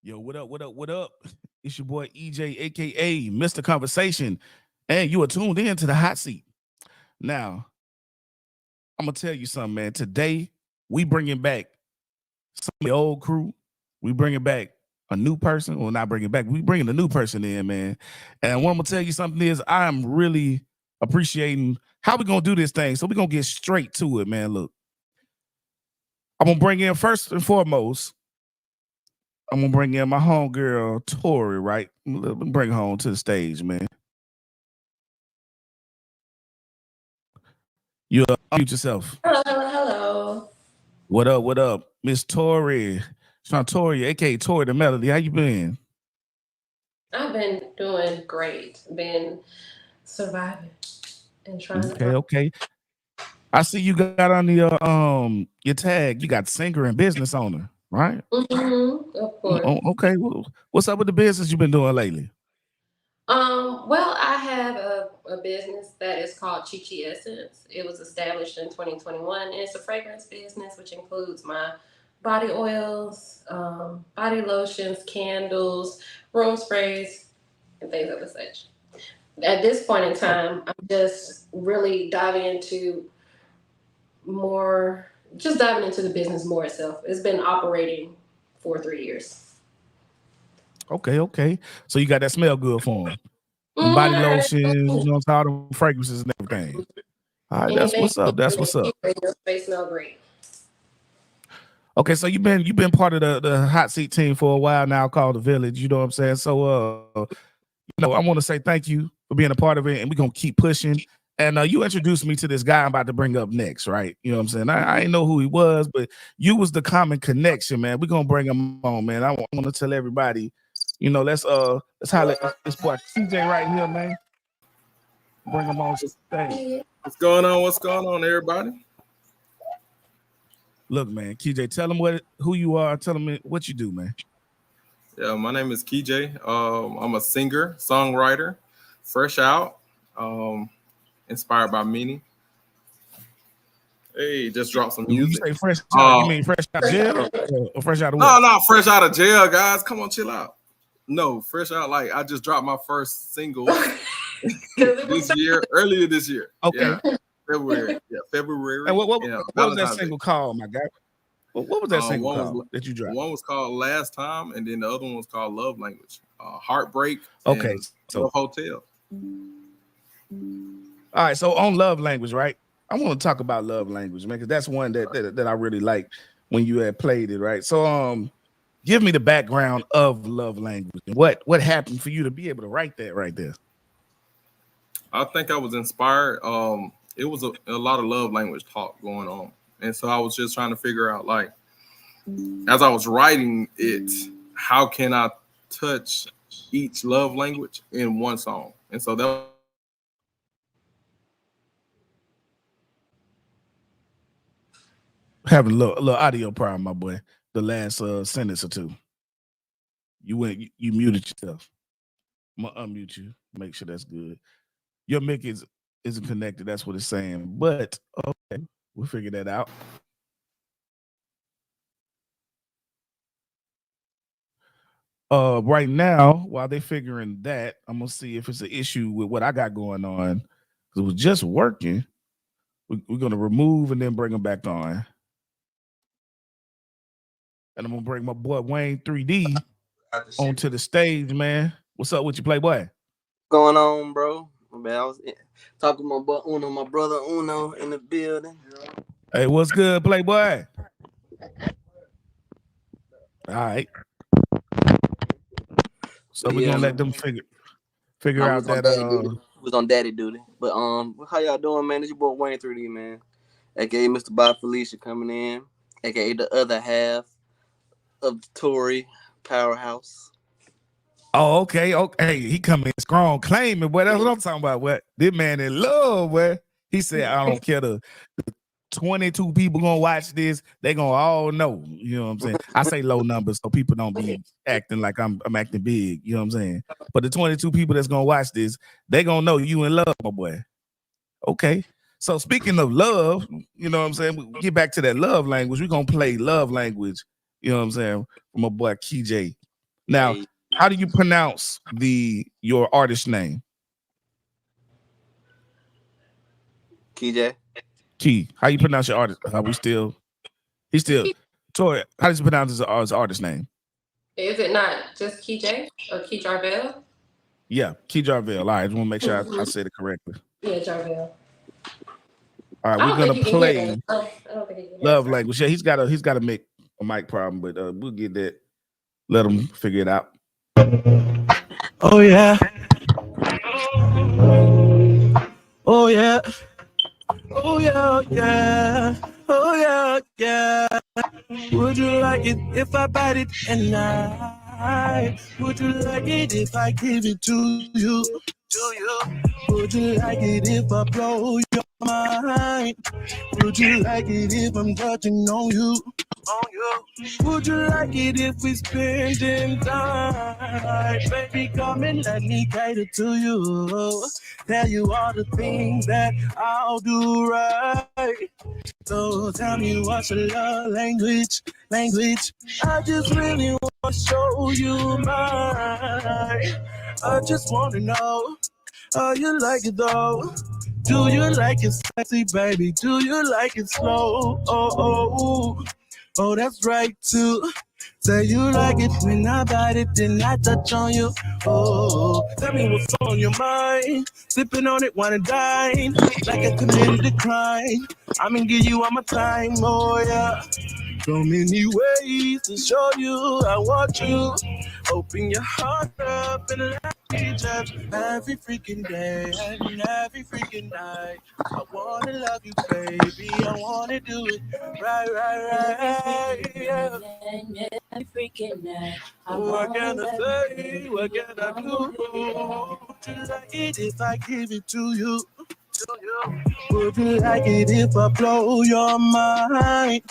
Yo, what up? What up? What up? It's your boy EJ, aka Mr. Conversation, and you are tuned in to the hot seat. Now, I'm gonna tell you something, man. Today we bringing back some of the old crew. We bringing back a new person. Well, not bringing back. We bringing a new person in, man. And what I'm gonna tell you something is, I'm really appreciating how we gonna do this thing. So we gonna get straight to it, man. Look, I'm gonna bring in first and foremost. I'm gonna bring in my homegirl Tori, right? Let me bring her on to the stage, man. You unmute yourself. Hello, hello, hello. What up? What up, Miss Tori? Tori, aka Tori the Melody. How you been? I've been doing great. Been surviving and trying to Okay, thrive. okay. I see you got on your tag. You got singer and business owner, right? Of course. Okay. Well, what's up with the business you've been doing lately? Well, I have a business that is called Chi Chi Essence. It was established in 2021, and it's a fragrance business, which includes my body oils, body lotions, candles, room sprays, and things of the such. At this point in Oh, time, I'm just really more, diving into the business more itself. It's been operating for 3 years. okay, okay. So you got that smell good for them. Them body I lotions, you know, all the fragrances and everything. All right, that's anything what's up. That's what's up. in your space smell great. Okay, so you've been part of the hot seat team for a while now, called the Village. You know what I'm saying? So, I want to say thank you for being a part of it, and we're gonna keep pushing. And you introduced me to this guy I'm about to bring up next, right? You know what I'm saying? I didn't know who he was, but you was the common connection, man. We're gonna bring him on, man. I want to tell everybody, let's holler at this boy CJ right here, man. Bring him on stage. What's going on? What's going on, everybody? Look, man, KJ, tell him who you are. Tell him what you do, man. Yeah, my name is KJ. I'm a singer, songwriter, fresh out, um, inspired by meaning. Hey, just dropped some When you music. say fresh out, you mean fresh out of jail or fresh out of what? No, fresh out of jail, guys. Come on, chill out. No, fresh out. Like I just dropped my first single earlier this year. Okay. Yeah, February. Yeah, February. And what Yeah, was that Valentine's Day. single called, my guy? What was that single One called was that you dropped? one was called Last Time, and then the other one was called Love Language, Heartbreak, Okay, and so Love Hotel. all right, so on love language, right? I want to talk about love language, man, because that's one that I really like when you had played it, right? So give me the background of love language and what happened for you to be able to write that right there. I think I was inspired. It was a lot of love language talk going on, and so I was just trying to figure out, like, as I was writing it, how can I touch each love language in one song? And so that Having a little audio problem, my boy. The last sentence or two. You muted yourself. I'm gonna unmute you. Make sure that's good. Your mic isn't connected. That's what it's saying. But okay, we'll figure that out. Right now, while they're figuring that, I'm gonna see if it's an issue with what I got going on. It was just working. We're gonna remove and then bring them back on. And I'm gonna bring my boy Wayne 3D onto the stage, man. What's up with you, Playboy? Going on, bro? Man, I was talking to my boy Uno, my brother Uno in the building. Hey, what's good, Playboy? All right. So we're gonna let them figure I out was on that daddy duty. Was on daddy duty. But how y'all doing, man? This your boy Wayne 3D, man. AKA Mr. Bob Felicia coming in. AKA the other half of the Tory powerhouse. Oh, okay. Okay. He coming strong claiming, boy. That's what I'm talking about. What this man in love, boy. He said, I don't care the 22 people gonna watch this, they gonna all know. You know what I'm saying? I say low numbers so people don't be acting like I'm acting big. You know what I'm saying? But the 22 people that's gonna watch this, they gonna know you in love, my boy. Okay. So speaking of love, you know what I'm saying? We get back to that love language. We're gonna play love language, you know what I'm saying, from my boy KJ. Now, Hey, how do you pronounce your artist name? KJ. Key. How you pronounce your artist? He's still Tori. How does he pronounce his artist name? Is it not just KJ or Key Jarvell? Yeah, Key Jarvell. All right, I just want to make sure I Mm-hmm. said it correctly. Yeah, Jarvell. All right, I we're don't think gonna he can hear us. play I don't think he can hear us. Love Language. Yeah, he's got a mic problem, but we'll get that. Let him figure it out. Oh yeah, oh yeah, oh yeah, yeah, oh yeah, yeah. Would you like it if I bite it and I? Would you like it if I give it to you? To you? Would you like it if I blow your mind? Would you like it if I'm touching on you? On you? Would you like it if we spending time? Baby, come and let me cater to you. Tell you all the things that I'll do right. So tell me what's your love language? Language. I just really want to show you mine. I just want to know, how you like it though? Do you like it sexy, baby? Do you like it slow? Oh, that's right too. Say you like it when I bite it, then I touch on you. Oh, tell me what's on your mind. Sipping on it, wanna dine like I committed a crime. I'ma give you all my time, oh yeah. So many ways to show you I want you. Open your heart up and let me judge every freaking day and every freaking night. I wanna love you, baby. I wanna do it right. Yeah. Every freaking night. What can I say? What can I do? Would you like it if I give it to you? Would you like it if I blow your mind?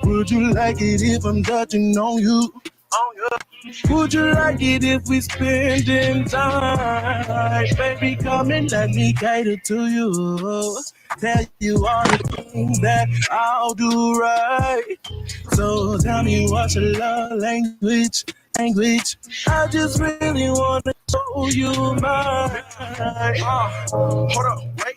Would you like it if I'm touching on you? Would you like it if we spending time? Baby, come and let me cater to you. Tell you all the things that I'll do right. So tell me what's your love language? Language. I just really want to show you mine. Hold up, wait.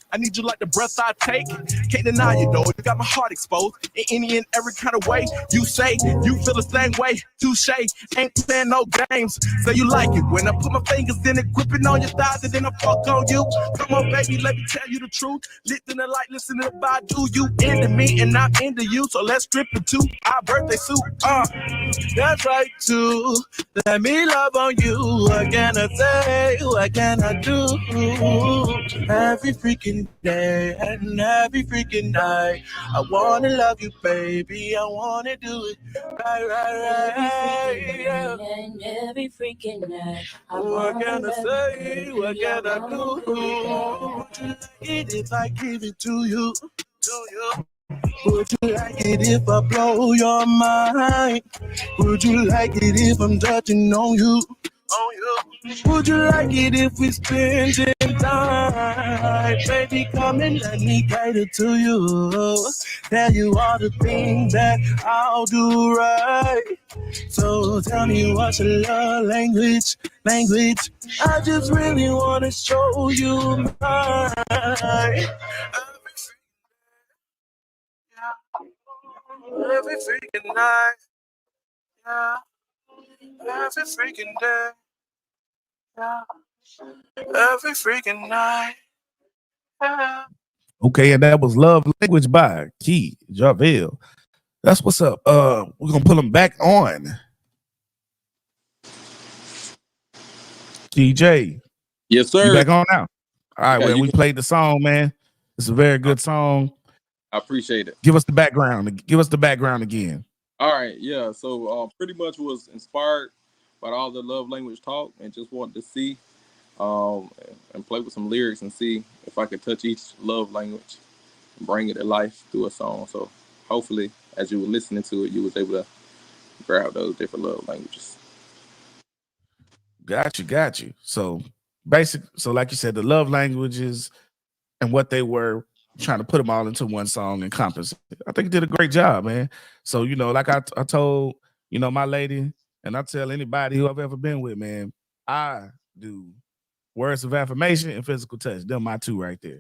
I need you like the breath I take. Can't deny you though. You got my heart exposed in any and every kind of way. You say you feel the same way. Touche, ain't playing no games. Say you like it when I put my fingers in it, gripping on your thighs and then I fuck on you. Come on, baby, let me tell you the truth. Lifting the light, listen to the Badu. You into me and I'm into you. So let's strip into our birthday suit. That's right too. Let me love on you. What can I say? What can I do? Every freaking day and every freaking night. I wanna love you, baby. I wanna do it right. Yeah. And every freaking night. What can I say? What can I do? Would you like it if I give it to you? Would you like it if I blow your mind? Would you like it if I'm touching on you? Would you like it if we spending time? Baby, come and let me cater to you. Tell you all the things that I'll do right. So tell me what's your love language? Language. I just really want to show you mine. Every freaking night, yeah. Every freaking day, yeah. Every freaking night, yeah. Okay, and that was Love Language by Key Jarvell. That's what's up. We're gonna pull him back on. TJ, Yes, you sir. back on now. All right, Yeah, well, you we can- played the song, man. It's a very good song. I appreciate it. Give us the background. Give us the background again. All right, yeah. So pretty much was inspired by all the love language talk, and just wanted to see and play with some lyrics and see if I could touch each love language and bring it to life through a song. So hopefully, as you were listening to it, you was able to grab those different love languages. Got you. So like you said, the love languages and what they were trying to put them all into one song and encompass it. I think you did a great job, man. So, like I told, my lady And I tell anybody who I've ever been with, man, I do words of affirmation and physical touch. Them my two right there.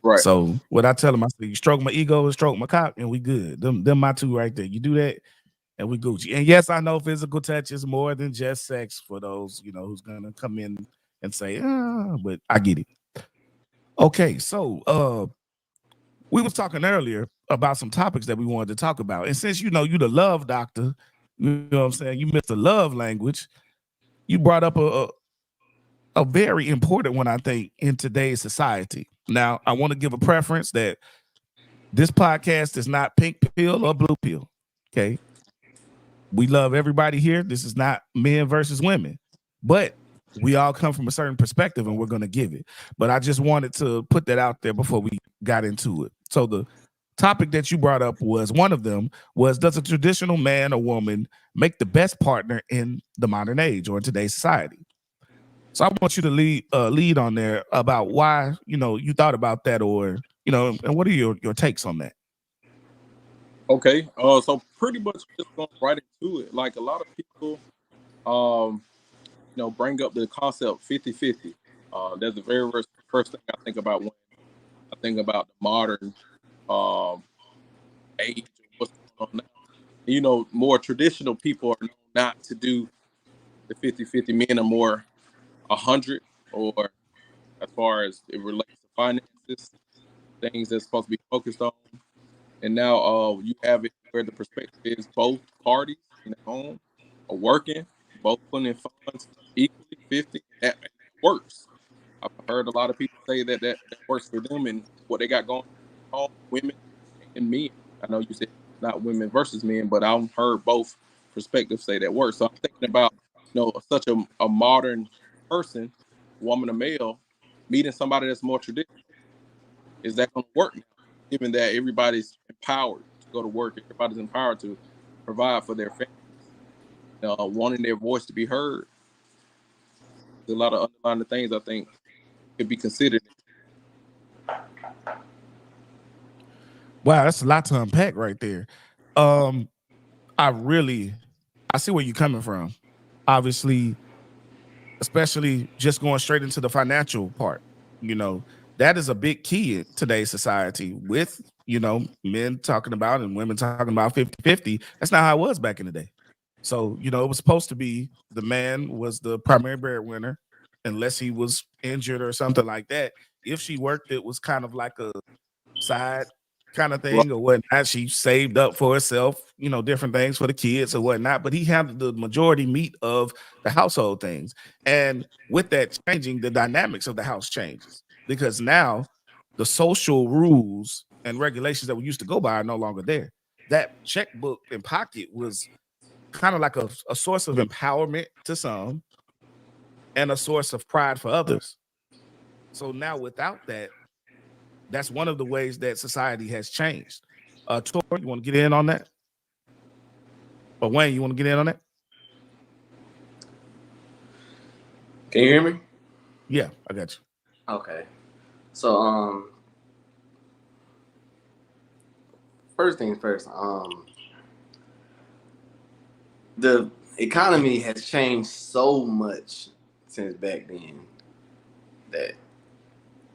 Right. So what I tell them, I say, you stroke my ego and stroke my cock, and we good. Them my two right there. You do that, and we Gucci. And yes, I know physical touch is more than just sex for those, who's gonna come in and say, but I get it. Okay, so we was talking earlier about some topics that we wanted to talk about. And since you the love doctor, you know what I'm saying, you missed the love language, you brought up a very important one, I think, in today's society. Now, I want to give a preference that this podcast is not pink pill or blue pill. Okay. We love everybody here. This is not men versus women, but we all come from a certain perspective and we're going to give it. But I just wanted to put that out there before we got into it. So the topic that you brought up was one of them was, does a traditional man or woman make the best partner in the modern age or in today's society? So I want you to lead on there about why, you thought about that, or, and what are your takes on that? Okay. So pretty much just going right into it. Like a lot of people, bring up the concept 50-50. That's the very first thing I think about when I think about the modern age of what's going on now. More traditional people are known not to do the 50-50. Men are more 100, or as far as it relates to finances, things that's supposed to be focused on. And now you have it where the perspective is both parties in the home are working, both putting in funds equally, 50. That works. I've heard a lot of people say that works for them and what they got going on, women and men. I know you said not women versus men, but I've heard both perspectives say that works. So I'm thinking about, such a modern person, woman or male, meeting somebody that's more traditional. Is that going to work now? Given that everybody's empowered to go to work, everybody's empowered to provide for their families, wanting their voice to be heard. There's a lot of underlying things I think could be considered. Wow, that's a lot to unpack right there. I see where you're coming from. Obviously, especially just going straight into the financial part, that is a big key in today's society with, men talking about and women talking about 50-50. That's not how it was back in the day. So, it was supposed to be the man was the primary breadwinner, unless he was injured or something like that. If she worked, it was kind of like a side kind of thing or whatnot. She saved up for herself, different things for the kids or whatnot, but he handled the majority meat of the household things. And with that changing, the dynamics of the house changes, because now the social rules and regulations that we used to go by are no longer there. That checkbook and pocket was kind of like a source of empowerment to some and a source of pride for others. So now without that, that's one of the ways that society has changed. Tor, you want to get in on that? Or Wayne, you want to get in on that? Can you hear me? Yeah, I got you. Okay. So first things first, the economy has changed so much since back then that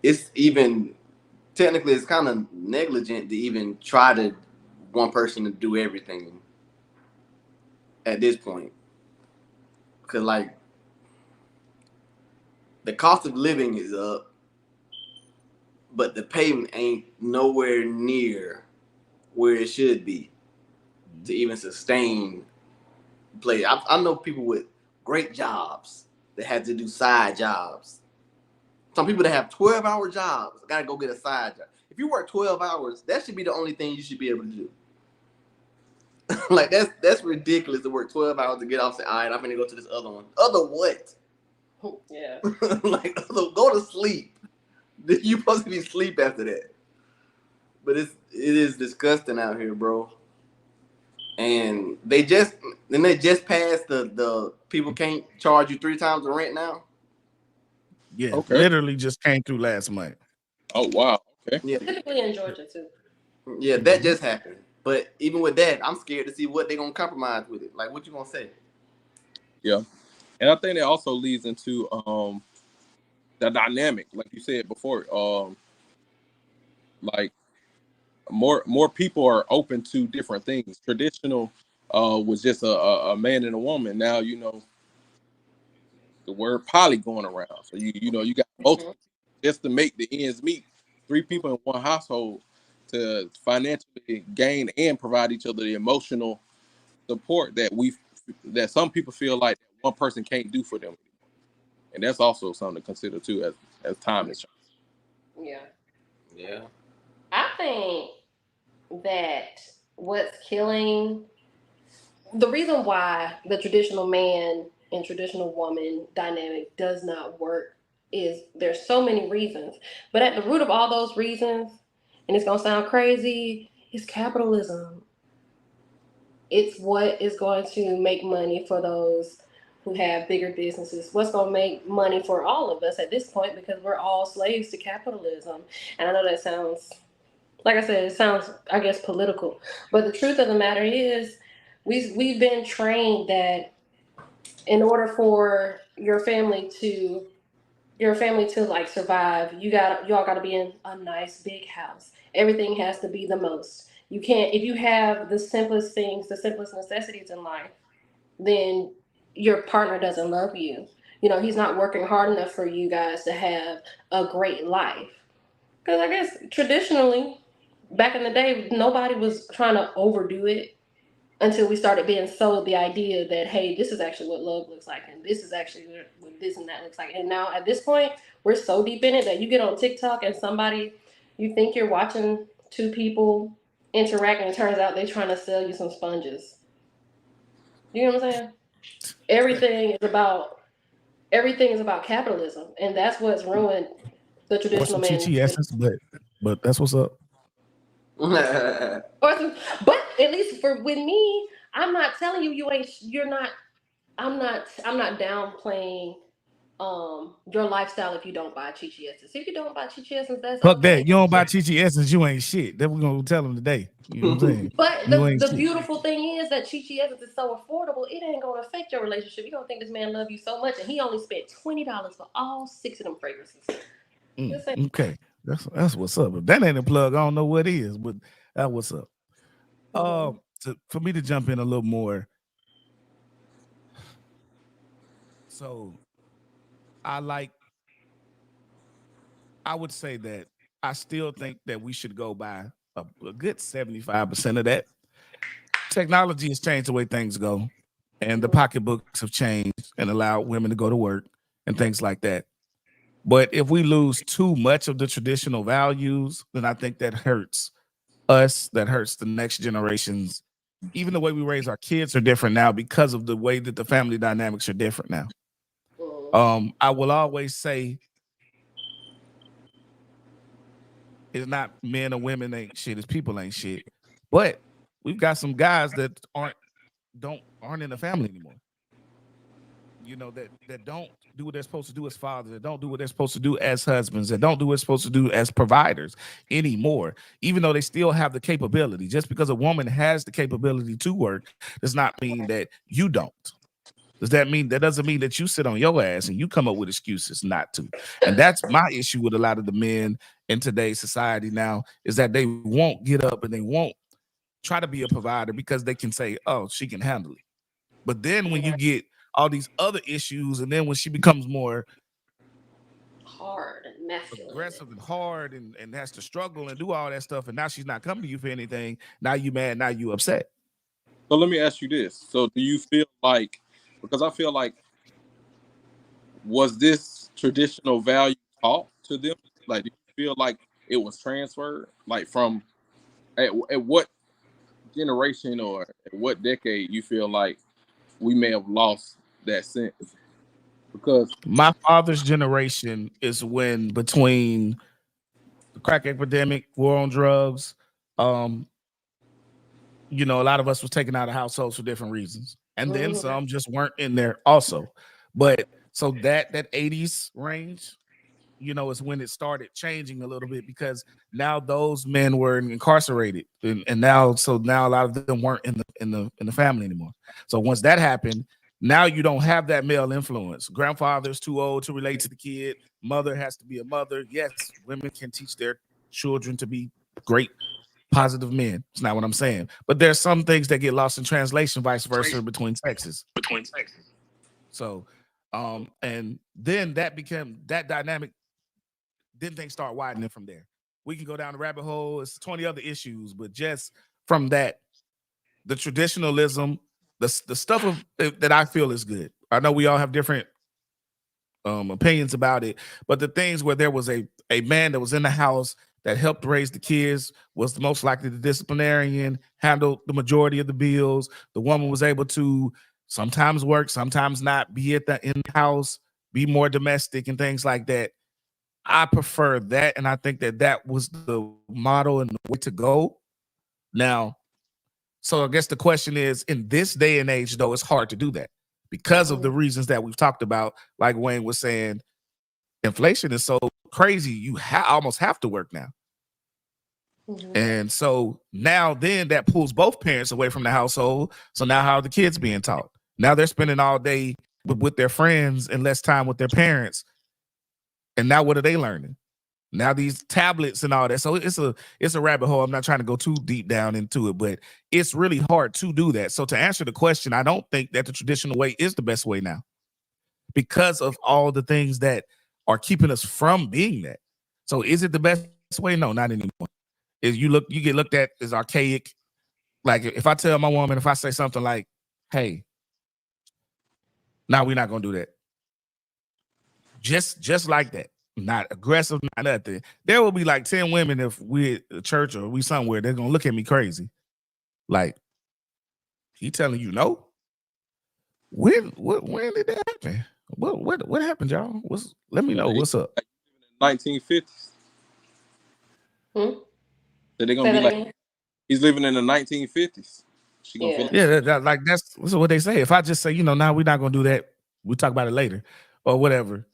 it's even technically it's kind of negligent to even try to one person to do everything at this point, because like the cost of living is up, but the payment ain't nowhere near where it should be to even sustain play. I know people with great jobs that had to do side jobs. Some people that have 12-hour jobs gotta go get a side job. If you work 12 hours, that should be the only thing you should be able to do. Like that's ridiculous to work 12 hours to get off and say, all right, I'm gonna go to this other one. Other what? Yeah. Like go to sleep. You supposed to be asleep after that. But it is disgusting out here, bro. And they just passed the people can't charge you 3 times the rent now. Yeah, Okay. literally just came through last month. Oh wow. Okay. Yeah, Typically in Georgia too. yeah, that just happened. But even with that, I'm scared to see what they're gonna compromise with it. Like, what you gonna say? Yeah, and I think that also leads into the dynamic, like you said before. Like more people are open to different things. Traditional was just a man and a woman. Now the word poly going around. So you got multiple just to make the ends meet. 3 people in one household to financially gain and provide each other the emotional support that some people feel like one person can't do for them. And that's also something to consider too as time is changing. Yeah. Yeah. I think that what's killing the reason why the traditional man and traditional woman dynamic does not work is there's so many reasons. But at the root of all those reasons, and it's gonna sound crazy, is capitalism. It's what is going to make money for those who have bigger businesses. What's going to make money for all of us at this point because we're all slaves to capitalism. And I know that sounds, like I said, it sounds, I guess, political. But the truth of the matter is, we've been trained that in order for your family to like survive, y'all got to be in a nice big house. Everything has to be the most. You can't if you have the simplest things, the simplest necessities in life, then your partner doesn't love you. He's not working hard enough for you guys to have a great life. Because I guess traditionally, back in the day, nobody was trying to overdo it until we started being sold the idea that, hey, this is actually what love looks like, and this is actually what this and that looks like. And now at this point, we're so deep in it that you get on TikTok and you think you're watching 2 people interact, and it turns out they're trying to sell you some sponges. You know what I'm saying? Everything is about capitalism, and that's what's ruined the Or traditional some man. Chi essence, but that's what's up. But at least with me, I'm not telling you you're not. I'm not downplaying your lifestyle if you don't buy Chi Essence. If you don't buy Chi Essence, that's Fuck okay. that. You don't buy Chi essence, you ain't shit. That we're gonna tell them today. You know what I'm saying? But You ain't the shit. beautiful thing is that Chi Essence is so affordable, it ain't gonna affect your relationship. You don't think this man love you so much, and he only spent $20 for all 6 of them fragrances. Just saying. Okay. That's what's up. If that ain't a plug, I don't know what is, but that's what's up. For me to jump in a little more. So I would say that I still think that we should go by a good 75% of that. Technology has changed the way things go, and the pocketbooks have changed and allowed women to go to work and things like that. But if we lose too much of the traditional values, then I think that hurts us, that hurts the next generations. Even the way we raise our kids are different now because of the way that the family dynamics are different now. I will always say it's not men or women ain't shit, it's people ain't shit. But we've got some guys that aren't in the family anymore. That don't do what they're supposed to do as fathers, that don't do what they're supposed to do as husbands, that don't do what they're supposed to do as providers anymore, even though they still have the capability. Just because a woman has the capability to work does not mean that you don't. That doesn't mean that you sit on your ass and you come up with excuses not to. And that's my issue with a lot of the men in today's society now, is that they won't get up and they won't try to be a provider because they can say, oh, she can handle it. But then when you get all these other issues, and then when she becomes more Hard and masculine. aggressive and hard and has to struggle and do all that stuff, and now she's not coming to you for anything, now you mad, now you upset. So let me ask you this. So do you feel like, because I feel like, was this traditional value taught to them? Like, do you feel like it was transferred? Like at what generation or at what decade you feel like we may have lost that sense? Because My father's generation is when, between the crack epidemic, war on drugs, a lot of us was taken out of households for different reasons. And then some just weren't in there also. But so that 80s range, is when it started changing a little bit, because now those men were incarcerated, and now a lot of them weren't in the family anymore. So once that happened, Now you don't have that male influence. Grandfather's too old to relate to the kid. Mother has to be a mother. Yes, women can teach their children to be great, positive men. It's not what I'm saying. But there's some things that get lost in translation, vice versa, between sexes. So, and then that became that dynamic. Then things start widening from there. We can go down the rabbit hole. It's 20 other issues, but just from that, the traditionalism, the stuff of that I feel is good. I know we all have different opinions about it, but the things where there was a man that was in the house that helped raise the kids, was the most likely the disciplinarian, handled the majority of the bills. The woman was able to sometimes work, sometimes not, be at the in house, be more domestic and things like that. I prefer that, and I think that that was the model and the way to go. Now, so I guess the question is, in this day and age, though, it's hard to do that because of the reasons that we've talked about. Like Wayne was saying, inflation is so crazy, you almost have to work now. And so now then that pulls both parents away from the household. So now how are the kids being taught? Now they're spending all day with their friends and less time with their parents. And now what are they learning? Now these tablets and all that. So it's a rabbit hole. I'm not trying to go too deep down into it, but it's really hard to do that. So to answer the question, I don't think that the traditional way is the best way now because of all the things that are keeping us from being that. So is it the best way? No, not anymore. Is you get looked at as archaic. Like if I tell my woman, if I say something like, "Hey, now we're not gonna do that," just like that, not aggressive, not nothing. There will be like 10 women if we at church or we somewhere, they're gonna look at me crazy. Like, he telling you no? When did that happen? What happened, y'all? Let me know what's up. 1950s. So they're gonna be like, he's living in the 1950s. She gonna feel like, that's what they say. If I just say, now we're not gonna do that, we'll talk about it later or whatever.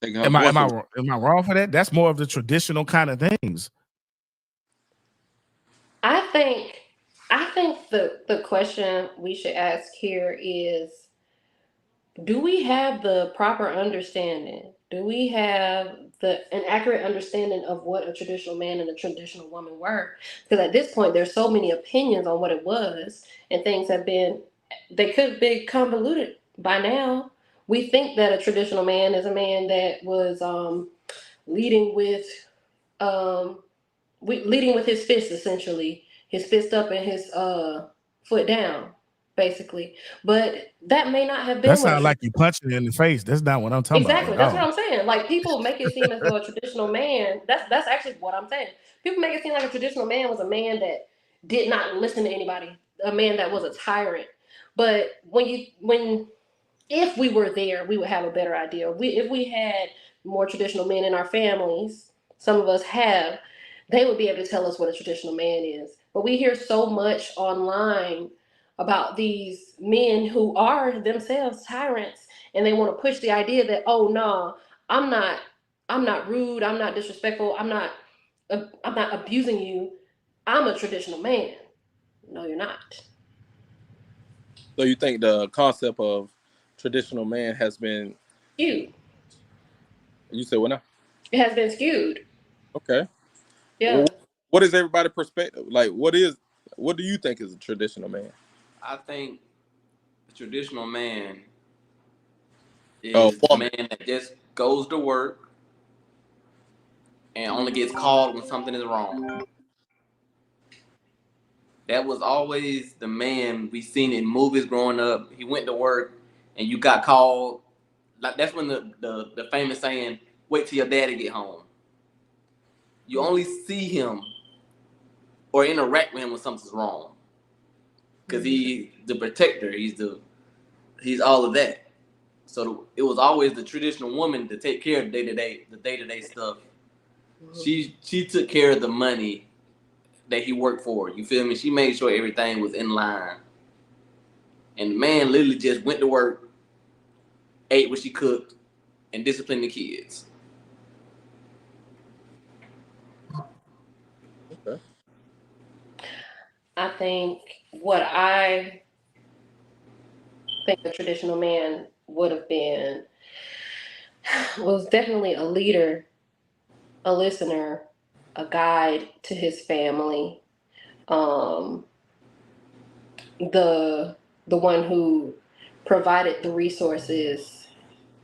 Am I wrong for that? That's more of the traditional kind of things. I think the question we should ask here is, do we have the proper understanding? Do we have an accurate understanding of what a traditional man and a traditional woman were? Because at this point, there's so many opinions on what it was, and things they could be convoluted by now. We think that a traditional man is a man that was leading with leading with his fist, essentially, his fist up and his foot down, basically. But that may not have been That sounds like you punching in the face. That's not what I'm talking exactly. about. That's what I'm saying. Like, people make it seem as though a traditional man. That's actually what I'm saying. People make it seem like a traditional man was a man that did not listen to anybody, a man that was a tyrant. But if we were there, we would have a better idea. If we had more traditional men in our families, some of us have, they would be able to tell us what a traditional man is. But we hear so much online about these men who are themselves tyrants, and they want to push the idea that, oh no, I'm not rude, I'm not disrespectful, I'm not abusing you. I'm a traditional man. No, you're not. So you think the concept of traditional man has been skewed? You said what now? It has been skewed. Okay. Yeah. Well, what is everybody's perspective? Like, what do you think is a traditional man? I think a traditional man is a man that just goes to work and only gets called when something is wrong. That was always the man we seen in movies growing up. He went to work and you got called. Like, that's when the famous saying, "Wait till your daddy get home." You only see him or interact with him when something's wrong. Because he's the protector. He's all of that. So it was always the traditional woman to take care of the day-to-day stuff. She took care of the money that he worked for. You feel me? She made sure everything was in line. And the man literally just went to work, ate what she cooked, and disciplined the kids. Okay. I think what I think the traditional man would have been was definitely a leader, a listener, a guide to his family, um, the one who provided the resources,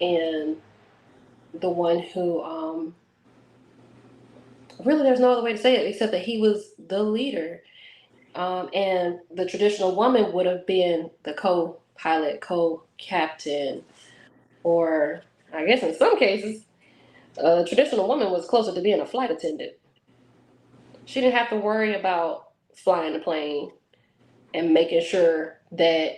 and the one who really there's no other way to say it except that he was the leader. And the traditional woman would have been the co-pilot, co-captain, or I guess in some cases, the traditional woman was closer to being a flight attendant. She didn't have to worry about flying the plane and making sure that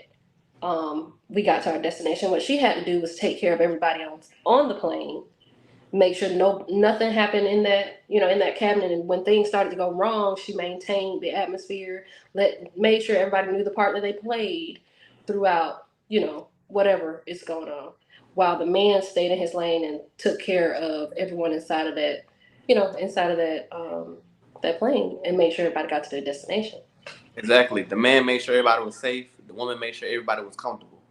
we got to our destination. What she had to do was take care of everybody else on the plane, make sure nothing happened in that in that cabinet. And when things started to go wrong, she maintained the atmosphere, made sure everybody knew the part that they played throughout whatever is going on, while the man stayed in his lane and took care of everyone inside of that that plane, and made sure everybody got to their destination. Exactly. The man made sure everybody was safe. The woman made sure everybody was comfortable.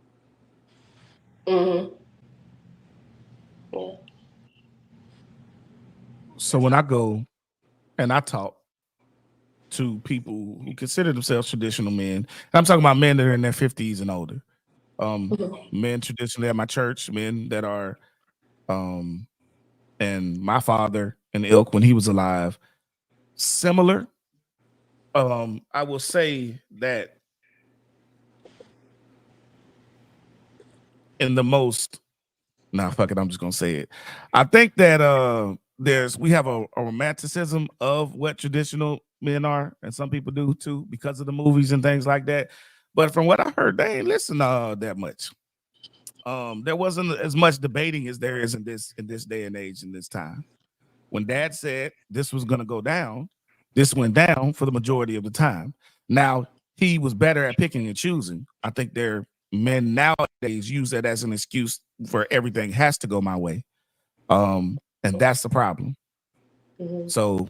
Mm-hmm. Yeah. So when I go and I talk to people who consider themselves traditional men, I'm talking about men that are in their 50s and older. Men traditionally at my church, men that are and my father and ilk when he was alive, similar. I will say that in the most fuck it, I'm just gonna say it. I think that we have a romanticism of what traditional men are, and some people do too because of the movies and things like that. But from what I heard, they ain't listen that much. There wasn't as much debating as there is in this day and age, in this time. When Dad said this was gonna go down, this went down for the majority of the time. Now he was better at picking and choosing. I think men nowadays use that as an excuse for everything has to go my way. And that's the problem. Mm-hmm. So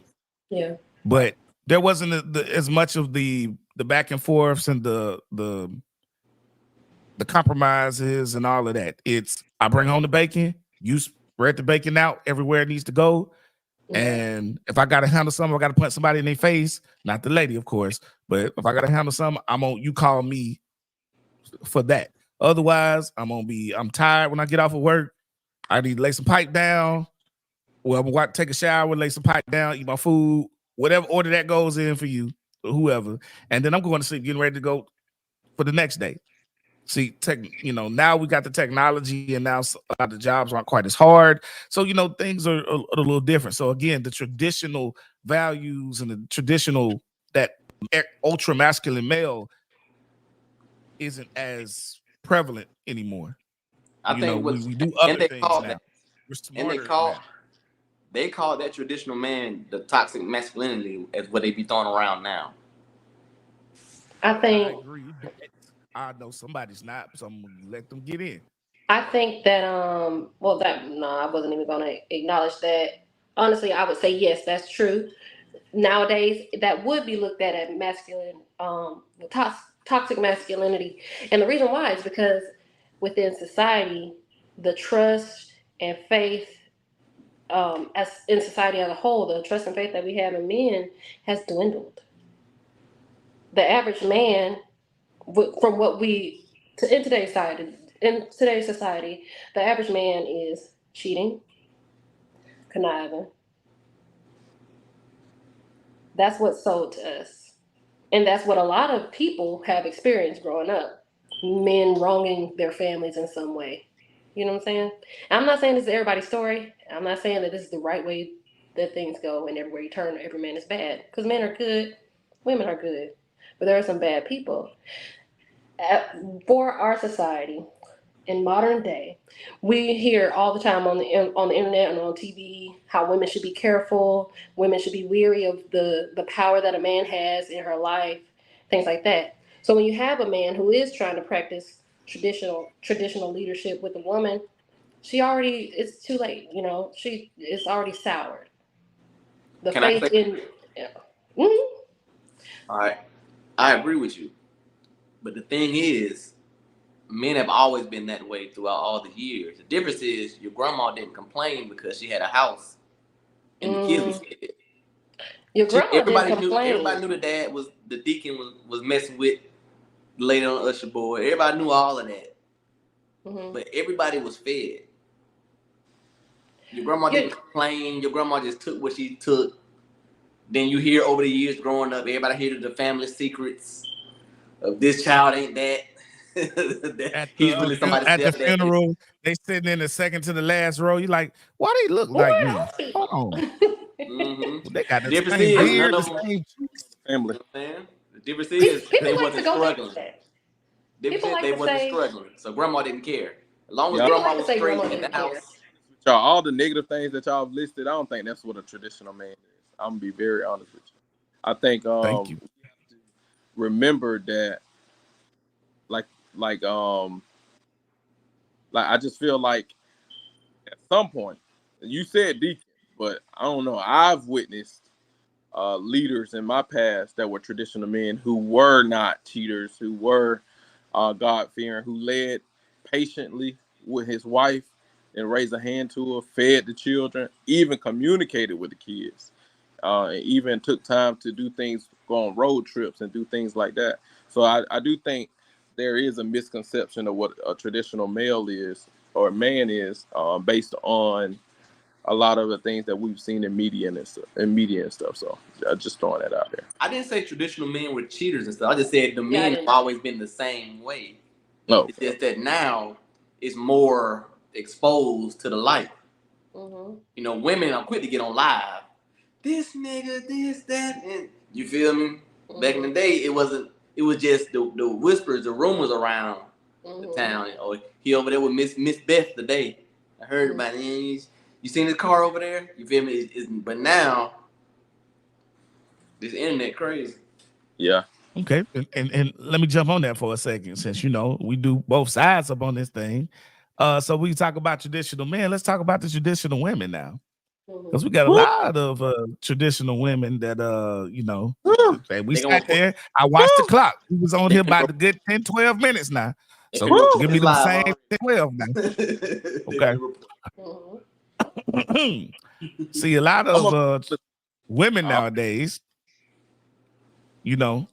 yeah, but there wasn't as much of the back and forths and the compromises and all of that. It's I bring home the bacon, you spread the bacon out everywhere it needs to go. And if I gotta handle something, I gotta punch somebody in their face, not the lady, of course, but if I gotta handle something, you call me for that. Otherwise, I'm tired when I get off of work. I need to lay some pipe down. Well, I'm going to take a shower, lay some pipe down, eat my food, whatever order that goes in for you, or whoever. And then I'm going to sleep, getting ready to go for the next day. See, now we got the technology, and now a lot of the jobs aren't quite as hard. So, things are a little different. So again, the traditional values and the traditional, that ultra masculine male isn't as prevalent anymore. I think we do other things now. We're smarter now. They call that traditional man the toxic masculinity, as what they be throwing around now. I I agree, but I know somebody's not, so I'm gonna let them get in. I think that I wasn't even gonna acknowledge that. Honestly, I would say yes, that's true. Nowadays, that would be looked at masculine, toxic masculinity, and the reason why is because within society, the trust and faith, as in society as a whole, the trust and faith that we have in men has dwindled. The average man, from what we in today's society, the average man is cheating, conniving. That's what's sold to us, and that's what a lot of people have experienced growing up. Men wronging their families in some way. You know what I'm saying? And I'm not saying this is everybody's story. I'm not saying that this is the right way that things go, and everywhere you turn, every man is bad. Because men are good, women are good, but there are some bad people. For our society, in modern day, we hear all the time on the internet and on TV how women should be careful, women should be weary of the power that a man has in her life, things like that. So when you have a man who is trying to practice traditional leadership with a woman, it's too late. She is already soured. The Can I faith say? in. Yeah. Mm-hmm. All right, I agree with you, but the thing is, men have always been that way throughout all the years. The difference is your grandma didn't complain because she had a house and the kids was fed. Your grandma Everybody didn't complain. Everybody knew the dad was the deacon was messing with the lady on the usher board. Everybody knew all of that, but everybody was fed. Your grandma didn't complain. Your grandma just took what she took. Then you hear over the years growing up, everybody hears the family secrets of this child ain't that. He's really somebody's at the stepdad. funeral, they sitting in the second to the last row. You like, why they look like me? Hold on. They got the difference same is beard, none the of them, same Family. the difference is People they like wasn't to go back to struggling. that. Difference People is like they to wasn't say- struggling. So grandma didn't care. As long as Yeah. grandma People like was to say straight grandma in the didn't care. house. Y'all, all the negative things that y'all have listed, I don't think that's what a traditional man is. I'm gonna be very honest with you. I think Thank you. remember that like I just feel like at some point, you said deacon, but I don't know. I've witnessed leaders in my past that were traditional men who were not cheaters, who were God-fearing, who led patiently with his wife and raised a hand to her, fed the children, even communicated with the kids, and even took time to do things, go on road trips and do things like that. So I do think there is a misconception of what a traditional male is or man is based on a lot of the things that we've seen in media and stuff. So just throwing that out there. I didn't say traditional men were cheaters and stuff. I just said the men have always been the same way. No, It's just that now it's more exposed to the light. You know, women are quick to get on live. This nigga, this, that, and you feel me? Back in the day, it wasn't. It was just the whispers, the rumors around the town. Oh, he over there with Miss Beth today. I heard about it. You seen his car over there? You feel me? But now, this internet crazy. Yeah. Okay, and let me jump on that for a second, since we do both sides up on this thing. So we talk about traditional men. Let's talk about the traditional women now, because we got a lot of traditional women that we sat there. I watched the clock. We was on here about a good 10, 12 minutes now. So give me the same 12 now. Okay. See, a lot of women nowadays, when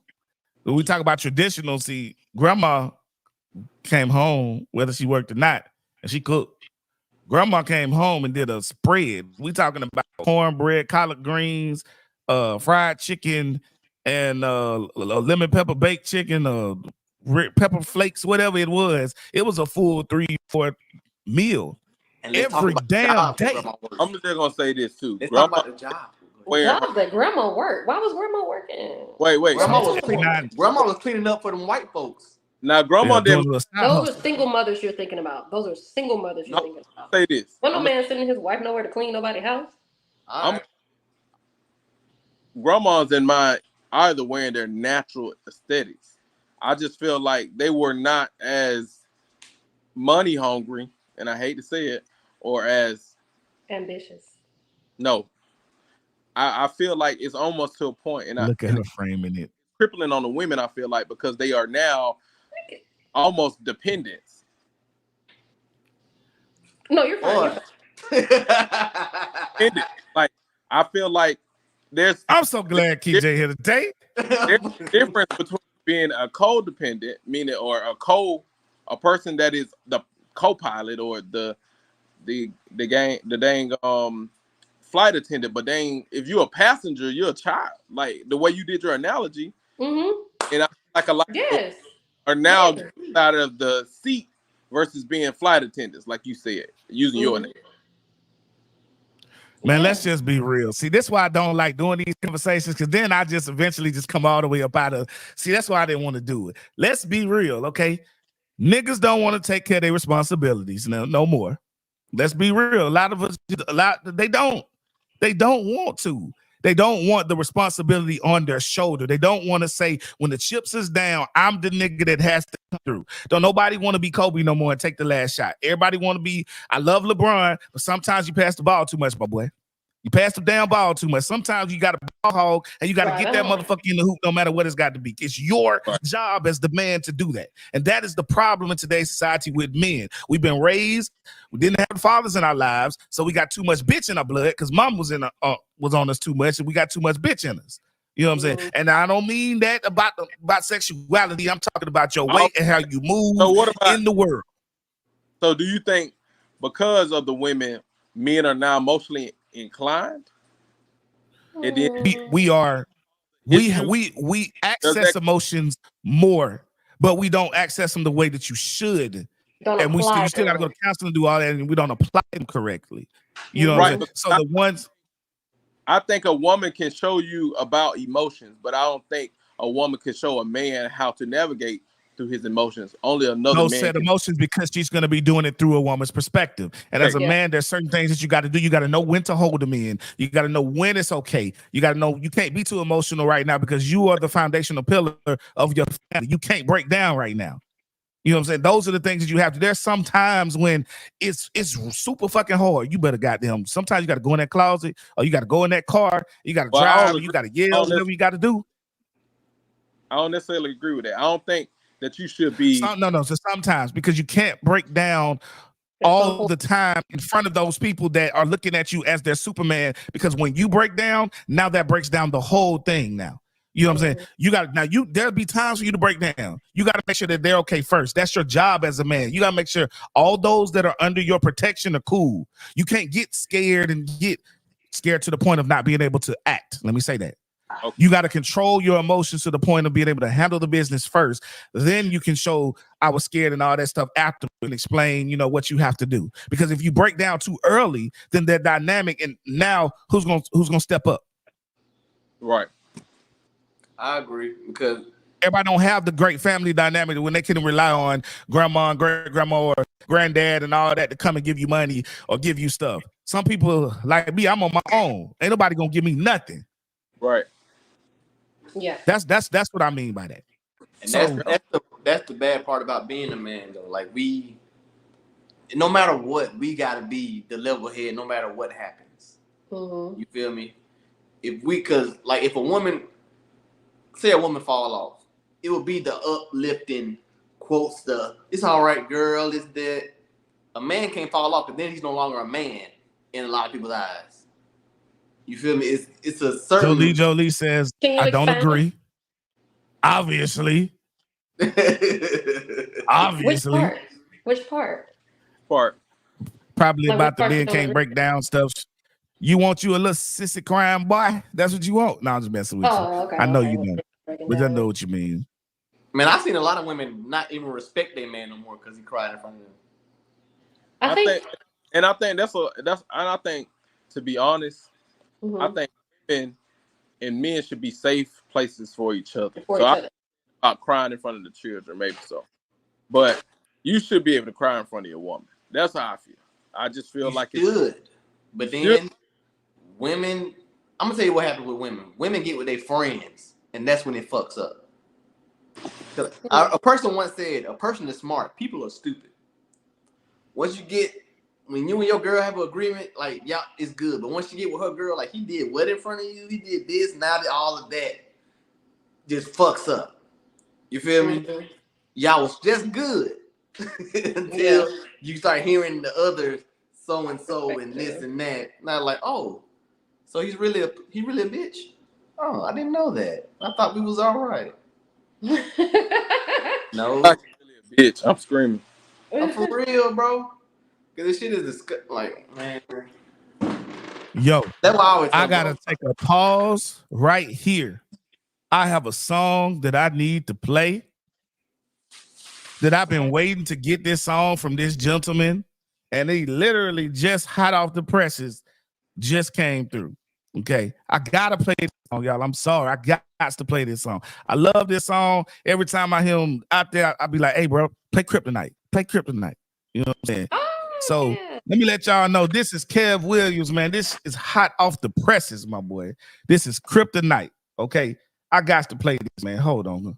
we talk about traditional, see, grandma came home, whether she worked or not, and she cooked. Grandma came home and did a spread. We talking about cornbread, collard greens, fried chicken, and lemon pepper baked chicken, pepper flakes, whatever it was. It was a full 3-4 meal And let's every damn day. I'm just gonna say this too. Let's talk about the job. Jobs that grandma worked. Why was grandma working? Wait. Grandma was cleaning up for them white folks. Now, grandma didn't. Those are single mothers you're thinking about. Those are single mothers you're thinking about. Say this. When no man sending his wife nowhere to clean nobody's house. Grandmas in mine either wearing their natural aesthetics. I just feel like they were not as money hungry, and I hate to say it, or as ambitious. No. I feel like it's almost to a point, and look at her framing it. Crippling on the women, I feel like, because they are now almost dependents. No, you're fine. Like, I feel like I'm so glad KJ here today. There's a difference between being a codependent, meaning, or a person that is the co-pilot or the dang flight attendant, but dang, if you're a passenger, you're a child. Like the way you did your analogy, and I feel like a lot of people are now out of the seat versus being flight attendants, like you said, using your name. Man, let's just be real. See, that's why I don't like doing these conversations, because then I just eventually just come all the way up out of. See, that's why I didn't want to do it. Let's be real, okay? Niggas don't want to take care of their responsibilities no more. Let's be real. A lot of us, they don't. They don't want to. They don't want the responsibility on their shoulder. They don't want to say, when the chips is down, I'm the nigga that has to come through. Don't nobody want to be Kobe no more and take the last shot. Everybody want to be, I love LeBron, but sometimes you pass the ball too much, my boy. You pass the damn ball too much. Sometimes you got to ball hog and you got to Right get that on. motherfucker in the hoop no matter what it's got to be. It's your job as the man to do that. And that is the problem in today's society with men. We've been raised, we didn't have fathers in our lives, so we got too much bitch in our blood because mom was was on us too much and we got too much bitch in us. You know what I'm saying? And I don't mean that about sexuality. I'm talking about your weight and how you move in the world. So do you think because of the women, men are now emotionally inclined? And then We access emotions more, but we don't access them the way that you should. Don't And you apply still got to go them. to counseling and do all that, and we don't apply them correctly. You know what I'm saying? So the ones I think a woman can show you about emotions, but I don't think a woman can show a man how to navigate through his emotions. Only another man set emotions because she's going to be doing it through a woman's perspective. And as a man, there's certain things that you got to do. You got to know when to hold them in. You got to know when it's okay. You got to know you can't be too emotional right now because you are the foundational pillar of your family. You can't break down right now. You know what I'm saying? Those are the things that you have to. There's sometimes when it's super fucking hard. You better goddamn. Sometimes you got to go in that closet or you got to go in that car. You got to drive. Or you got to yell. Whatever you got to do. I don't necessarily agree with that. I don't think that you should be. So sometimes because you can't break down all the time in front of those people that are looking at you as their Superman. Because when you break down, now that breaks down the whole thing. Now. You know what I'm saying? There'll be times for you to break down. You got to make sure that they're okay first. That's your job as a man. You got to make sure all those that are under your protection are cool. You can't get scared to the point of not being able to act. Let me say that. Okay. You got to control your emotions to the point of being able to handle the business first. Then you can show I was scared and all that stuff after and explain, what you have to do. Because if you break down too early, then they're dynamic. And now who's gonna step up? Right. I agree because everybody don't have the great family dynamic when they can rely on grandma and great-grandma or granddad and all that to come and give you money or give you stuff. Some people like me, I'm on my own. Ain't nobody gonna give me nothing. Right. Yeah. That's what I mean by that. And that's the bad part about being a man though. Like no matter what, we gotta be the level head no matter what happens. Mm-hmm. You feel me? If a woman, say a woman fall off, it would be the uplifting quote stuff. It's all right, girl. It's that. A man can't fall off because then he's no longer a man in a lot of people's eyes. You feel me? It's a certain. Jolie says, I don't agree. Obviously. Obviously. Which part? Probably like about the men can't break down stuff. You want you a little sissy crying boy? That's what you want? No, I'm just messing with you. Okay, I know you don't. But I know what you mean. Man, I've seen a lot of women not even respect their man no more because he cried in front of them. I think to be honest, I think women and men should be safe places for each other. I about crying in front of the children, maybe so. But you should be able to cry in front of your woman. That's how I feel. I just feel like it's good. But then women, I'm gonna tell you what happens with women. Women get with their friends, and that's when it fucks up. A person once said, "A person is smart. People are stupid." When you and your girl have an agreement, like y'all, it's good. But once you get with her girl, like he did what in front of you, he did this, now that all of that just fucks up. You feel me? Y'all was just good until you start hearing the other so and so and this and that. Not like, oh, so he really a bitch. Oh, I didn't know that. I thought we was all right. No, really a bitch. I'm screaming. I'm for real, bro. Cause this shit is man. Yo, that's why I gotta take a pause right here. I have a song that I need to play. That I've been waiting to get this song from this gentleman, and he literally just hot off the presses, just came through. Okay, I gotta play this song, y'all. I'm sorry, I got to play this song. I love this song. Every time I hear him out there, I'll be like, "Hey, bro, play Kryptonite. Play Kryptonite." You know what I'm saying? So let me let y'all know this is Kev Williams, man. This is hot off the presses, my boy. This is Kryptonite. Okay, I got to play this, man. Hold on.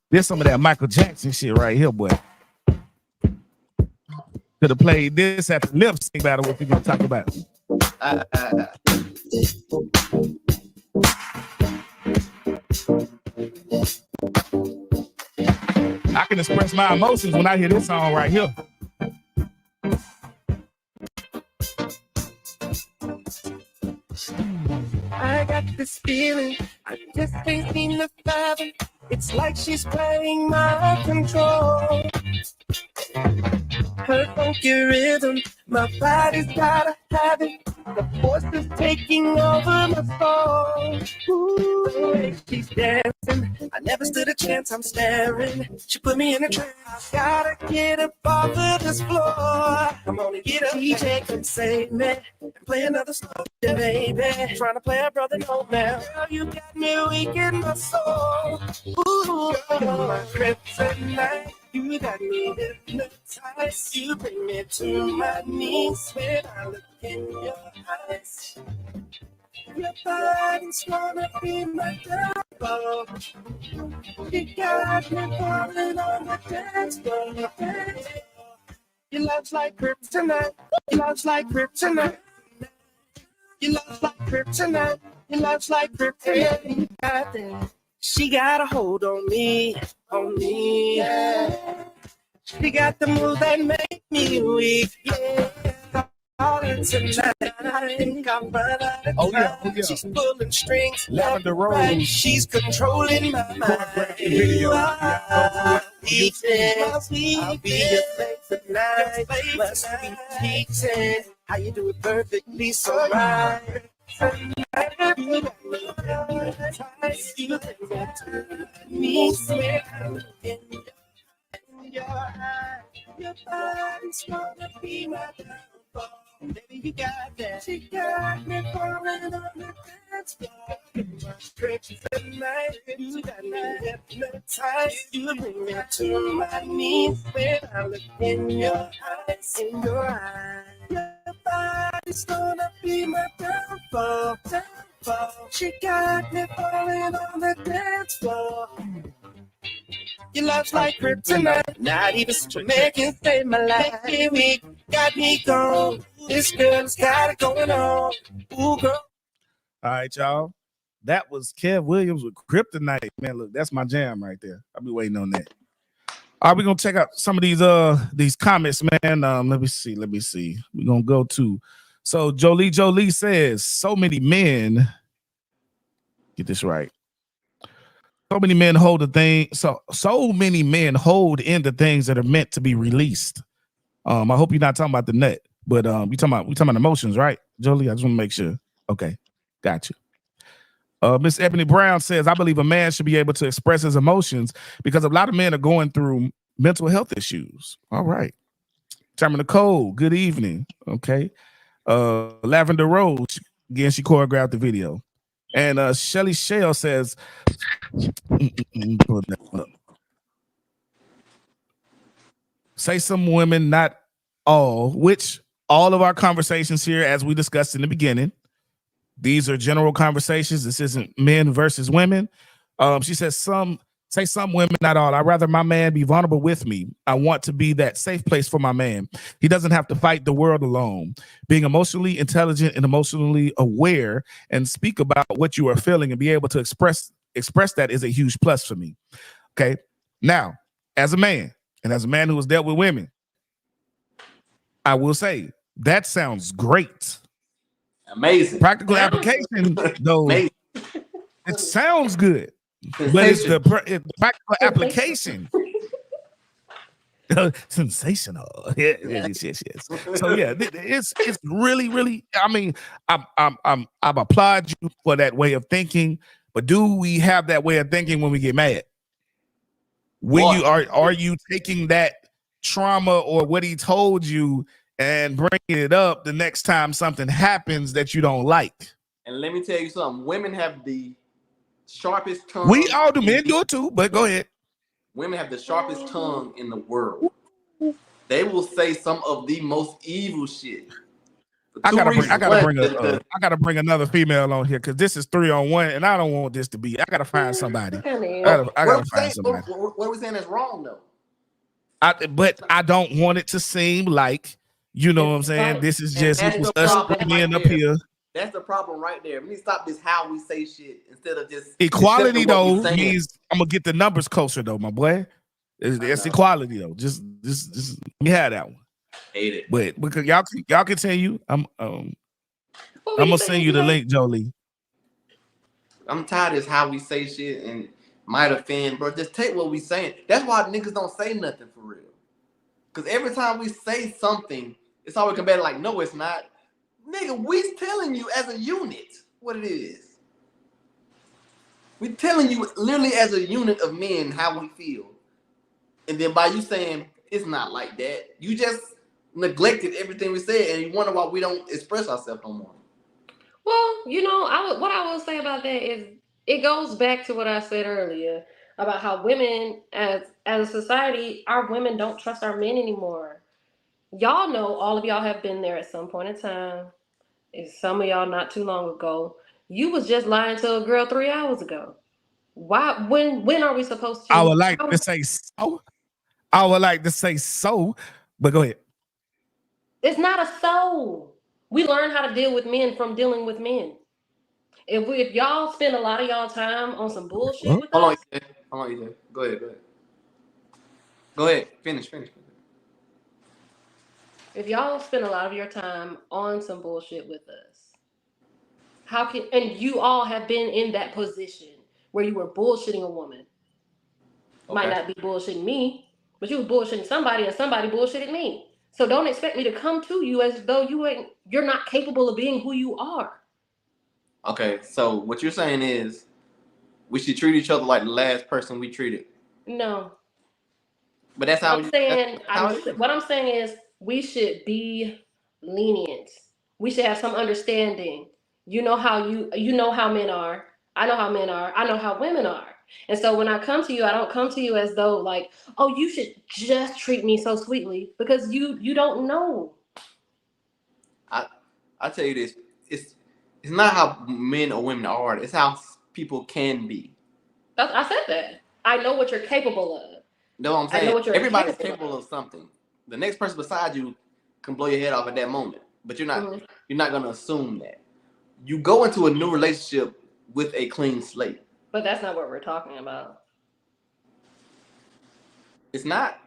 There's some of that Michael Jackson shit right here, boy. Could have played this at the lip sync battle. What you gonna talk about? I can express my emotions when I hear this song right here. I got this feeling, I just can't seem to fathom. It's like she's playing my control. Her funky rhythm, my body's gotta have it. The force is taking over my soul. Ooh, the way she's dancing, I never stood a chance, I'm staring. She put me in a trance, I gotta get up off of this floor. I'm gonna get up, DJ can save me, and play another song, baby. Trying to play a brother, no man. Girl, you got me weak in my soul. Ooh, girl, my kryptonite. You got me hypnotized. You bring me to my knees when I look in your eyes. Your body's gonna be my downfall. You got me falling on the dance floor. Your love's like kryptonite. Your love's like kryptonite. Your love's like kryptonite. Your love's like kryptonite. You got that. She got a hold on me, yeah. She got the move that make me weak, yeah. Calling tonight, I think I'm running out of time. She's pulling strings, Lavender Rose. right. She's controlling my mind. You are eating, I'll be your slave tonight. My sweet teaching, how you do it perfectly so right. You me swear in your eyes. Your body's gonna be my downfall. Baby, you got that. She got me falling on the dance floor. My tricks tonight. You got me hypnotized. You bring me to my knees when I look in your eyes. In your eyes. Your body's gonna be my downfall. She got me falling on the dance floor. Your love's like kryptonite, not even Jamaican saved my life. We got me gone. This girl's got it going on. Ooh, girl. All right, y'all. That was Kev Williams with Kryptonite. Man, look, that's my jam right there. I'll be waiting on that. All right, we're gonna check out some of these comments, man. Let me see. We're gonna go to Jolie says, so many men, get this right. So many men hold the thing, so many men hold in the things that are meant to be released. I hope you're not talking about the nut, but we talking about emotions, right, Jolie? I just want to make sure. Okay, got you. Miss Ebony Brown says, I believe a man should be able to express his emotions because a lot of men are going through mental health issues. All right. Termin Nicole, good evening. Okay. Lavender Rose, again, she choreographed the video. And Shelly Shell says, say some women, not all, which all of our conversations here, as we discussed in the beginning, these are general conversations. This isn't men versus women. She says say some women, not all. I'd rather my man be vulnerable with me. I want to be that safe place for my man. He doesn't have to fight the world alone. Being emotionally intelligent and emotionally aware and speak about what you are feeling and be able to express that is a huge plus for me. Okay. Now, as a man and as a man who has dealt with women, I will say that sounds great. Amazing. Practical application, though, Amazing. it sounds good, but it's the practical application. Sensational. Yes. So yeah, it's really, really. I mean, I'm applaud you for that way of thinking, but do we have that way of thinking when we get mad? When What? you are you taking that trauma or what he told you and bringing it up the next time something happens that you don't like? And let me tell you something. Women have the sharpest tongue. We all do, men do it too, but go ahead. Women have the sharpest tongue in the world. They will say some of the most evil shit. I gotta bring another female on here because this is 3-on-1, and I don't want this to be. I gotta find somebody. I gotta find somebody. What are we saying that's wrong though? But I don't want it to seem like You know It's what I'm saying? right. This is And just that's was the us problem three right men up there. here. That's the problem right there. We need to stop this how we say shit instead of just Equality accepting what we though saying. means I'm gonna get the numbers closer though, my boy. That's know. equality though. Just let me have that one. Hate it. But because y'all continue, I'm What were gonna you send saying, you the GA? link, Jolie. I'm tired of this how we say shit and might offend, bro. Just take what we saying. That's why niggas don't say nothing for real. Cause every time we say something, it's always combated like, no, it's not. Nigga, we telling you as a unit what it is. We telling you literally as a unit of men how we feel. And then by you saying it's not like that, you just neglected everything we said, and you wonder why we don't express ourselves no more. Well, you know, what I will say about that is it goes back to what I said earlier about how women, as a society, our women don't trust our men anymore. Y'all know, all of y'all have been there at some point in time. And some of y'all not too long ago. You was just lying to a girl 3 hours ago. Why? When are we supposed I to? would like to say so. I would like to say so, but go ahead. It's not a soul. We learn how to deal with men from dealing with men. If y'all spend a lot of y'all time on some bullshit with Hold on, us, EJ. Hold on, EJ. Go ahead. Go ahead. Finish. if y'all spend a lot of your time on some bullshit with us, how can, and you all have been in that position where you were bullshitting a woman. Might Okay. not be bullshitting me, but you was bullshitting somebody and somebody bullshitted me. So don't expect me to come to you as though you're not capable of being who you are. Okay. So what you're saying is we should treat each other like the last person we treated. No. But that's how I'm saying what I'm saying is we should be lenient. We should have some understanding. You know how men are. I know how men are. I know how women are. And so when I come to you, I don't come to you as though like, oh, you should just treat me so sweetly because you don't know. I tell you this, it's not how men or women are. It's how people can be. I said that. I know what you're capable of. Know what I'm I know saying? what you're Everybody's capable capable of something. The next person beside you can blow your head off at that moment, but you're not. Mhm. You're not gonna assume that. You go into a new relationship with a clean slate. But that's not what we're talking about. It's not.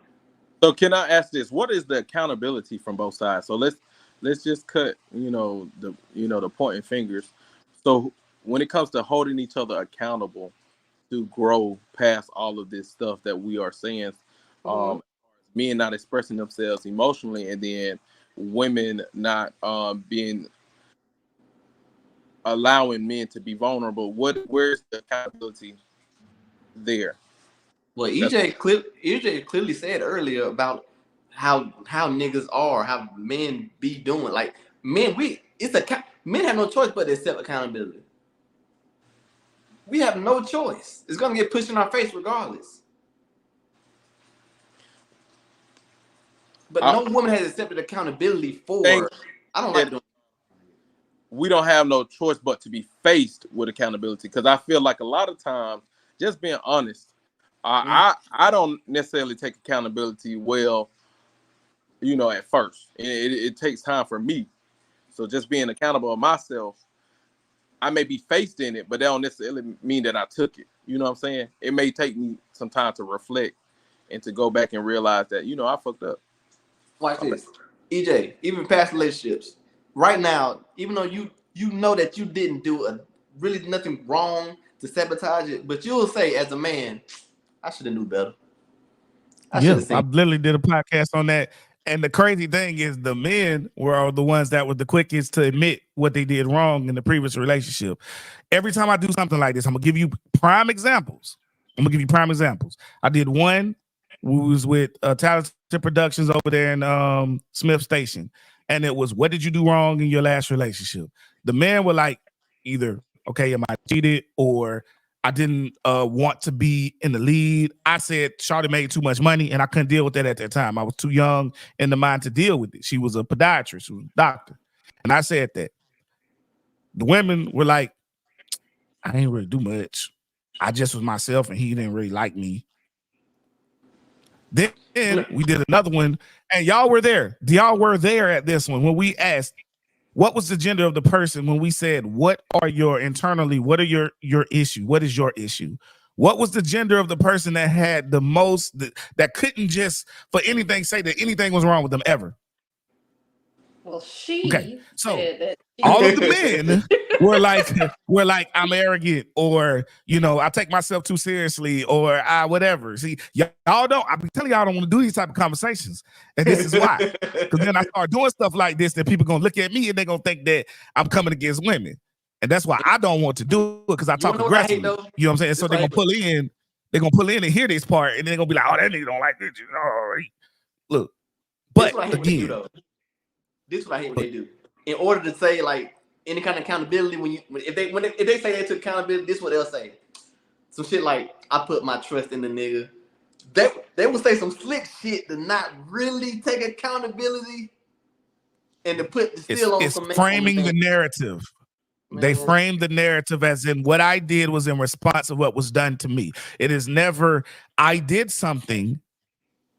So can I ask this? What is the accountability from both sides? So let's just cut, the pointing fingers. So when it comes to holding each other accountable to grow past all of this stuff that we are saying, Mhm. men not expressing themselves emotionally, and then women not being allowing men to be vulnerable. Where's the accountability there? Well, That's EJ clearly said earlier about how niggas are, how men be doing. Like men, men have no choice but to accept accountability. We have no choice. It's gonna get pushed in our face regardless. But no woman has accepted accountability for. I don't like doing. We don't have no choice but to be faced with accountability, because I feel like a lot of times, just being honest, I don't necessarily take accountability well, at first. It takes time for me. So just being accountable of myself, I may be faced in it, but that don't necessarily mean that I took it. You know what I'm saying? It may take me some time to reflect and to go back and realize that, I fucked up. Watch this, EJ. Even past relationships, right now, even though you know that you didn't do really nothing wrong to sabotage it, but you'll say as a man, I should have knew better. I should Yeah, have I seen. literally did a podcast on that. And the crazy thing is the men were the ones that were the quickest to admit what they did wrong in the previous relationship. Every time I do something like this, I'm gonna give you prime examples. I did one. We was with Talented Productions over there in Smith Station, and it was, what did you do wrong in your last relationship? The men were like, either, okay, am I cheated, or I didn't want to be in the lead. I said Shawty made too much money, and I couldn't deal with that at that time. I was too young in the mind to deal with it. She was a podiatrist, she was a doctor, and I said that. The women were like, I ain't really do much. I just was myself, and he didn't really like me. Then then we did another one, and y'all were there. Y'all were there at this one when we asked, what was the gender of the person when we said, what are your internally, what are your issue? What is your issue? What was the gender of the person that had the most, that couldn't just for anything say that anything was wrong with them ever? Well, she Okay, so said that all of the men were like, I'm arrogant, or I take myself too seriously, or I whatever. See, y'all don't. I be telling y'all I don't want to do these type of conversations, and this is why. Because then I start doing stuff like this, that people gonna look at me and they're gonna think that I'm coming against women, and that's why I don't want to do it, because I talk aggressively. You know what I'm saying? So they're gonna pull in. They're gonna pull in and hear this part, and they're gonna be like, "Oh, that nigga don't like this." Look, but again. This is what I hate when they do. In order to say like any kind of accountability, if they say they took accountability, this is what they'll say. Some shit like, I put my trust in the nigga. They will say some slick shit to not really take accountability and to put the still on some framing the narrative. Man. They frame the narrative as in what I did was in response to what was done to me. It is never I did something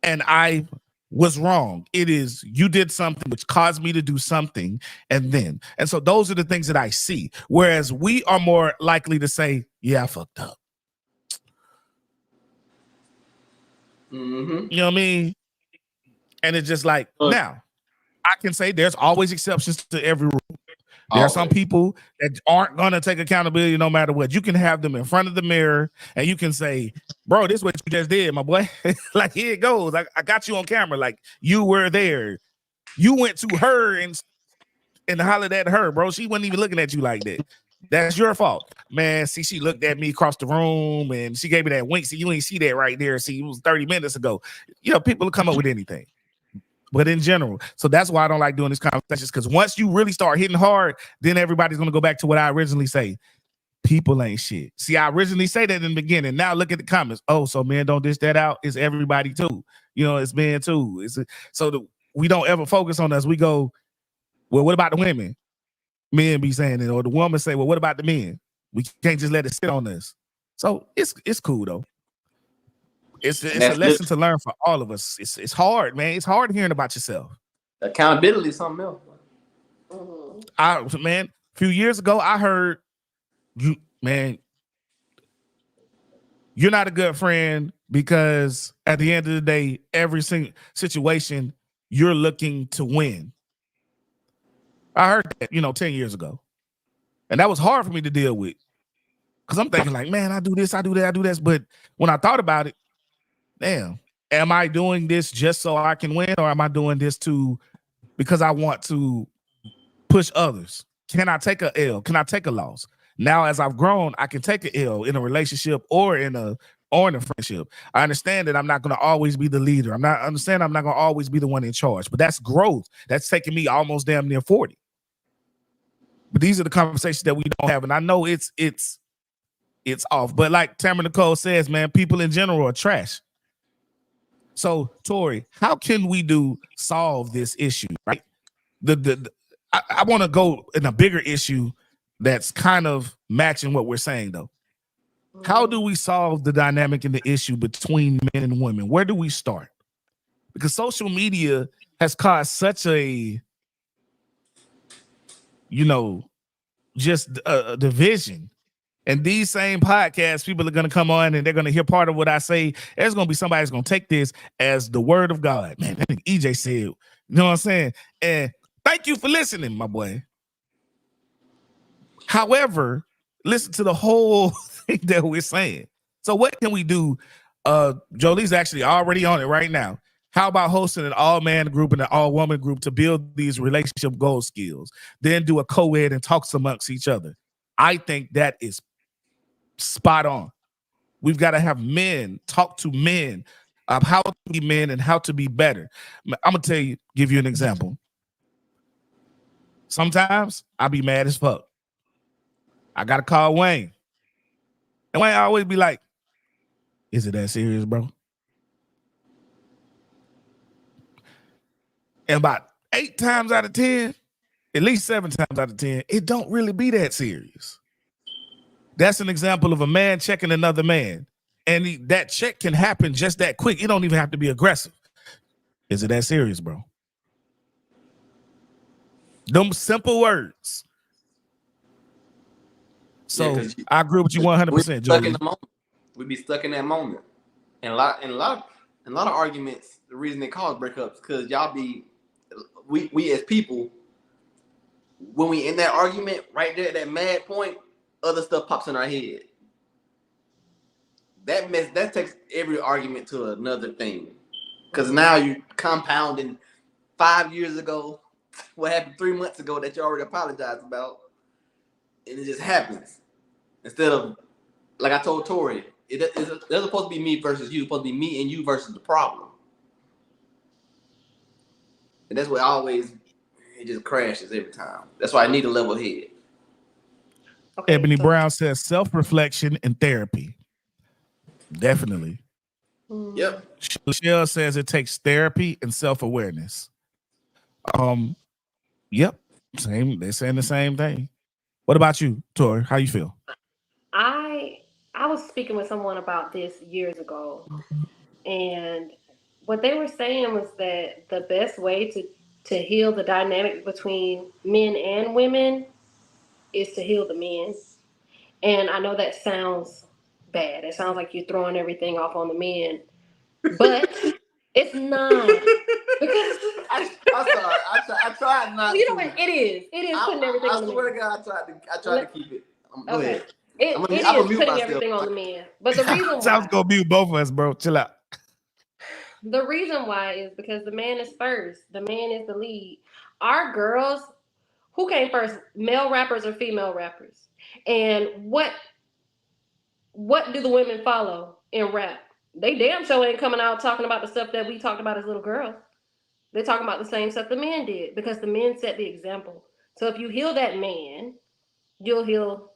and I was wrong. It is you did something which caused me to do something, and so those are the things that I see. Whereas we are more likely to say, "Yeah, I fucked up." Mm-hmm. You know what I mean? And it's just like now, I can say there's always exceptions to every rule. There are some people that aren't going to take accountability no matter what. You can have them in front of the mirror and you can say, bro, this is what you just did, my boy. Like, here it goes. I got you on camera. Like, you were there. You went to her and hollered at her, bro. She wasn't even looking at you like that. That's your fault. Man, see, she looked at me across the room and she gave me that wink. See, you ain't see that right there. See, it was 30 minutes ago. People will come up with anything. But in general, so that's why I don't like doing these conversations, because once you really start hitting hard, then everybody's going to go back to what I originally say. People ain't shit. See, I originally say that in the beginning. Now look at the comments. Oh, so men don't dish that out. It's everybody too. It's men too. We don't ever focus on us. We go, well, what about the women? Men be saying it, or the woman say, well, what about the men? We can't just let it sit on us. So it's cool though. It's a lesson to learn for all of us. It's hard, man. It's hard hearing about yourself. Accountability is something else. Mm-hmm. A few years ago, I heard, you're not a good friend because at the end of the day, every single situation, you're looking to win. I heard that, 10 years ago. And that was hard for me to deal with. Because I'm thinking like, man, I do this, I do that, I do this. But when I thought about it, damn, am I doing this just so I can win, or am I doing this because I want to push others? Can I take a L? Can I take a loss? Now, as I've grown, I can take a L in a relationship or in a friendship. I understand that I'm not going to always be the leader. I'm not going to always be the one in charge, but that's growth. That's taking me almost damn near 40. But these are the conversations that we don't have. And I know it's off, but like Tamara Nicole says, man, people in general are trash. So, Tori, how can we solve this issue, right? I want to go in a bigger issue that's kind of matching what we're saying, though. How do we solve the dynamic and the issue between men and women? Where do we start? Because social media has caused such a, just a division. And these same podcasts, people are going to come on and they're going to hear part of what I say. There's going to be somebody that's going to take this as the word of God. Man, that EJ said, you know what I'm saying? And thank you for listening, my boy. However, listen to the whole thing that we're saying. So what can we do? Jolie's actually already on it right now. How about hosting an all-man group and an all-woman group to build these relationship goal skills? Then do a co-ed and talks amongst each other. I think that is spot on. We've got to have men talk to men of how to be men and how to be better. I'm going to give you an example. Sometimes I be mad as fuck. I got to call Wayne. And Wayne always be like, is it that serious, bro? And about 8 times out of 10, at least 7 times out of 10, it don't really be that serious. That's an example of a man checking another man. And that check can happen just that quick. It don't even have to be aggressive. Is it that serious, bro? Them simple words. So because I agree with you 100%, we stuck in Jolie. the moment. We be stuck in that moment, and a lot of arguments. The reason they cause breakups because y'all be we as people when we in that argument right there at that mad point, other stuff pops in our head. That takes every argument to another thing. Because now you're compounding 5 years ago, what happened 3 months ago that you already apologized about, and it just happens. Instead of, like I told Tori, there's supposed to be me versus you. It's supposed to be me and you versus the problem. And that's what it just crashes every time. That's why I need a level head. Okay, Ebony so- Brown says self-reflection and therapy. Definitely. Yep. Michelle says it takes therapy and self-awareness. Yep. Same. They're saying the same thing. What about you, Tori? How you feel? I was speaking with someone about this years ago, and what they were saying was that the best way to heal the dynamic between men and women is to heal the men. And I know that sounds bad. It sounds like you're throwing everything off on the men, but it's not. Because I'm sorry. I tried not you to. know what? It is. It is putting everything on the men. I swear to God, I tried to keep it. Go Okay. ahead. It I'm is gonna mute putting myself. everything on the men. But the reason Sounds why gonna mute both of us, bro. Chill out. is because the man is first. The man is the lead. Our girls, who came first, male rappers or female rappers? And what do the women follow in rap? They damn sure ain't coming out talking about the stuff that we talked about as little girls. They're talking about the same stuff the men did because the men set the example. So if you heal that man, you'll heal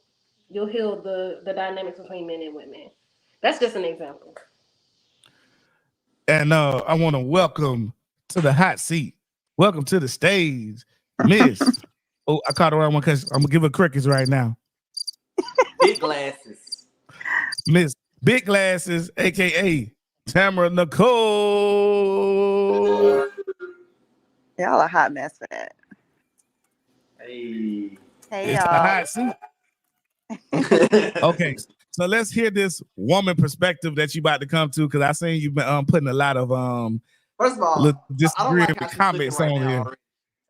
the dynamics between men and women. That's just an example. And I want to welcome to the hot seat. Welcome to the stage, Miss. Oh, I caught the wrong one because I'm gonna give her crickets right now. Big glasses. Miss Big Glasses, aka Tamara Nicole. Y'all a hot mess for that. Hey. Hey, It's the y'all. hot seat. Okay, so let's hear this woman perspective that you about to come to because I seen you've been putting a lot of First of all, I don't disagreeable like how she's comments looking right on now. here. Already.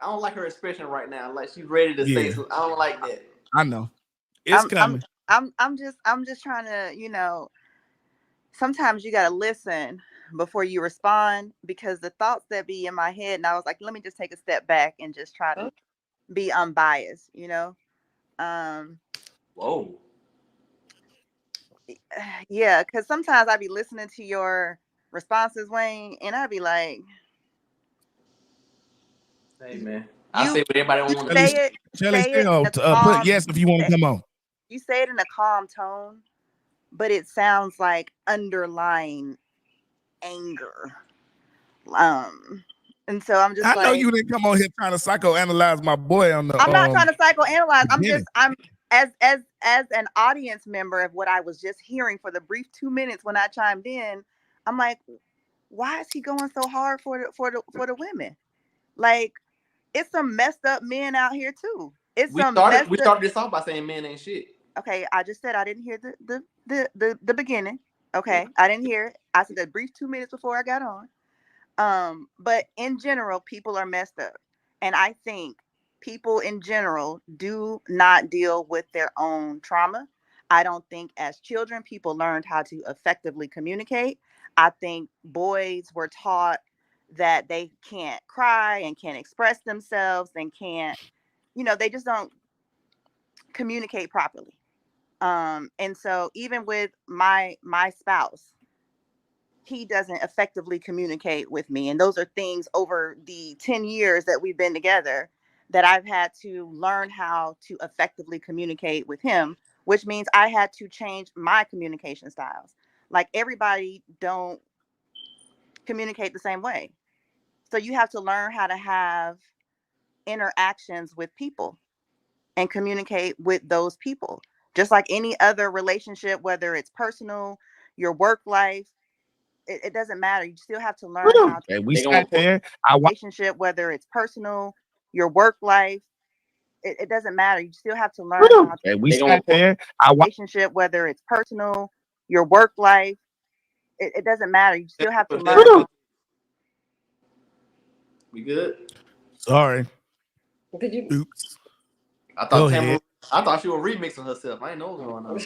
I don't like her expression right now. Like she's ready to say something. I don't like that. I know. It's coming. I'm just trying to, sometimes you gotta listen before you respond because the thoughts that be in my head, and I was like, let me just take a step back and just try to be unbiased, Whoa. Yeah, because sometimes I be listening to your responses, Wayne, and I'd be like, Hey man, I say what everybody you want to say it, Shelly say it in a still put yes if you want to come on. You say it in a calm tone, but it sounds like underlying anger. And so I'm just I like, know you didn't come on here trying to psychoanalyze my boy on the. I'm not trying to psychoanalyze. beginning. I'm as an audience member of what I was just hearing for the brief 2 minutes when I chimed in. I'm like, why is he going so hard for the women? Like, it's some messed up men out here too. We started this off by saying men ain't shit. Okay, I just said I didn't hear the beginning. Okay, I didn't hear it. I said a brief 2 minutes before I got on. But in general, people are messed up. And I think people in general do not deal with their own trauma. I don't think as children, people learned how to effectively communicate. I think boys were taught that they can't cry and can't express themselves and can't, they just don't communicate properly. And so even with my spouse, he doesn't effectively communicate with me. And those are things over the 10 years that we've been together that I've had to learn how to effectively communicate with him, which means I had to change my communication styles. Like everybody don't communicate the same way. So you have to learn how to have interactions with people and communicate with those people. Just like any other relationship, whether it's personal, your work life, it doesn't matter. You still have to learn how to And we They gonna sat there. I watched. relationship, whether it's personal, your work life. It doesn't matter. You still have to learn how to And we they gonna sat there. I watched. relationship, whether it's personal, your work life. It doesn't matter. You still have to put learn. that. We good? Sorry. Did you? Oops. I Go thought ahead. I thought she was remixing herself. I didn't know what was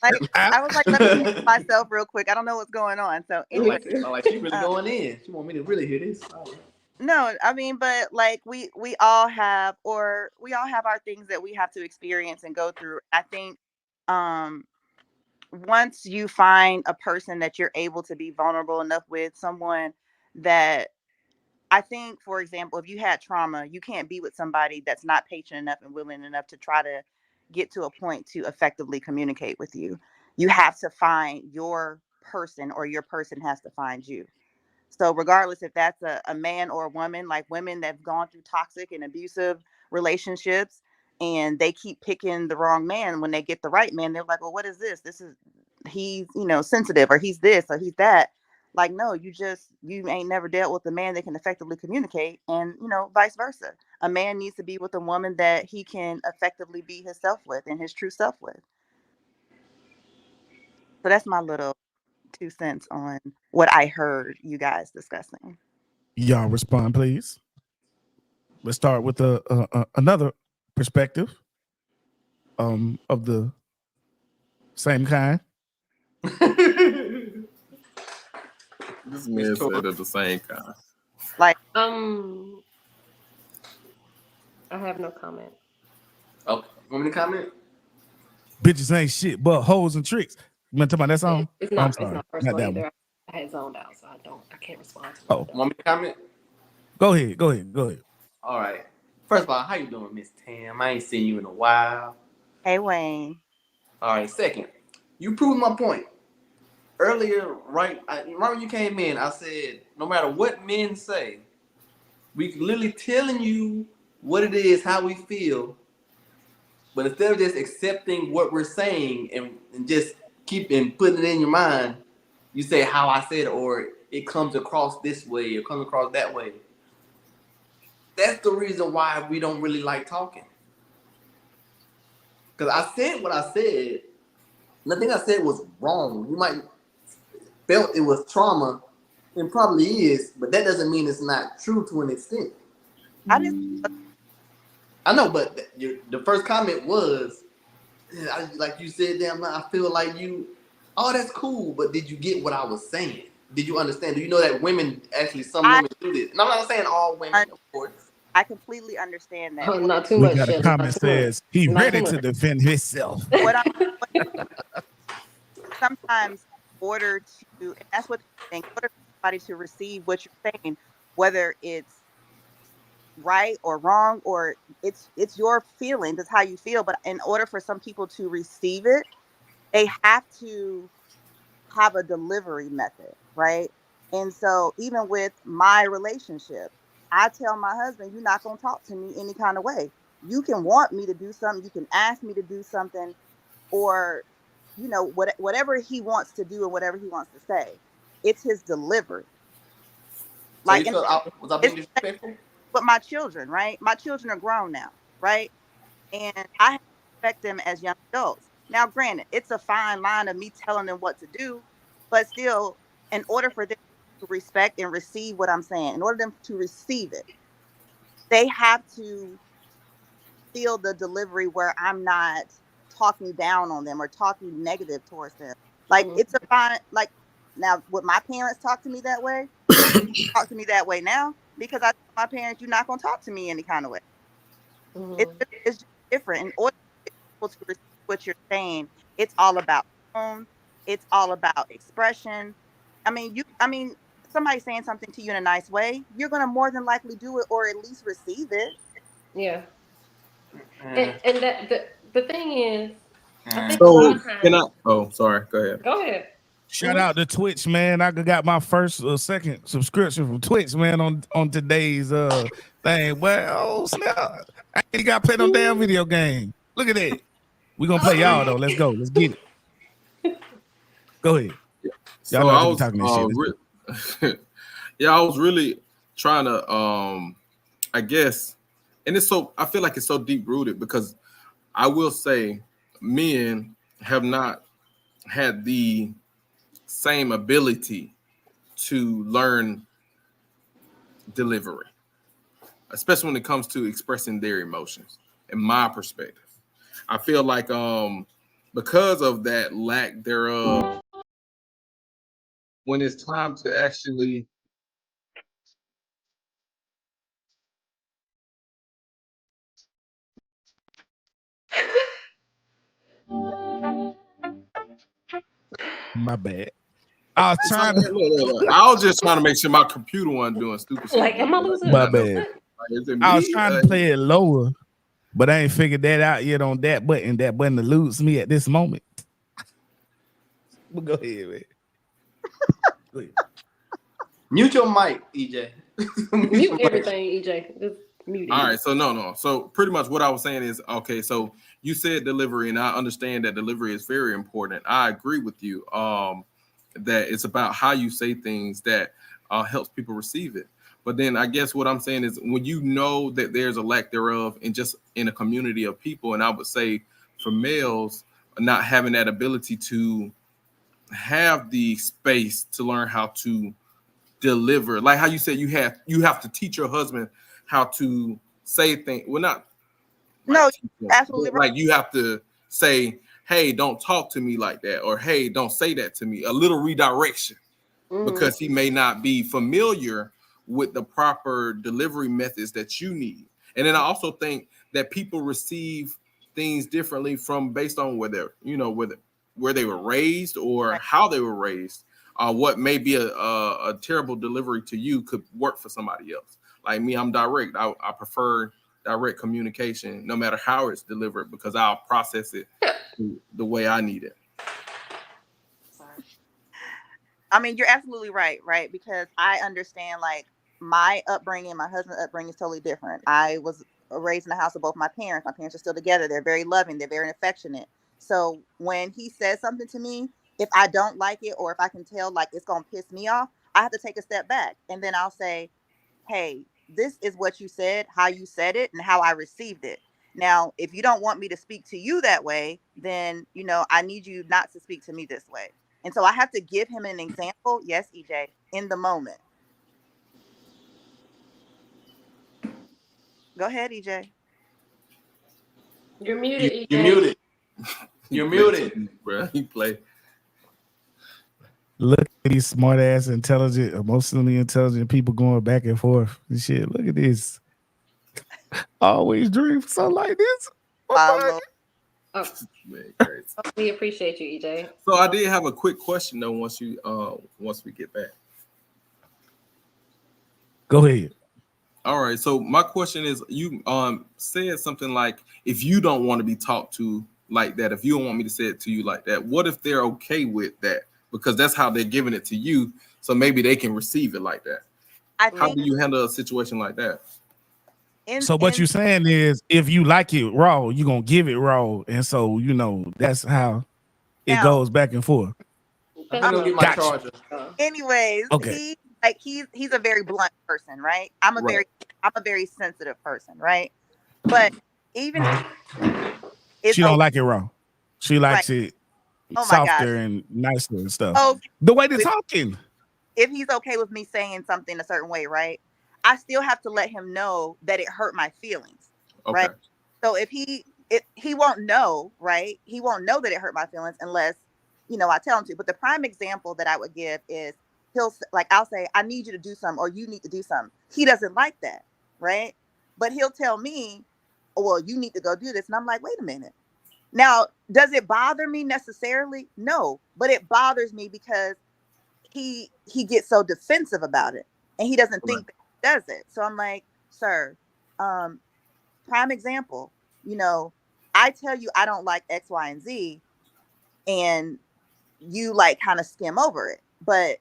Like I- I was like, let me mute myself real quick. I don't know what's going on. So going anyway, on. Like she really going in. She want me to really hear this. no, I mean, but like we all have, or we all have our things that we have to experience and go through. I think um once you find a person that you're able to be vulnerable enough with, someone that I think, for example, if you had trauma, you can't be with somebody that's not patient enough and willing enough to try to get to a point to effectively communicate with you. You have to find your person, or your person has to find you. So regardless if that's a man or a woman, like women that've gone through toxic and abusive relationships and they keep picking the wrong man, when they get the right man, they're like, well, what is this? This is, he's, sensitive, or he's this, or he's that. Like, no, you ain't never dealt with a man that can effectively communicate, and vice versa. A man needs to be with a woman that he can effectively be himself with and his true self with. So that's my little 2 cents on what I heard you guys discussing. Y'all respond, please. Let's start with another perspective of the same kind. This man said at the same time. Like, I have no comment. Okay, want me to comment? Bitches ain't shit but hoes and tricks. You want to talk about that song? It's Oh, not. I'm It's sorry. not personal that either. one. I had zoned out, so I can't respond to Oh. it. Want me to comment? Go ahead. All right. First of all, how you doing, Miss Tam? I ain't seen you in a while. hey, Wayne. All right. Second, you proved my point earlier. Right when you came in, I said no matter what men say, we literally telling you what it is, how we feel. But instead of just accepting what we're saying and just keeping putting it in your mind, you say how I said it, or it comes across this way, or comes across that way. That's the reason why we don't really like talking. Because I said what I said. Nothing I said was wrong. You might felt it was trauma, and probably is, but that doesn't mean it's not true to an extent. I know, but the first comment was, like you said, damn, I feel like you. Oh, that's cool, but did you get what I was saying? Did you understand? Do you know that women actually, some women do this? And I'm not saying all women, of course. I completely understand that. Not too We much. got a Shelly, comment says he Not ready too to much. defend himself. What sometimes in order to, and that's what they think, in order for somebody to receive what you're saying, whether it's right or wrong, or it's your feelings, it's how you feel, but in order for some people to receive it, they have to have a delivery method, right? And so even with my relationship, I tell my husband, you're not going to talk to me any kind of way. You can want me to do something, you can ask me to do something, or whatever he wants to do and whatever he wants to say, it's his delivery. So Like, you felt was I being disrespectful? but my children, right? My children are grown now, right? And I have to respect them as young adults. Now, granted, it's a fine line of me telling them what to do, but still, in order for them to respect and receive what I'm saying, in order for them to receive it, they have to feel the delivery where I'm not talking down on them or talking negative towards them. Like, it's a fine, like, now, would my parents talk to me that way? Talk to me that way now, because I tell my parents, you're not going to talk to me any kind of way. It's just different. In order for people to receive what you're saying, it's all about tone. It's all about expression. I mean, somebody saying something to you in a nice way, you're going to more than likely do it, or at least receive it. Yeah. And that the thing is, I think So can I? Oh, sorry. Go ahead. Go ahead. Shout out to Twitch, man. I got my first second subscription from Twitch, man, on today's thing. Well, snap. I ain't got to play no damn video game. Look at that. We're gonna play y'all though. Let's go. Let's get it. Go ahead. Y'all So know I I just be was talking this shit. yeah, I was really trying to I guess, and it's so I feel like it's so deep rooted because I will say men have not had the same ability to learn delivery, especially when it comes to expressing their emotions. In my perspective, I feel like because of that lack thereof, when it's time to actually My bad. I was it's all trying right, to. look. I was just trying to make sure my computer wasn't doing stupid shit. Like, am I losing? My Not know. bad. What? Like, is it I was me? trying to play it lower, but I ain't figured that out yet on that button. That button eludes me at this moment. But go ahead, man. Go ahead. Mute your mic, EJ. Mute your Mute mic. everything, EJ. Just mute All it. right, so no. So pretty much what I was saying is okay. So you said delivery, and I understand that delivery is very important. I agree with you. That it's about how you say things that helps people receive it. But then I guess what I'm saying is when you know that there's a lack thereof in just in a community of people, and I would say for males not having that ability to have the space to learn how to deliver, like how you said you have to teach your husband how to say things. Well, not like No, teach him, absolutely but right. like you have to say, "Hey, don't talk to me like that," or "Hey, don't say that to me." A little redirection because he may not be familiar with the proper delivery methods that you need. And then I also think that people receive things differently from based on where they were raised or Right. how they were raised. What may be a terrible delivery to you could work for somebody else. Like me, I'm direct. I prefer direct communication, no matter how it's delivered, because I'll process it the way I need it. Sorry. I mean, you're absolutely right, right? Because I understand like my upbringing, my husband's upbringing is totally different. I was raised in the house of both my parents. My parents are still together. They're very loving. They're very affectionate. So when he says something to me, if I don't like it or if I can tell like it's gonna piss me off, I have to take a step back and then I'll say, hey, this is what you said, how you said it, and how I received it. Now, if you don't want me to speak to you that way, then I need you not to speak to me this way. And so I have to give him an example. Yes, EJ, in the moment. Go ahead, EJ. You're muted, You EJ. muted. He You're play muted. too, bro. He play. Look at these smart ass, intelligent, emotionally intelligent people going back and forth and shit. Look at this. Always dream for something like this. My Lord. Oh, Man, crazy. we appreciate you, EJ. So I did have a quick question though. Once we get back. Go ahead. All right. So my question is, you said something like, if you don't want to be talked to like that, if you don't want me to say it to you like that, what if they're okay with that? Because that's how they're giving it to you. So maybe they can receive it like that. I How think do you handle a situation like that? So what in you're saying is if you like it raw, you're gonna give it raw. And so, that's how it now, goes back and forth. I'm gonna get my Gotcha. charger. anyways, Okay. he's a very blunt person, right? I'm a Right. very sensitive person, right? But even it's She don't okay, like it raw. She right? likes it Oh my gosh. softer and nicer and stuff. Oh, The way they're talking. if he's okay with me saying something a certain way, right? I still have to let him know that it hurt my feelings, Okay. right? So if he won't know, right? He won't know that it hurt my feelings unless I tell him to. But the prime example that I would give is I'll say I need you to do something or you need to do something. He doesn't like that, right? But he'll tell me, oh, well, you need to go do this, and I'm like, wait a minute. Now, does it bother me necessarily? No, but it bothers me because he gets so defensive about it and he doesn't Right. think that he does it. So I'm like, sir, prime example, I tell you I don't like X, Y, and Z, and you like kind of skim over it. But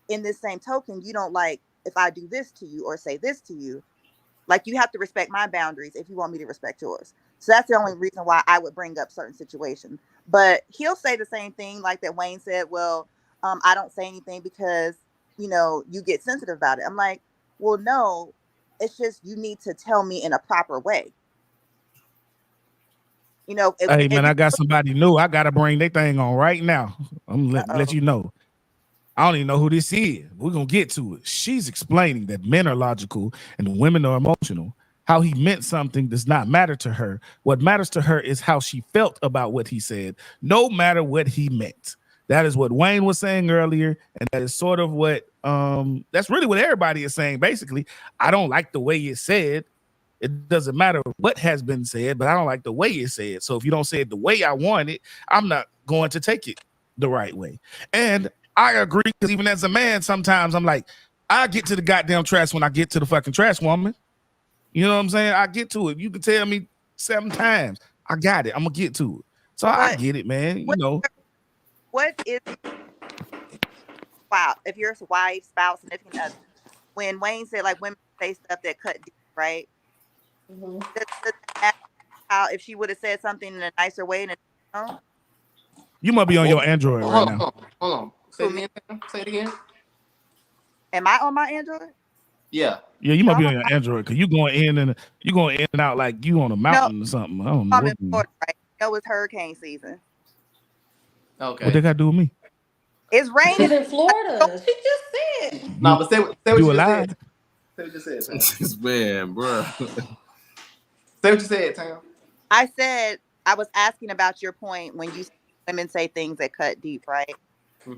in this same token, you don't like if I do this to you or say this to you. Like you have to respect my boundaries if you want me to respect yours. So that's the only reason why I would bring up certain situations. But he'll say the same thing like that Wayne said, well, I don't say anything because, you get sensitive about it. I'm like, well, no, it's just you need to tell me in a proper way. Hey If man, I got somebody new. I gotta bring their thing on right now. I'm gonna let you know. I don't even know who this is. We're gonna get to it. She's explaining that men are logical and women are emotional. How he meant something does not matter to her. What matters to her is how she felt about what he said, no matter what he meant. That is what Wayne was saying earlier, and that is sort of what that's really what everybody is saying. Basically, I don't like the way it said. It doesn't matter what has been said, but I don't like the way it's said. So if you don't say it the way I want it, I'm not going to take it the right way. And I agree, because even as a man, sometimes I'm like, I get to the goddamn trash when I get to the fucking trash woman. You know what I'm saying? I get to it. You can tell me 7 times. I got it. I'm gonna get to it. So I But get it, man. You what know, what if wow, if your wife, spouse, significant other, when Wayne said like women say stuff that cut deep, right? Mhm. Does that matter how if she would have said something in a nicer way and you must be on Well, your Android right hold on, now. hold on, hold on. Say who it me? again. Sam. Say it again. Am I on my Android? Yeah. Yeah, you No, must I'm be on on your Android because you going in and out like you on a no, mountain or something. I don't know I'm in what Florida, right? It's hurricane season. what they Okay. got to do with me. It's She's raining. in Florida. She just said. No, You but say what you you just alive? said. Say what you just said, Tam. This man, bro. Say what you said, Tam. I said I was asking about your point when you said women say things that cut deep, right? Hmm.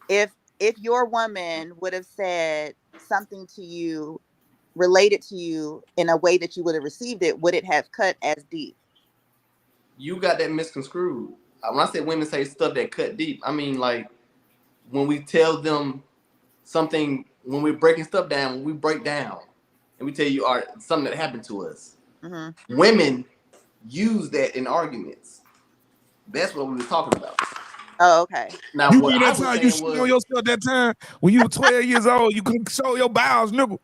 If your woman would have said something to you related to you in a way that you would have received it, would it have cut as deep? You got that misconstrued. When I say women say stuff that cut deep, I mean like when we tell them something, when we're breaking stuff down, when we break down and we tell you something that happened to us. Mm-hmm. Women use that in arguments. That's what we were talking about. Oh, okay. Now, You what remember I that was time you saying shit on was, yourself that time when you were 12 years old, you couldn't show your bowels, nigga. you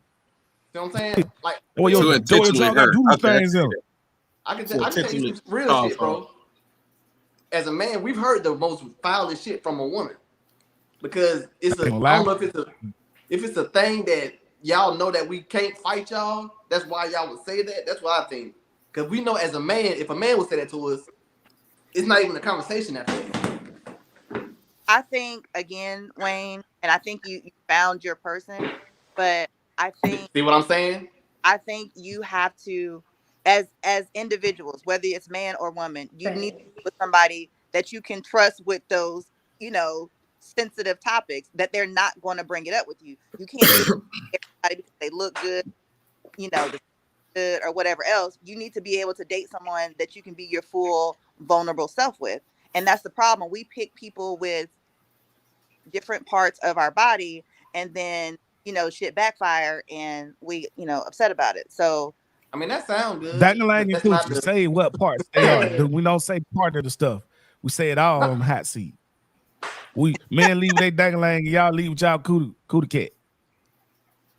know what I'm saying? Like, Well, for your To instance, your intentionally jaw got hurt. doodle I can stains say in it. that. To I can tell you intentionally some real cause shit, harm. bro. As a man, we've heard the most foulest shit from a woman because I ain't gonna I lie. don't know if it's a thing that y'all know that we can't fight y'all. That's why y'all would say that. That's what I think. Because we know as a man, if a man would say that to us, it's not even a conversation after that. I think again, Wayne, and I think you found your person, but I think See what I'm saying? I think you have to, as individuals, whether it's man or woman, you need to Same. be with somebody that you can trust with those, you know, sensitive topics that they're not going to bring it up with you. You can't just everybody because they look good, they good or whatever else. You need to be able to date someone that you can be your full vulnerable self with. And that's the problem. We pick people with different parts of our body and then, shit backfire and we, upset about it. So I mean, that sounds good, but Dangling and that's not coochie. the. Say what parts they are. Hey. We don't say part of the stuff. We say it all No, on the hot seat. We men leave with they dangling, y'all leave with y'all cootie cat.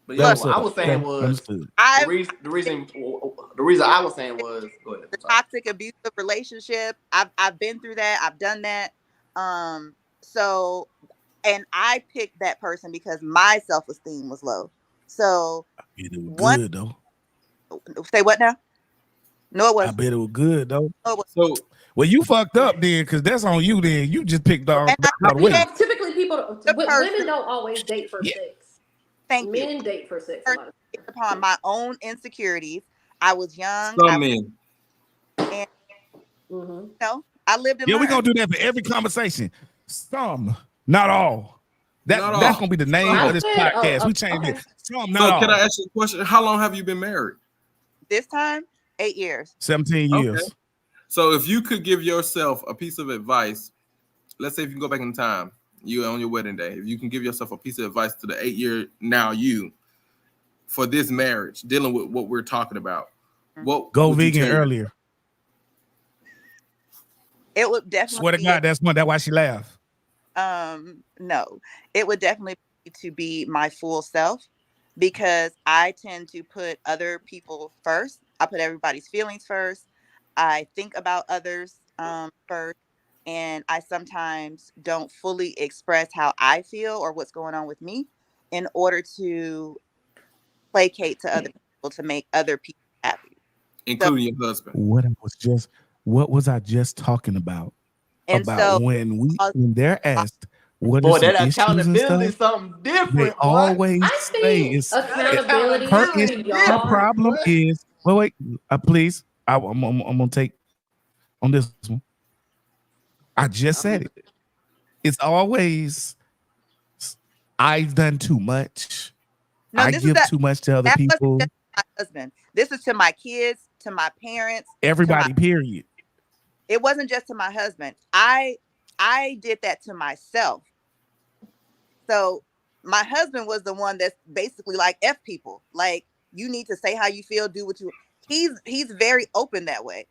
but That yeah, look, what's what I up. was saying Okay, was understood. the I've reason. The reason I was saying was go ahead. the I'm sorry. toxic abusive relationship. I've been through that. I've done that. So and I picked that person because my self-esteem was low. So Yeah, it was one good though. say what now? No, it I wasn't. bet it was good though. No, it wasn't. So Well, you fucked up then, because that's on you then. You just picked And I all the way. checked Typically, the women person. don't always date for Yeah. sex. Thank you. Men date for sex a Person lot of based upon my own insecurities. I was young. some men. And times. Hmm. I lived and Yeah, we're gonna learned. do that for every conversation. Some, not all. Not That's all. gonna be the name I of Some. this said, podcast. oh, We changed it. okay. Some, not So can I all. ask you a question? How long have you been married? This time, 8 years. 17 Okay. years. So if you could give yourself a piece of advice, let's say if you can go back in time, you on your wedding day, if you can give yourself a piece of advice to the 8 year now you for this marriage, dealing with what we're talking about, what Go would you vegan tell yourself? earlier. It would definitely Swear to be God, that's why she laughed. no, it would definitely be to be my full self because I tend to put other people first. I put everybody's feelings first. I think about others first. and I sometimes don't fully express how I feel or what's going on with me in order to placate to other people to make other people happy. So including your husband. What was I just talking about? and About so uh, when they're asked what are Boy, some that issues and accountability stuff, is something they different, boy. always I say think it's That accountability her accountability is to is the y'all. different, problem boy. is wait, please. I'm gonna take on this one. I just I said mean, it. It's always I've done too much. no, I this is give too much to other that wasn't people. just my husband. This is to my kids, to my parents, to my Everybody, period. it wasn't just to my husband. I did that to myself. So my husband was the one that's basically like F people. Like you need to say how you feel, do what you he's very open that way.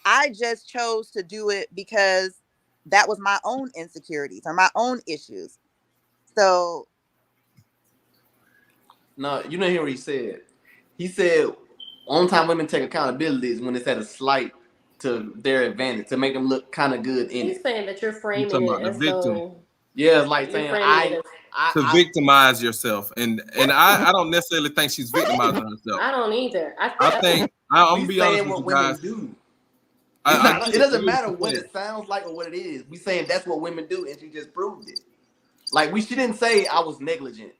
I just chose to do it because that was my own insecurities or my own issues. So no, you didn't hear what he said. He said, only time women take accountability is when it's at a slight to their advantage, to make them look kind of good in He's it. saying that you're You framing talking it about the as victim. though Yeah, it's like you're saying framing it as To victimize yourself, and I don't necessarily think she's victimizing herself. I don't either. I think I'm we gonna be honest saying with what you women guys. do. I get It it. doesn't It is matter what pathetic. it sounds like or what it is. We saying that's what women do, and she just proved it. Like she didn't say I was negligent.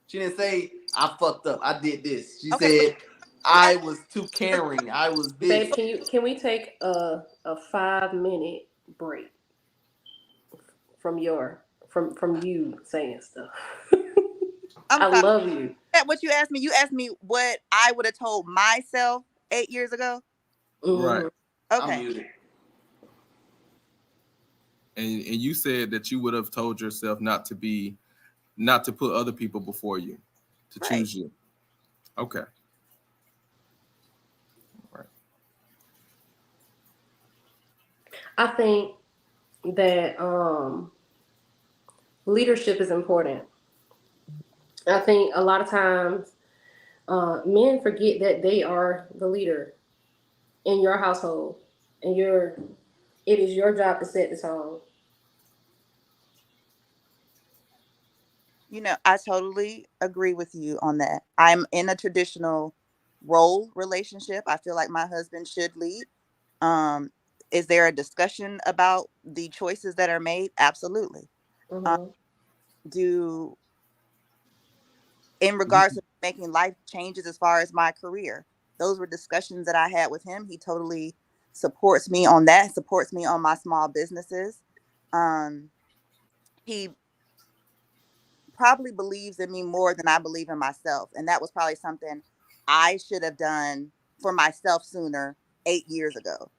She didn't say I fucked up. I did this. She okay, said I was too caring. I was this. babe, can we take a 5 minute break from from you saying stuff? I'm I sorry. love you. What you asked me? You asked me what I would have told myself 8 years ago. Right. Mhm. I'm Okay. muted. And you said that you would have told yourself not to put other people before you, to Right. choose you. Okay. Right. I think that leadership is important. I think a lot of times men forget that they are the leader in your household, and it is your job to set the tone. You know, I totally agree with you on that. I'm in a traditional role relationship. I feel like my husband should lead. Um, is there a discussion about the choices that are made? Absolutely. Um, Hmm. do in regards to making life changes as far as my career, those were discussions that I had with him. He totally supports me on that, supports me on my small businesses. Um, he probably believes in me more than I believe in myself. And that was probably something I should have done for myself sooner 8 years ago.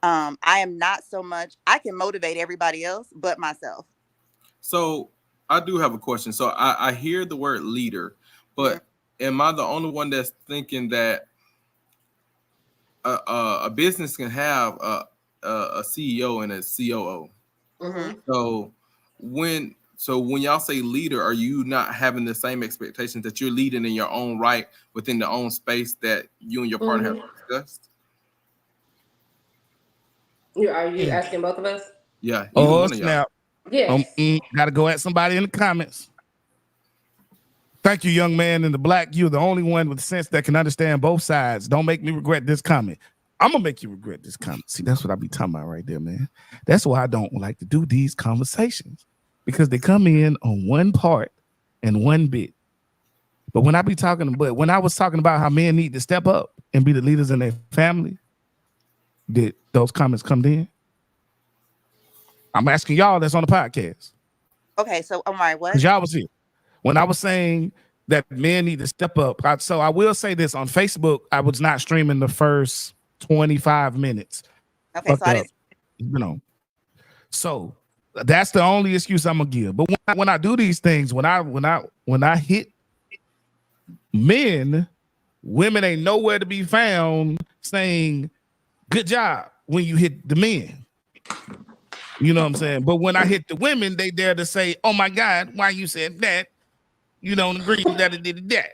I am not so much, I can motivate everybody else but myself. So I do have a question. So I hear the word leader, Mhm. but am I the only one that's thinking that a business can have a CEO and a COO? Hmm. So when y'all say leader, are you not having the same expectations that you're leading in your own right within the own space that you and your partner Hmm. have discussed? Are you Mm. asking both of us? Yeah, either Oh one of y'all. snap! Yes. Gotta go at somebody in the comments. Thank you, young man in the black. You're the only one with sense that can understand both sides. Don't make me regret this comment. I'm gonna make you regret this comment. See, that's what I be talking about right there, man. That's why I don't like to do these conversations, because they come in on one part and one bit. But when I was talking about how men need to step up and be the leaders in their family, did those comments come in? I'm asking y'all that's on the podcast, Okay, so Omari, because what? y'all was here. When I was saying that men need to step up, so I will say this on Facebook, I was not streaming the first 25 minutes. Okay, so Fucked I up, didn't. you know. So that's the only excuse I'm gonna give. But when I do these things, when I hit men, women ain't nowhere to be found saying good job when you hit the men. You know what I'm saying? But when I hit the women, they dare to say, "Oh my God, why you said that? You don't agree that it did that."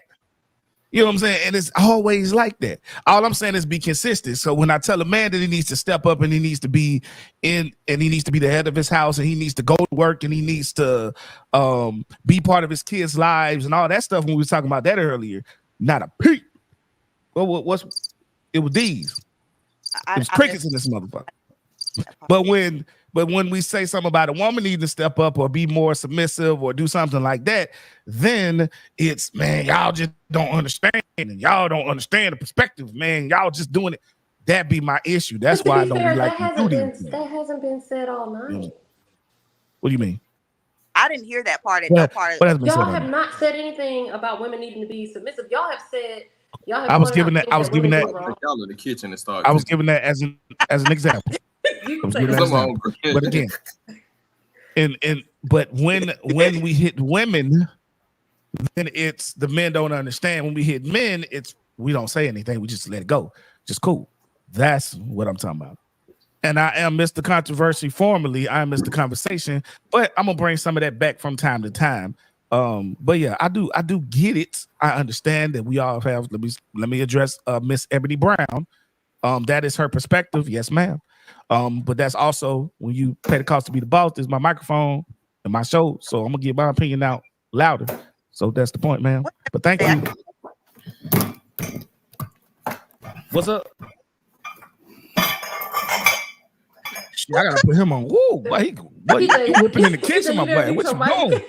You know what I'm saying? And it's always like that. All I'm saying is be consistent. So when I tell a man that he needs to step up and he needs to be in and he needs to be the head of his house and he needs to go to work and he needs to be part of his kids' lives and all that stuff, when we were talking about that earlier, not a peep. Well, it was these. It was crickets in this motherfucker. But when we say something about a woman needing to step up or be more submissive or do something like that, then it's, man, y'all just don't understand and y'all don't understand the perspective, man. Y'all just doing it. That be my issue. That's why I don't be like that hasn't been said all night. What do you mean? I didn't hear that part. No part of y'all have not said anything about women needing to be submissive. Y'all have said I was giving that. I was giving that. Y'all in the kitchen and start. I was giving that as an example. But again, but when we hit women, then it's the men don't understand. When we hit men, it's we don't say anything. We just let it go. Just cool. That's what I'm talking about. And I am Mr. Controversy formerly. I am Mr. Conversation, but I'm gonna bring some of that back from time to time. But yeah, I do get it. I understand that we all have. Let me address Miss Ebony Brown. That is her perspective. Yes, ma'am. But that's also when you pay the cost to be the boss. This is my microphone and my show, so I'm gonna get my opinion out louder. So that's the point, ma'am. But thank you. What's up? Shit, I gotta put him on. Woo, boy, he whipping in the kitchen, my boy. What you doing?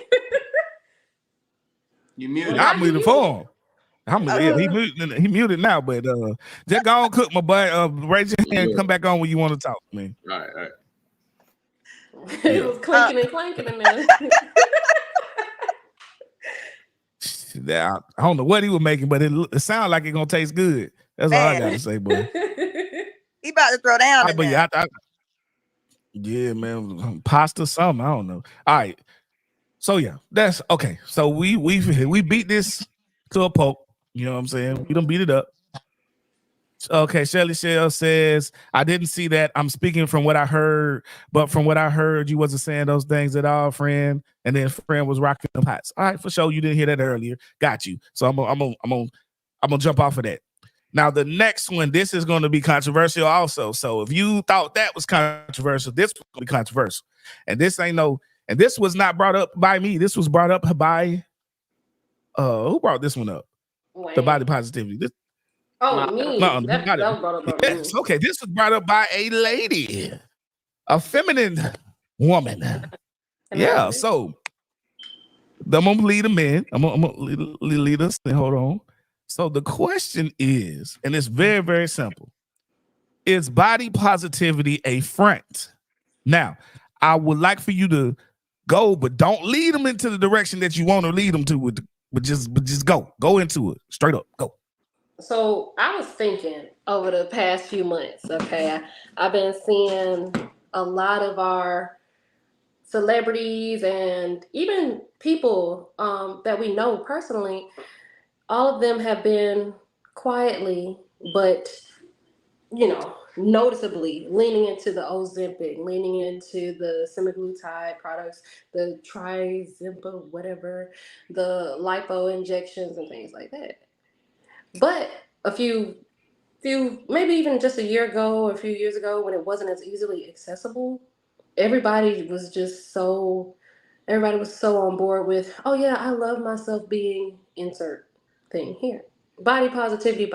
You muted. I'm muted for him. He muted now, but just go on cook, my boy. Raise your hand and come back on when you want to talk, man. All right. It was clinking and clanking in there. I don't know what he was making, but it sounds like it's gonna taste good. That's all I gotta say, boy. He about to throw down. Right, but yeah, man, pasta, something. I don't know. All right, so yeah, that's okay. So we beat this to a pulp. You know what I'm saying? We don't beat it up. Okay, Shelly Shell says, I didn't see that. I'm speaking from what I heard, but from what I heard, you wasn't saying those things at all, friend. And then friend was rocking them pots. All right, for sure. You didn't hear that earlier. Got you. So I'm gonna jump off of that. Now the next one, this is going to be controversial also. So if you thought that was controversial, this will be controversial. And this was not brought up by me. This was brought up by who brought this one up? Wayne. The body positivity. Me. That was brought up by me. Okay, this was brought up by a lady, a feminine woman. Yeah, so I'm gonna lead them in. I'm gonna lead us. Hold on. So the question is, and it's very, very simple: is body positivity a front? Now, I would like for you to go, but don't lead them into the direction that you want to lead them to. But just go into it straight up. Go. So I was thinking over the past few months. Okay, I've been seeing a lot of our celebrities and even people that we know personally. All of them have been quietly, but noticeably leaning into the Ozempic, leaning into the semaglutide products, the Trizimpa, whatever, the lipo injections and things like that. But a few, maybe even just a year ago or a few years ago, when it wasn't as easily accessible, everybody was so on board with, oh yeah, I love myself being insert thing here. Body positivity.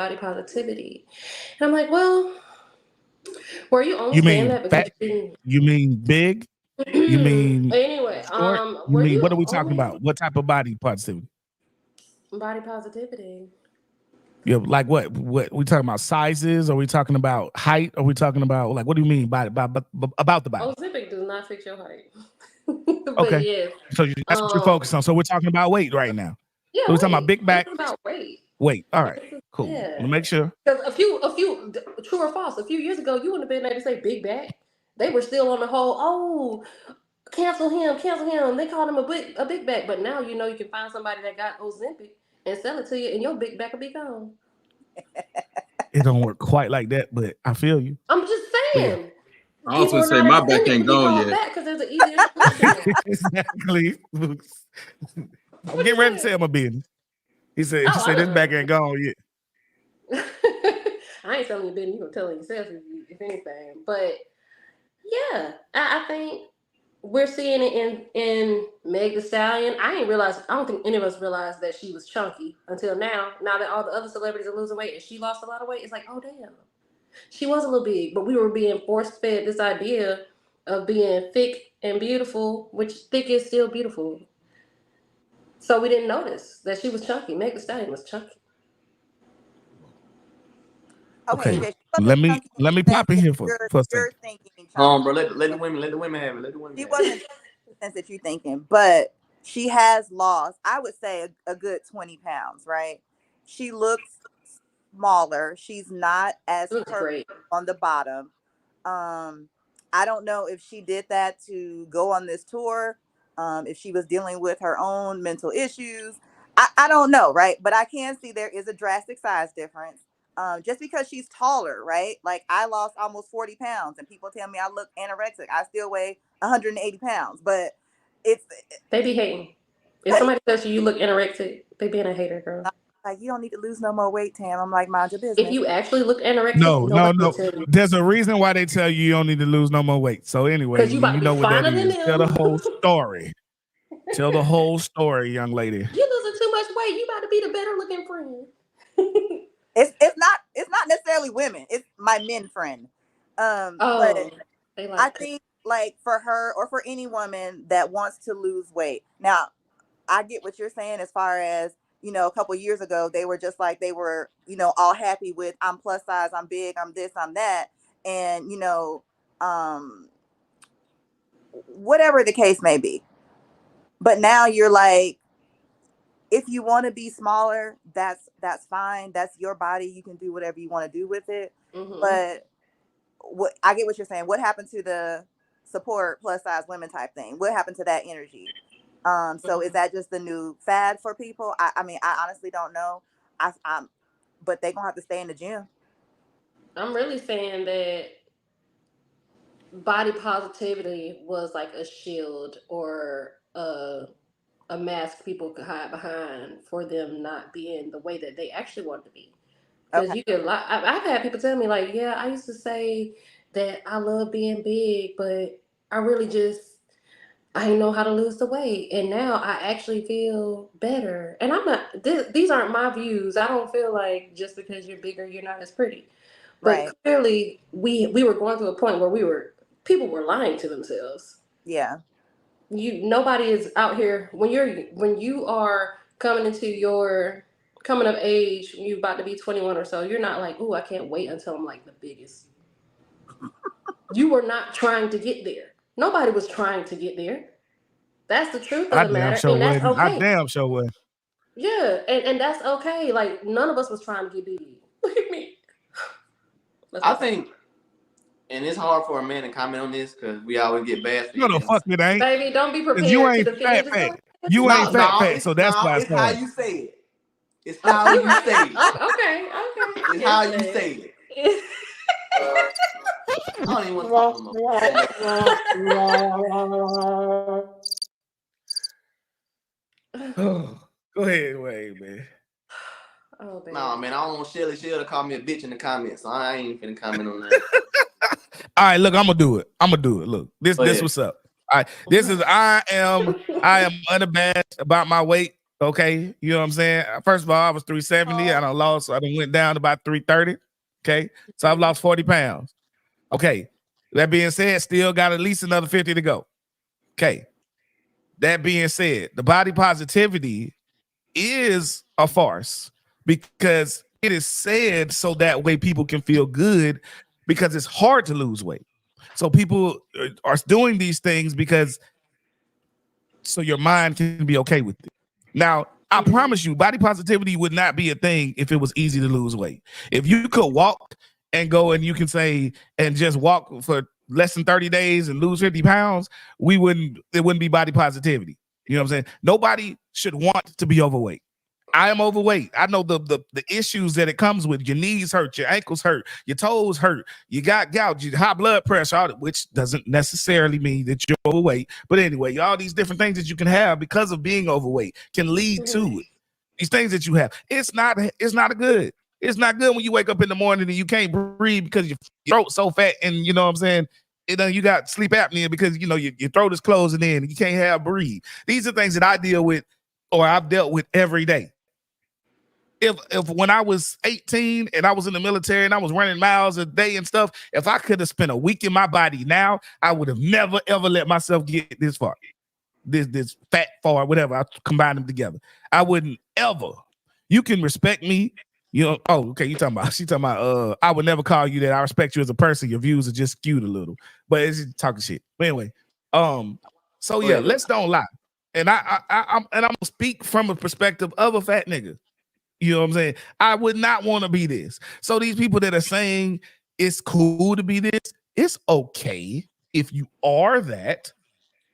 And I'm like, well, were you only saying that because you mean big? You mean anyway? What are we talking about? What type of body positivity? Body positivity. Yeah, like what we talking about? Sizes? Are we talking about height? Are we talking about like what do you mean by about the body? Ozempic does not fix your height. Okay, yeah. So that's what you're focused on. So we're talking about weight right now. Yeah, so we're talking about big back. About weight. Wait, all right, cool. Yeah. Make sure. Because a few, true or false, a few years ago, you wouldn't have been able to say big back. They were still on the whole, cancel him. They called him a big back. But now you can find somebody that got Ozempic and sell it to you, and your big back will be gone. It don't work quite like that, but I feel you. I'm just saying. Yeah. I was gonna say my back ain't gone yet. Because there's an easier solution. Exactly. I'm getting ready to say my business. He said this back ain't gone yet. I ain't telling you, Ben. You gonna tell yourself if anything. But yeah, I think we're seeing it in Meg Thee Stallion. I don't think any of us realized that she was chunky until now. Now that all the other celebrities are losing weight and she lost a lot of weight, it's like, oh damn, she was a little big. But we were being force fed this idea of being thick and beautiful, which thick is still beautiful. So we didn't notice that she was chunky. Meg Thee Stallion was chunky. Okay, yeah, let me pop in here for a second. you're thinking chunky. Bro, let the women have it. Let the women. She wasn't the sense that you're thinking, but she has lost, I would say, a good 20 pounds, right? She looks smaller. She's not as Looks great on the bottom. I don't know if she did that to go on this tour, if she was dealing with her own mental issues. I don't know, right? But I can see there is a drastic size difference. Just because she's taller, right? Like I lost almost 40 pounds and people tell me I look anorexic. I still weigh 180 pounds, but they be hating. If somebody says you look anorexic, they being a hater, girl. Like, you don't need to lose no more weight, Tam. I'm like, mind your business. If you actually look anorexic, no. There's a reason why they tell you don't need to lose no more weight. So anyway, you know what that is. Tell the whole story. Tell the whole story, young lady. You losing too much weight. You about to be the better looking friend. It's not necessarily women. It's my men friend. But I think like for her or for any woman that wants to lose weight. Now, I get what you're saying as far as, you know, a couple years ago, they were just like, they were, you know, all happy with, I'm plus size, I'm big, I'm this, I'm that. And, you know, whatever the case may be. But now you're like, if you want to be smaller, that's fine. That's your body. You can do whatever you want to do with it. Mm-hmm. But I get what you're saying. What happened to the support plus size women type thing? What happened to that energy? So is that just the new fad for people? I mean, I honestly don't know. But they're gonna have to stay in the gym. I'm really saying that body positivity was like a shield or a mask people could hide behind for them not being the way that they actually want to be. Because you can, I've had people tell me like, yeah, I used to say that I love being big, but I really I didn't know how to lose the weight, and now I actually feel better. And I'm not. These aren't my views. I don't feel like just because you're bigger, you're not as pretty. But clearly, we were going through a point where people were lying to themselves. Yeah. Nobody is out here when you are coming into your coming of age. You're about to be 21 or so. You're not like, oh, I can't wait until I'm like the biggest. You were not trying to get there. Nobody was trying to get there. That's the truth of the matter, and that's okay. I damn sure was. Yeah, and that's okay. Like none of us was trying to get big. Look at me. I think, and it's hard for a man to comment on this because we always get bad. No, the fuck it ain't. Baby, don't be prepared. You ain't fat. You ain't fat. So that's why it's how you say it. It's how you say it. Okay. It's how you say it. I don't even want to talk no Go ahead, Wade, man. Oh, nah, man, I don't want Shelly to call me a bitch in the comments, so I ain't finna comment on that. All right, look, I'm gonna do it. Look, this what's up. All right, this is I am unabashed about my weight. Okay, you know what I'm saying. First of all, I was 370, and I lost. I went down to about 330. Okay, so I've lost 40 pounds. Okay, that being said, still got at least another 50 to go. Okay, that being said, the body positivity is a farce because it is said so that way people can feel good because it's hard to lose weight. So people are doing these things because so your mind can be okay with it. Now, I promise you, body positivity would not be a thing if it was easy to lose weight. If you could walk and go and you can say and just walk for less than 30 days and lose 50 pounds, it wouldn't be body positivity. You know what I'm saying? Nobody should want to be overweight. I am overweight. I know the issues that it comes with. Your knees hurt, your ankles hurt, your toes hurt, you got gout, you high blood pressure, which doesn't necessarily mean that you're overweight. But anyway, all these different things that you can have because of being overweight can lead to it. These things that you have, it's not good. It's not good when you wake up in the morning and you can't breathe because your throat's so fat, and you know what I'm saying. You got sleep apnea because you know your throat is closing in and you can't breathe. These are things that I deal with, or I've dealt with every day. If when I was 18 and I was in the military and I was running miles a day and stuff, if I could have spent a week in my body now, I would have never ever let myself get this far. This fat far, whatever. I combine them together. I wouldn't ever. You can respect me. You know, oh, okay. She talking about I would never call you that. I respect you as a person. Your views are just skewed a little. But it's just talking shit. But anyway, so yeah, let's don't lie. And I'm gonna speak from a perspective of a fat nigga. You know what I'm saying? I would not want to be this. So these people that are saying it's cool to be this, it's okay if you are that,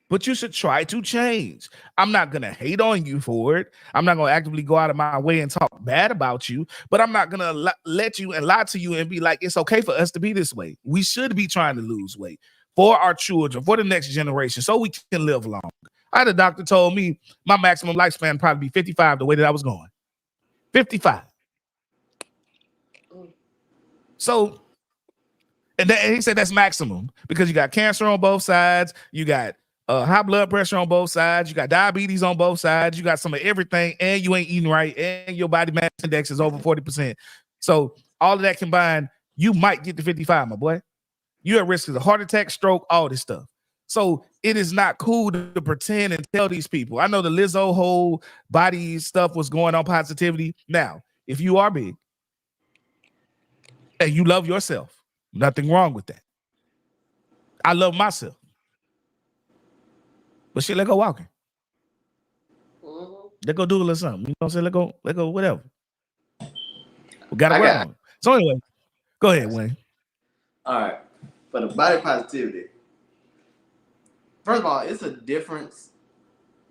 but you should try to change. I'm not going to hate on you for it. I'm not going to actively go out of my way and talk bad about you, but I'm not going to let you and lie to you and be like, it's okay for us to be this way. We should be trying to lose weight for our children, for the next generation, so we can live long. I had a doctor told me my maximum lifespan would probably be 55 the way that I was going. 55. So, and he said that's maximum because you got cancer on both sides, you got high blood pressure on both sides, you got diabetes on both sides, you got some of everything, and you ain't eating right, and your body mass index is over 40%. So all of that combined, you might get to 55, my boy. You're at risk of a heart attack, stroke, all this stuff. So it is not cool to pretend and tell these people. I know the Lizzo whole body stuff was going on positivity. Now, if you are big and you love yourself, nothing wrong with that. I love myself. But shit, let go walking. Let go do a little something. You know what I'm saying? Let go, whatever. We gotta work on it. So anyway, go ahead, Wayne. All right. For the body positivity, first of all, it's a difference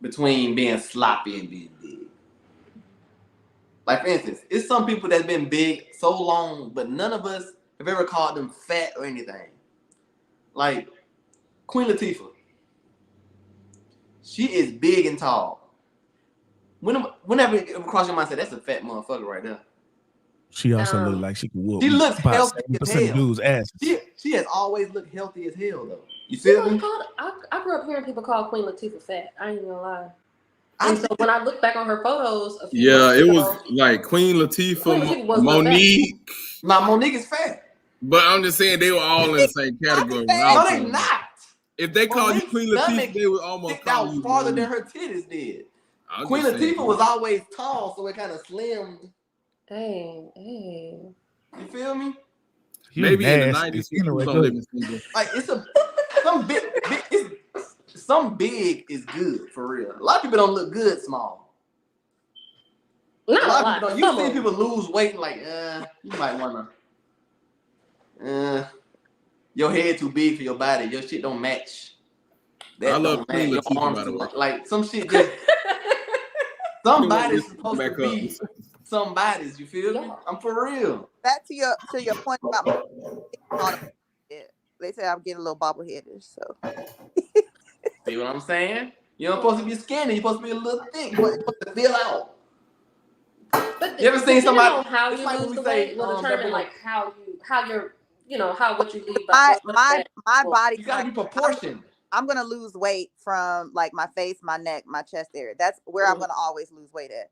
between being sloppy and being big. Like, for instance, it's some people that's been big so long, but none of us have ever called them fat or anything. Like Queen Latifah. She is big and tall. Whenever it cross your mind, say that's a fat motherfucker right there. She also looked like she could whoop. She looks healthy as hell. Dude's ass. She has always looked healthy as hell though. You feel me? I grew up hearing people call Queen Latifah fat. I ain't gonna lie. And so when I look back on her photos, it was like Queen Latifah, Monique. Now Monique is fat. But I'm just saying they were all in the same category. No, they not. If they called you Queen Latifah, they would almost call you farther than her titties did. Queen Latifah was always tall, so it kind of slimmed. Hey. You feel me? Maybe in the 90s, people was on living single. Like some big is good for real. A lot of people don't look good small. Not a lot. People don't. You see people lose weight and like, you might wanna. Your head too big for your body. Your shit don't match. I love Queen Latifah, by the way. Like some shit just. Somebody's supposed to be. Somebody's, you feel me? I'm for real. Back to your point about they say I'm getting a little bobbleheaded, so see what I'm saying? You're not supposed to be skinny, you're supposed to be a little thick, you're supposed to fill out. But you ever seen somebody how you like lose the say, weight will determine like how you're what you leave my body you gotta be proportioned. I'm gonna lose weight from like my face, my neck, my chest area. That's where I'm gonna always lose weight at.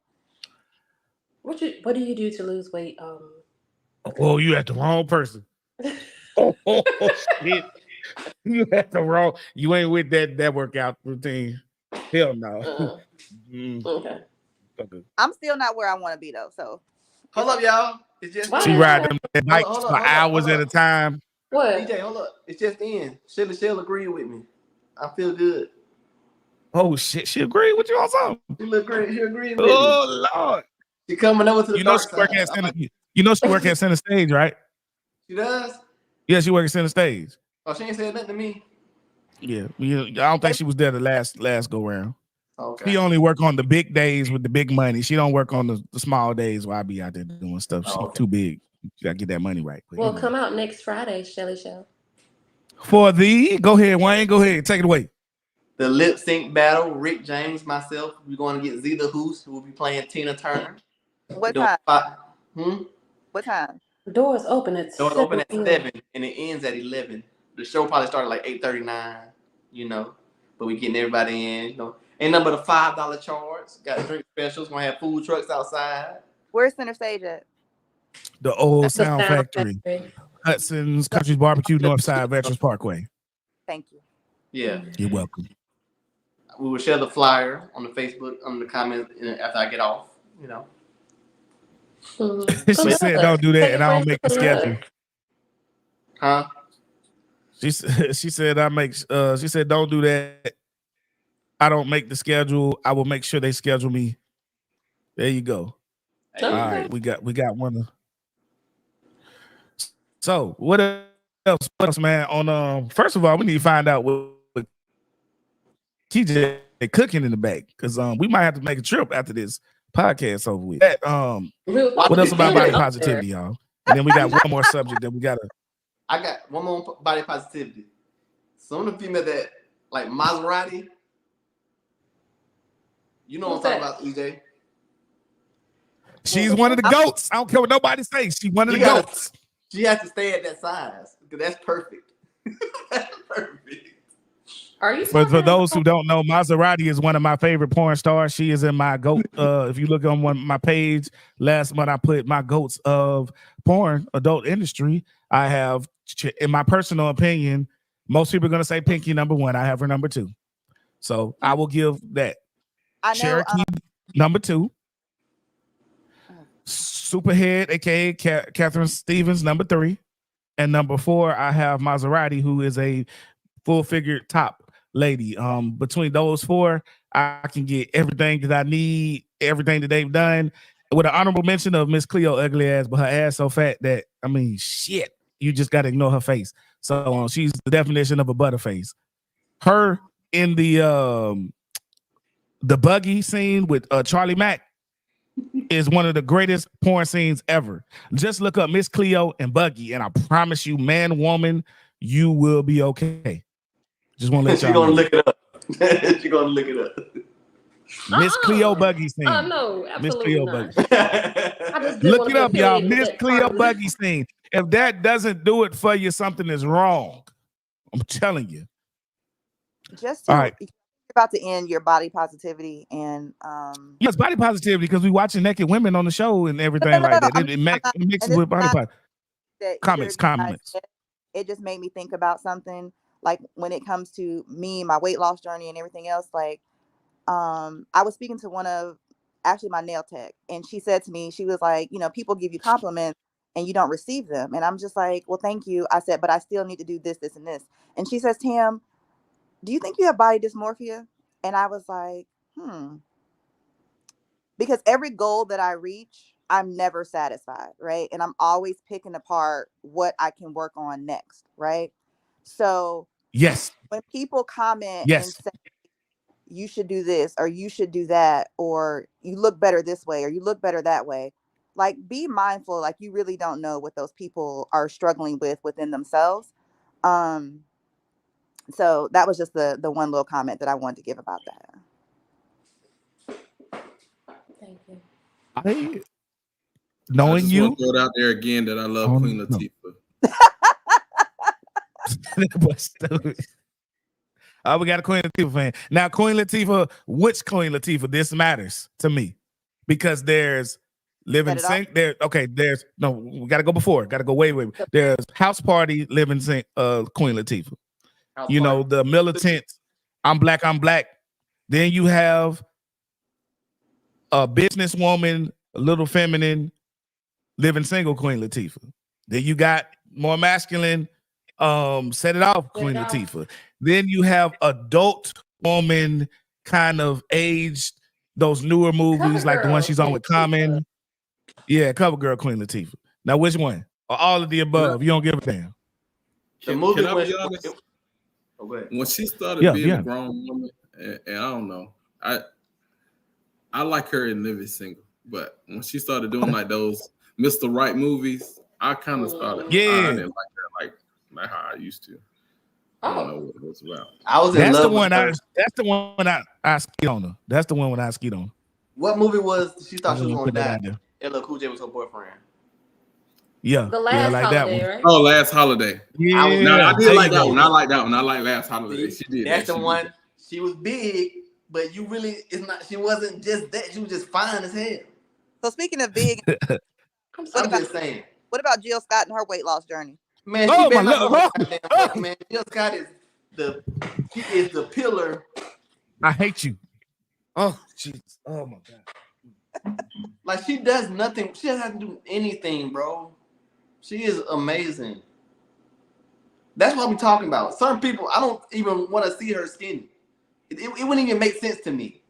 What do you do to lose weight? Oh, you had the wrong person. Oh, shit. You had the wrong. You ain't with that workout routine. Hell no. Okay. I'm still not where I want to be though. So hold up, y'all. It's just she riding them bikes for hours at a time. What? DJ, hold up. It's just in. She'll agree with me. I feel good. Oh shit, she agreed with you on something. She look great. She agreed with me. Oh Lord. She coming over to the dark side. You know she work at Center Stage, right? She does? Yeah, she works at Center Stage. Oh, she ain't said nothing to me. Yeah, I don't think she was there the last go round. Okay. She only work on the big days with the big money. She don't work on the small days where I be out there doing stuff. She's too big. You gotta get that money right. Well, come out next Friday, Shelly Show. Go ahead, Wayne. Go ahead, take it away. The lip sync battle, Rick James, myself, we're going to get Zeta Hoos, who will be playing Tina Turner. What Doing time? Hmm? What time? Doors open at Doors 7 open at p.m. 7 and it ends at 11. The show probably started like 8:39, you know. But we getting everybody in, you know. Ain't nothing but a $5 charge. Got drink specials. Gonna have food trucks outside. Where's Center Stage at? The old The Sound Sound Factory, Factory. Hudson's Country's Barbecue, Northside Veterans Parkway. Thank you. Yeah. You're welcome. We will share the flyer on the Facebook, on the comments after I get off, you know. Mm-hmm. She said, "Don't do that," and I don't make the schedule. Huh? She said, "I make." She said, "Don't do that. I don't make the schedule. I will make sure they schedule me." There you go. Hey, All right, we got one. So what else? What else, man? On first of all, we need to find out what TJ cooking in the back, because we might have to make a trip after this podcast over with. What else about body positivity, y'all? And then we got one more subject that we gotta. I got one more body positivity. Some of the females that like Maserati, you know what I'm talking about, EJ. She's one of the goats. I don't care what nobody says. She's one of the goats. She has to stay at that size because that's perfect. That's perfect. Are you For those who don't know, Maserati is one of my favorite porn stars. She is in my goat. If you look on my page last month, I put my goats of porn adult industry. I have, in my personal opinion, most people are going to say Pinky number 1. I have her number 2. So I will give that. I know, Cherokee number 2. Superhead, aka Catherine Stevens, number 3. And number 4, I have Maserati, who is a full-figured top lady. Between those 4, I can get everything that I need, everything that they've done. With an honorable mention of Miss Cleo ugly ass, but her ass so fat that, I mean, shit, you just got to ignore her face. So she's the definition of a butterface. Her in the buggy scene with Charlie Mack is one of the greatest porn scenes ever. Just look up Miss Cleo and Buggy, and I promise you, man, woman, you will be okay. Just want to let y'all know. Look it up. She's gonna look it up. Miss Cleo Buggy scene. No, absolutely not. I just look it up, y'all. Miss Cleo Buggy scene. If that doesn't do it for you, something is wrong. I'm telling you. Just to, all right. You're about to end your body positivity and yes, body positivity, because we watching naked women on the show and everything like that. It mixes with body positivity. Comments. It just made me think about something, like when it comes to me, my weight loss journey and everything else. Like I was speaking to one of actually my nail tech, and she said to me, she was like, you know, people give you compliments and you don't receive them. And I'm just like, well, thank you. I said, but I still need to do this, this, and this. And she says, Tam, do you think you have body dysmorphia? And I was like, because every goal that I reach, I'm never satisfied, right? And I'm always picking apart what I can work on next, right? So yes, when people comment and say, you should do this, or you should do that, or you look better this way, or you look better that way, like, be mindful, like, you really don't know what those people are struggling with within themselves. So that was just the one little comment that I wanted to give about that. Thank you. Knowing I just you, want to throw it out there again that I love Queen Latifah. We got a Queen Latifah fan. Now, Queen Latifah, which Queen Latifah? This matters to me because there's Living Sing. There's no, we got to go before. Got to go way. There's House Party, Living Sing, Queen Latifah. House you Party. know, the militant, I'm black. Then you have a businesswoman, a little feminine, living single Queen Latifah. Then you got more masculine, set it off Queen Latifah. Then you have adult woman, kind of aged, those newer movies like the one she's on with Common. Yeah, cover girl Queen Latifah. Now, which one? Or all of the above? You don't give a damn. Can I be honest? When she started being a grown woman, and I don't know, I like her in Living Single, but when she started doing like those Mr. Right movies, I kind of started. I didn't like her like how I used to. I don't know what it was about. I was in That's the love with one. her. That's the one I skied on her. That's the one when I skied on. What movie was she I thought just she was want to gonna put that out die? there. LL Cool J was her boyfriend. Yeah, The yeah, last like that holiday, one. right? Oh, Last Holiday. I was No, I Yeah, did there like you that go. one. I like that one. I like Last Holiday. See, She did that's that. the She one. did She was big, but you really it's not. She wasn't just that. She was just fine as hell. So speaking of big, I'm what I'm sorry. about just saying, Jill Scott and her weight loss journey? man. She Oh my better not love! go on Oh, no goddamn oh, weight, man. Jill Scott is the pillar. I hate you. Oh Jesus! Oh my God! Like she does nothing. She doesn't have to do anything, bro. She is amazing. That's what I'm talking about. Some people, I don't even want to see her skinny. It wouldn't even make sense to me.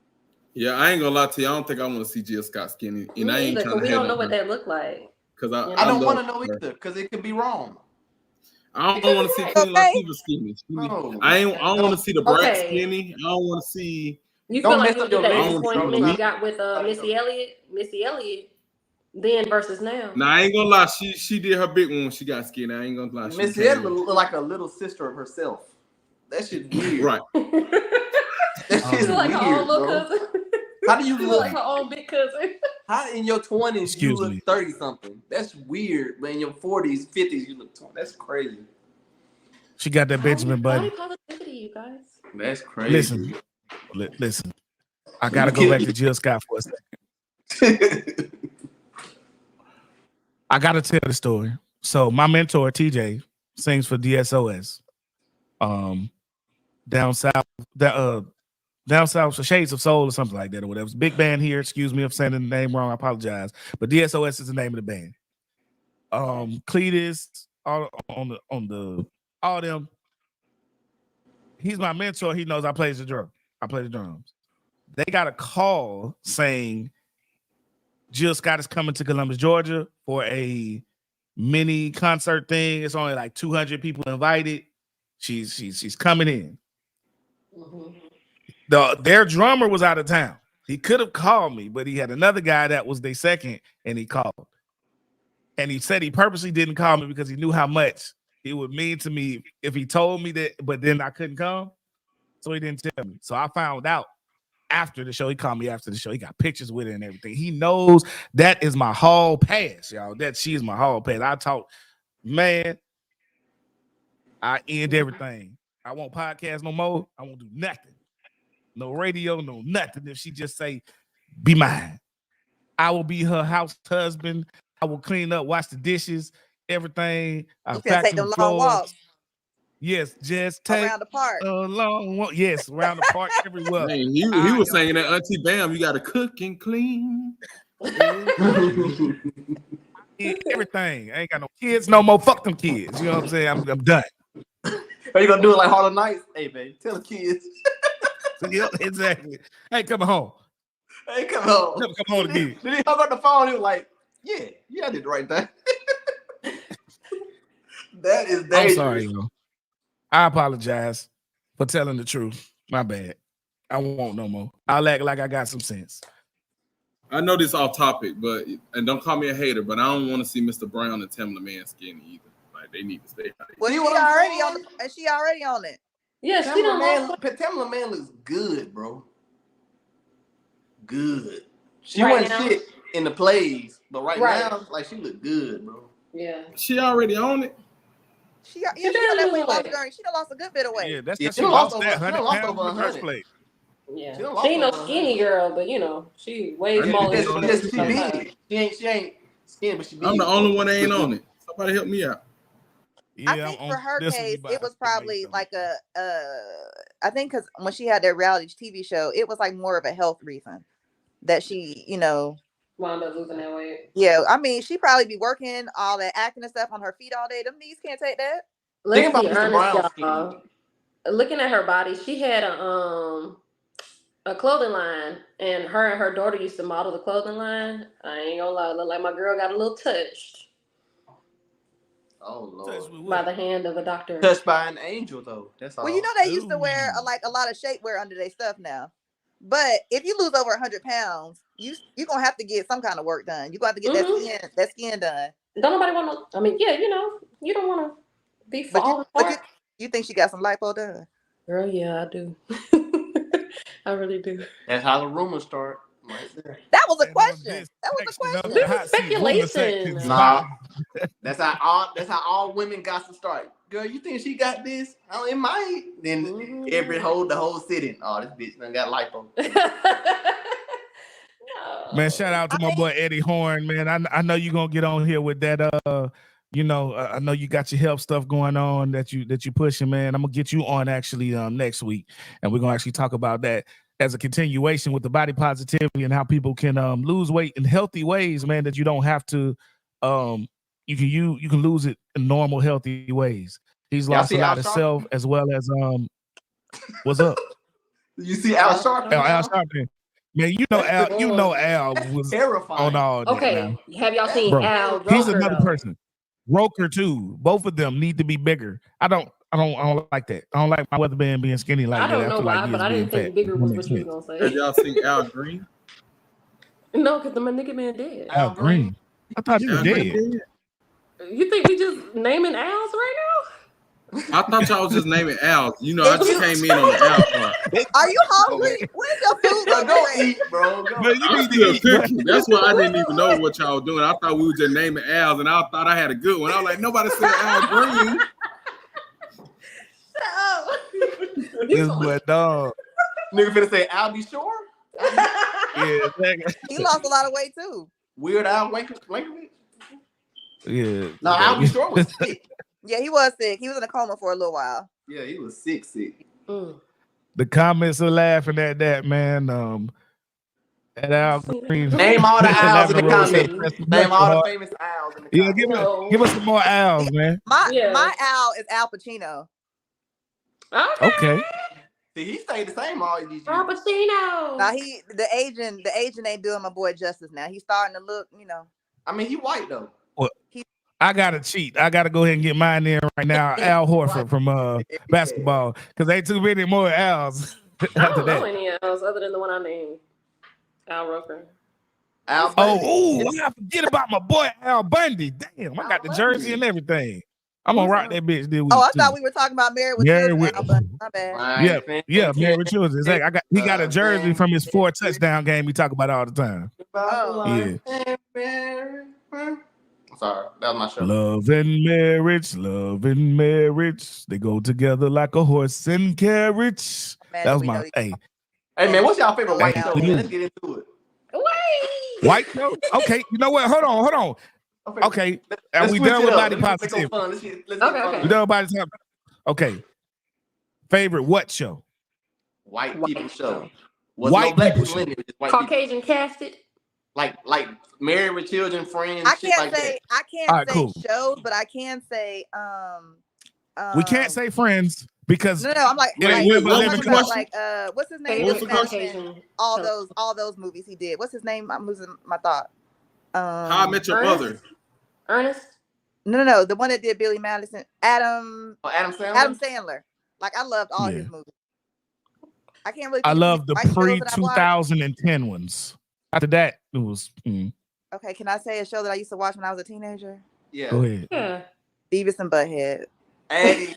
Yeah, I ain't gonna lie to you. I don't think I want to see Jill Scott skinny, and I Me ain't either, trying because to we hate don't know on what her they look like. because You I I don't know? want love to know her. either because it could be wrong. I It don't could want to be see right. Queen Okay. Latifah skinny. No, I don't want don't to see the brat Okay. skinny. I don't want to see. You feel don't like mess you up get your that I don't legacy, want to see bro. disappointment you Malik. got with Missy Elliott, then versus now. Now I ain't gonna lie. She did her big one when she got skinny. I ain't gonna lie. She Missy came Elliott look like a little sister of herself. That shit's weird. right. That She shit's look like her own weird, little bro. cousin. How do you She look look? like her own big cousin. How in your 20s you Excuse look me. 30 something? That's weird. But in your 40s, 50s you look 20. That's crazy. She got that Benjamin Body Button. positivity, you guys. That's crazy. Listen, listen. I You gotta go back can't. to Jill Scott for a second. I gotta tell the story. So my mentor TJ sings for DSOS. Down south, down south, so Shades of Soul or something like that, or whatever. It's a big band here. Excuse me if saying the name wrong. I apologize. But DSOS is the name of the band. Cletus, all them. He's my mentor. He knows I play the drum. I play the drums. They got a call saying Jill Scott is coming to Columbus, Georgia for a mini concert thing. It's only like 200 people invited. She's coming in. Mm-hmm. Their drummer was out of town. He could have called me, but he had another guy that was their second, and he called. And he said he purposely didn't call me because he knew how much it would mean to me if he told me that, but then I couldn't come. So he didn't tell me. So I found out after the show. He called me after the show. He got pictures with it and everything. He knows that is my hall pass, y'all. That she is my hall pass. I talk, man, I end everything. I won't podcast no more. I won't do nothing. No radio, no nothing. If she just say, be mine. I will be her house husband. I will clean up, wash the dishes, everything. I You can take vacuum them the long floors. walks Yes, just take around the park. a long walk. Yes, around the park, everywhere. Man, he was saying that Auntie Bam, you got to cook and clean. Everything. I ain't got no kids no more. Fuck them kids. You know what I'm saying? I'm done. Are you gonna do it like Harlem Nights? Hey, man, tell the kids. Yep, exactly. Hey, come home. Hey, come on. Never come home again. Then he hung up the phone. He was like, "Yeah, I did the right thing." That is dangerous. I'm sorry, yo. I apologize for telling the truth. My bad. I won't no more. I'll act like I got some sense. I know this off topic, and don't call me a hater, but I don't want to see Mr. Brown and Tamla Man skinny either. Like they need to stay out. Well, See she what I'm already saying? on the, and she already on it. Yeah, she Tamla don't Man looks good, bro. Good. She Right wasn't now? shit in the plays, but right Right. now, like she look good, bro. Yeah. She already on it. She on did that lose weight loss weight. journey. She done lost a good bit of weight. Yeah, that's Yeah, because she she done lost lost that over- she 100 done lost pounds over in the first 100. place. Yeah. She done She lost ain't no over skinny girl, but you know, she way Yeah, smaller just- than just- she She big. She ain't skinny, but she big. I'm the only one that ain't on it. Somebody help me out. Yeah, I think for her this one, case, you it was about to probably make like I think because when she had that reality TV show, it was like more of a health reason that she, wound up losing that weight. yeah. I mean, she probably be working all that acting and stuff on her feet all day. Them knees can't take that. Let's about be Mr. honest, Brown's y'all. Looking at her body, she had a clothing line, and her daughter used to model the clothing line. I ain't gonna lie, look like my girl got a little touched Oh Lord. by the hand of a doctor. Touched by an angel though. That's all. Well, they used to wear a lot of shapewear under their stuff now. But if you lose over 100 pounds, you're gonna have to get some kind of work done. You're gonna have to get that skin done. Don't nobody want to. I mean, yeah, you don't want to be But falling apart. You think she got some lipo done? Girl, yeah, I do. I really do. That's how the rumors start. Right there. That was a And on question. this That was a section of question. the This is hot seat, rumor speculation. section. Nah, that's how all women got to start. Girl, you think she got this? Oh, it might. Then the whole city. Oh, this bitch done got lipo. No. Man, shout out to my boy Eddie Horn, man. I know you're gonna get on here with that. I know you got your health stuff going on that you pushing, man. I'm gonna get you on actually next week, and we're gonna actually talk about that as a continuation with the body positivity and how people can lose weight in healthy ways, man. That you don't have to you can lose it in normal healthy ways. He's Y'all lost see a Al lot of Sharpton? self as well as what's up? You see Al Sharpton? Al Sharpton. Man, you know Al was Terrifying. on all that. Okay, Now. have y'all seen Bro, Al he's Roker, another though? person. Roker too. Both of them need to be bigger. I don't like that. I don't like my weatherman being skinny like I that don't know after why, like but years I being didn't think fat. bigger That was makes what you sense. was gonna Have say. y'all seen Al Green? No, because the nigga man dead. Al Green. I thought he was Al dead. Green dead? You think we just naming Al's right I thought y'all was just naming Al's. You know, I just came in on the Al part. Are you hungry? Where's your food? Bro, on go the way? eat, bro. Go. Man, you I'm need to still eat, bro. cooking. That's why I didn't even know what y'all were doing. I thought we were just naming Al's, and I thought I had a good one. I was like, nobody said Al Green. This boy dog. Nigga finna say Al be sure? Yeah, He lost a lot of weight too. Weird Al Wankovic? yeah. No, Al be sure was sick. Yeah, he was sick. He was in a coma for a little while. Yeah, he was sick. now? The comments are laughing at that, man. At Al Green. Name all the Al's in the Lavender Rose said, comments. "Press the Name all the button, famous Al's in the yeah, comments. give us some more Al's, man. My Al is Al Pacino. Okay. See, he stayed the same all these years. Al Pacino. Now the agent ain't doing my boy justice now. He's starting to look, I mean, he white though. Well, I gotta cheat. I gotta go ahead and get mine in right now. Al Horford from basketball, because ain't too many more Al's I after don't know that. any else other than the one I named. Al Roker. Al Oh, I forget about my boy Al Bundy. Damn, I got the jersey and everything. I'm gonna rock that bitch this week. I too. thought we were talking about Married with Married Children. with- Al Bundy. My bad. Yeah, Married with Children. Exactly. He got a jersey from his 4 touchdown game we talk about all the time. Oh. Yeah. Sorry, that was my show. Love and marriage, they go together like a horse and carriage. That was my Hey man, what's y'all favorite white show? Man? Let's get into it. Wait. White show? Okay, you know what? Hold on. Okay, are we done with body positivity? Okay. We done with body positivity? Okay. Favorite what show? White people show. White no black people people in it, just white Caucasian casted. people. Like Married with Children, Friends. I shit can't like say that. Cool. shows, but I can say We can't say Friends because no. I'm like, it ain't wait, but what living was the question. like what's his name? Favorite Billy Caucasian Madison, all those movies he did. What's his name? I'm losing my thought. How I Met Your Ernest? Mother. Ernest. No, the one that did Billy Madison, Adam Sandler. Adam Sandler. Like I loved all Yeah. his movies. I can't really. I think of love the white shows that I watched. pre-2010 ones. After that, it was Okay, can I say a show that I used to watch when I was a teenager? Yeah. go ahead. Yeah. Beavis and Butthead. Hey.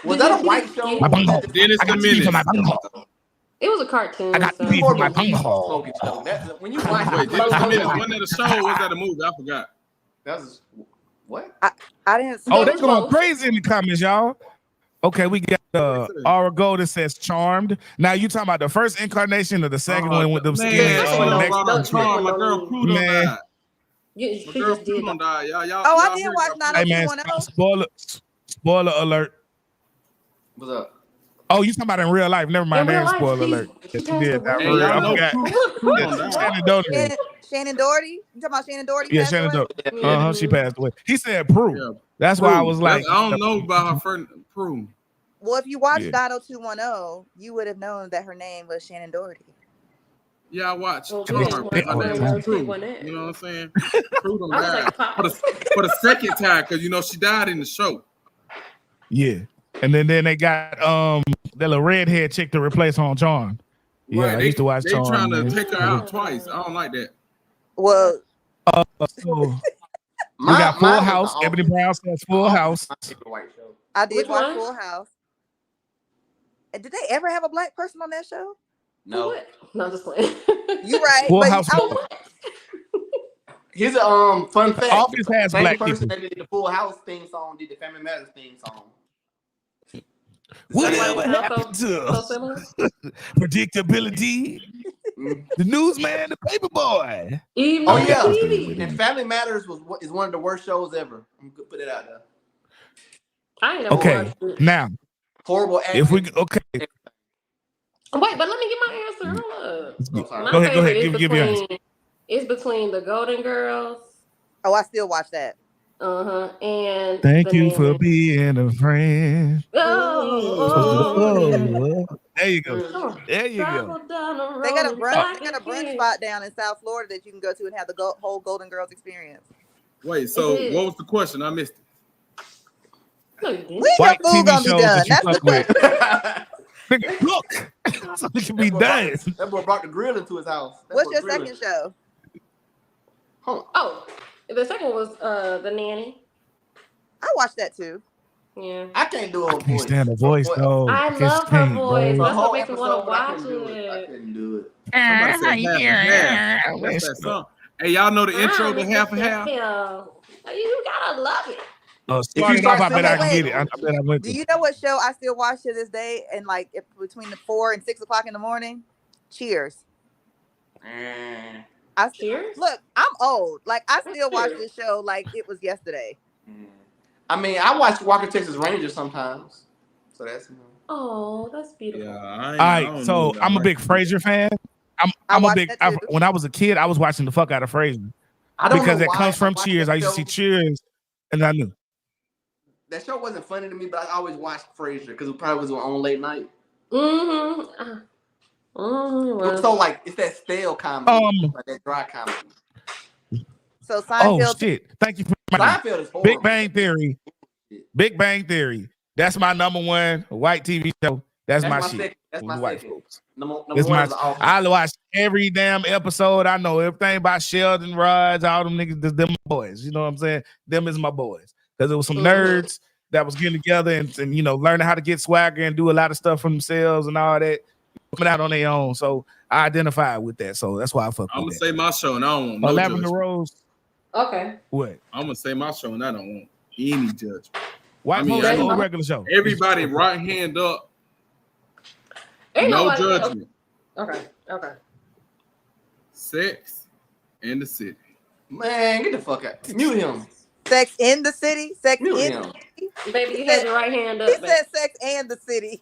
Was that a white show? My bunghole. Dennis I got the TV for my Menace. bunghole. It was a cartoon. I got so. TV More for my of a weed bunghole. smoking show. When you watch Wait, Dennis the Menace. Wasn't that a show or was that a movie? I forgot. that was what? I didn't. Oh, That they're was going both. crazy in the comments, y'all. Okay, we got Aura Gold that says Charmed. Now you talking about the first incarnation or the second one with them skinny second one next don't to run the on. My girl Prudon Man. died. She My girl just did. Prudon died. Y'all, Oh, I y'all did heard watch about- Hey man, 90210. spoiler alert. What's up? Oh, you talking about in real life? Never mind. In real There's life, spoiler she- alert. she Yes, passed did. away. I Hey, forgot. y'all I know forgot. Prudon died. Shannon Doherty. Shannon Doherty. You talking about Shannon Doherty? Yeah, passed Shannon away? Doherty. She passed away. He said Prue. Yeah. That's why I was like, I don't know about her friend Prue. Well, if you watched Yeah. 90210, you would have known that her name was Shannon Doherty. Yeah, I watched Well, Charmed. yeah, Her all the name time. was Prue. One that. You know what I'm saying? Prudon I was died like, Pop. for the second time because she died in the show. yeah. And then they got that little redhead chick to replace her on Charm. Yeah, Right, I used to watch They Charm. trying to man. take her out twice. I don't like that. Well, So, We got Full mine was House. The Ebony Office. Brown says The Full Office House. is my favorite white show. I did Which watch one? Full House. And did they ever have a black person on that show? No. What? No, just playing. You right, Full but House. Here's a fun fact. Office The has same black person people. that did the Full House theme song did the Family Matters theme song. Whatever Everybody happened so to similar. predictability? The newsman, the paper boy. Even Oh on yeah, TV. and Family Matters is one of the worst shows ever. I'm gonna put it out there. I ain't never Okay, watched it. now Horrible acting. if we okay, Wait, but let me get my answer. Hold up. Oh, sorry. My go ahead, favorite is give your answer. It's between the Golden Girls. oh, I still watch that. And Thank the you for Nanny. being a friend. Oh, There you go. oh. There you go. Travel down the road They got a and brunch. back They got a brunch again. spot down in South Florida that you can go to and have the whole Golden Girls experience. Wait, so It is. what was the question? I missed it. No, you didn't. When White your food TV gonna be shows done? that you That's the fuck with. question. Nigga, look, so it can be done. That boy brought the grill into his house. That What's boy your grilling. second show? Oh, the second one was the Nanny. I watched that too. Yeah. I can't do I her can't voice. stand the voice though. I just love her can't, voice. bro. The That's whole what makes me want episode, to I watch couldn't do it. I it. couldn't do it. Somebody said half and half. That's that song. Hey, y'all know the intro to half and half? You gotta love it. Starting off, I bet I can wait. get it. I bet I went Do to. you know what show I still watch to this day? And like if between the 4 and 6 o'clock in the morning, Cheers. Cheers? Look, I'm old. Like I still watch this show like it was yesterday. I mean, I watch Walker Texas Ranger sometimes. So that's Oh, that's beautiful. Yeah, All right, so I'm a big Frasier fan. I'm a watched big. that too. When I was a kid, I was watching the fuck out of Frasier I don't because know it why comes from watched Cheers. that I used to see show. Cheers, and I knew. That show wasn't funny to me, but I always watched Frasier because it probably was on late night. Mm-hmm. It was so like it's that stale comedy, like that dry comedy. So Oh Seinfeld. shit! Thank you for reminding me. Seinfeld is horrible. Big Bang Theory. Big Bang Theory. That's my number one white TV show. That's my shit. Second. That's my White second. folks. Number It's one my. is The Office. I watch every damn episode. I know everything about Sheldon, Raj, all them niggas. Them my boys. You know what I'm saying? Them is my boys. Because it was some nerds that was getting together and you know learning how to get swagger and do a lot of stuff for themselves and all that, coming out on their own. So I identify with that. So that's why I fuck I'm with gonna say my show and I don't want no Lavender judgment. Rose. Okay. What? I'm gonna say my show and I don't want any judgment. White I mean, folks I show know or regular show? Everybody right hand up. Ain't No nobody- judgment. Okay. Sex in the City. Man, get the fuck out. Mute him. Sex in the City. Sex Mute in him. the City. Baby, you had your right hand up. He baby. said sex and the city.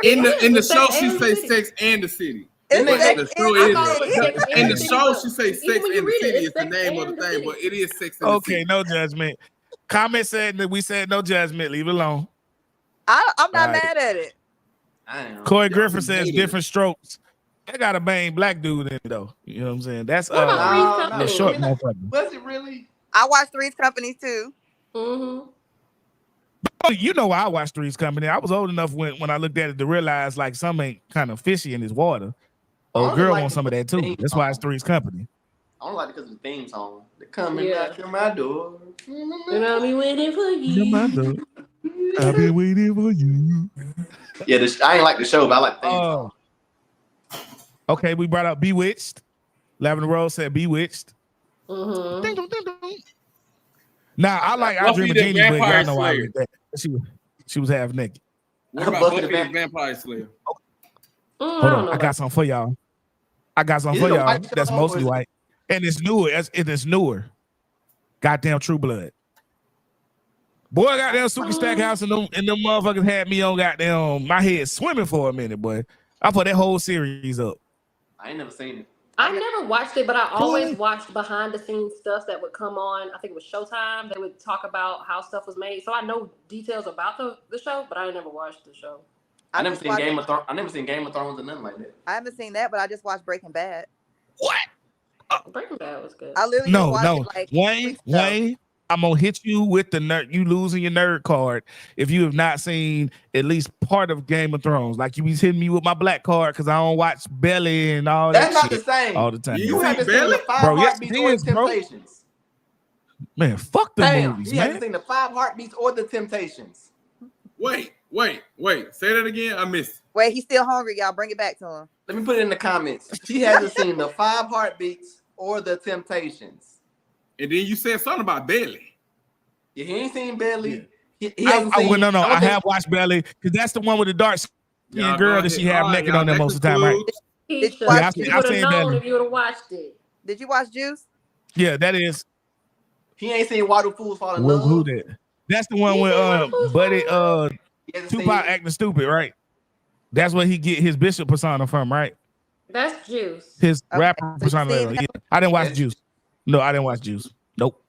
In the Sex show, she and the say City. sex and the city. It's But sex the show in is the I thought it was city. sex in and the the show city. she say Even sex when you in the read it, city it's is the sex name of and the the thing, but city. it is sex in the Okay, city. no judgment. Comment said that we said no judgment. Leave it alone. I'm not Right. mad at it. I am. Corey Y'all Griffin be says haters. different strokes. I got a bang black dude in it though. You know what I'm saying? That's What about Three's No, Company? the short I mean, motherfucker. was it really? I watch Three's Company too. Mm-hmm. Oh, you know why I watched Three's Company. I was old enough when I looked at it to realize like something ain't kind of fishy in his water. I Oh, only girl like wants the some of that too. theme That's why it's song. Three's Company. I don't like it because of the theme song. They're coming Yeah. back to my door. And I'll be waiting for you. I've been waiting for you. Yeah, I ain't like the show, but I like the theme song. Okay, we brought up Bewitched. Lavender Rose said Bewitched. Mm-hmm. Ding, dong, ding, dong. Now I like I Buffy Dream of the Genie, but y'all Vampire know I Slayer. like that. She was half naked. What about Buffy Buffy the the Vampire Slayer? Hold on, I got something for y'all. Is it a white show That's or mostly is it- white, and it's newer. It is newer. Goddamn True Blood. Boy, goddamn Super Stackhouse and them motherfuckers had me on goddamn my head swimming for a minute, boy. I put that whole series up. I ain't never seen it. I never watched it, but I always watched behind the scenes stuff that would come on. I think it was Showtime. They would talk about how stuff was made. So I know details about the show, but I never watched the show. I never just seen watched- Game of Thrones. I never seen Game of Thrones or nothing like that. I haven't seen that, but I just watched Breaking Bad. What? Breaking Bad was good. I literally No, just watched it like 2 Wayne, weeks ago. Wayne, I'm gonna hit you with the nerd. You losing your nerd card if you have not seen at least part of Game of Thrones. Like you be hitting me with my black card because I don't watch Belly and all That's that not the shit same. all the time. You see haven't seen Belly? the Five Bro, yes, Heartbeats it or is, bro. Temptations. Man, fuck the Damn, movies, he hasn't man. seen the 5 Heartbeats or the Temptations. Wait. Say that again. I missed. Wait, he's still hungry, y'all. Bring it back to him. Let me put it in the comments. She hasn't seen the 5 Heartbeats or the Temptations. And then you said something about Belly. Yeah, he ain't seen Belly. He I hasn't seen. no. I don't think- have watched Belly because that's the one with the dark skin Y'all girl go that she ahead. have All right, naked y'all, on there that most of the time, right? concludes- Did you Keisha, watch Yeah, you I would have seen known Belly. if you would have watched it. Did you watch Juice? Yeah, that is. He ain't seen Why Do Fools Fall in Who Love. that? That's the one You with seen Why Do Fools Buddy Fall in He hasn't Tupac seen. acting stupid, right? That's where he get his Bishop persona from, right? That's Juice. His Okay, rapper so you persona. seen Yeah. I didn't watch That's- Juice. No, I didn't watch Juice. Nope.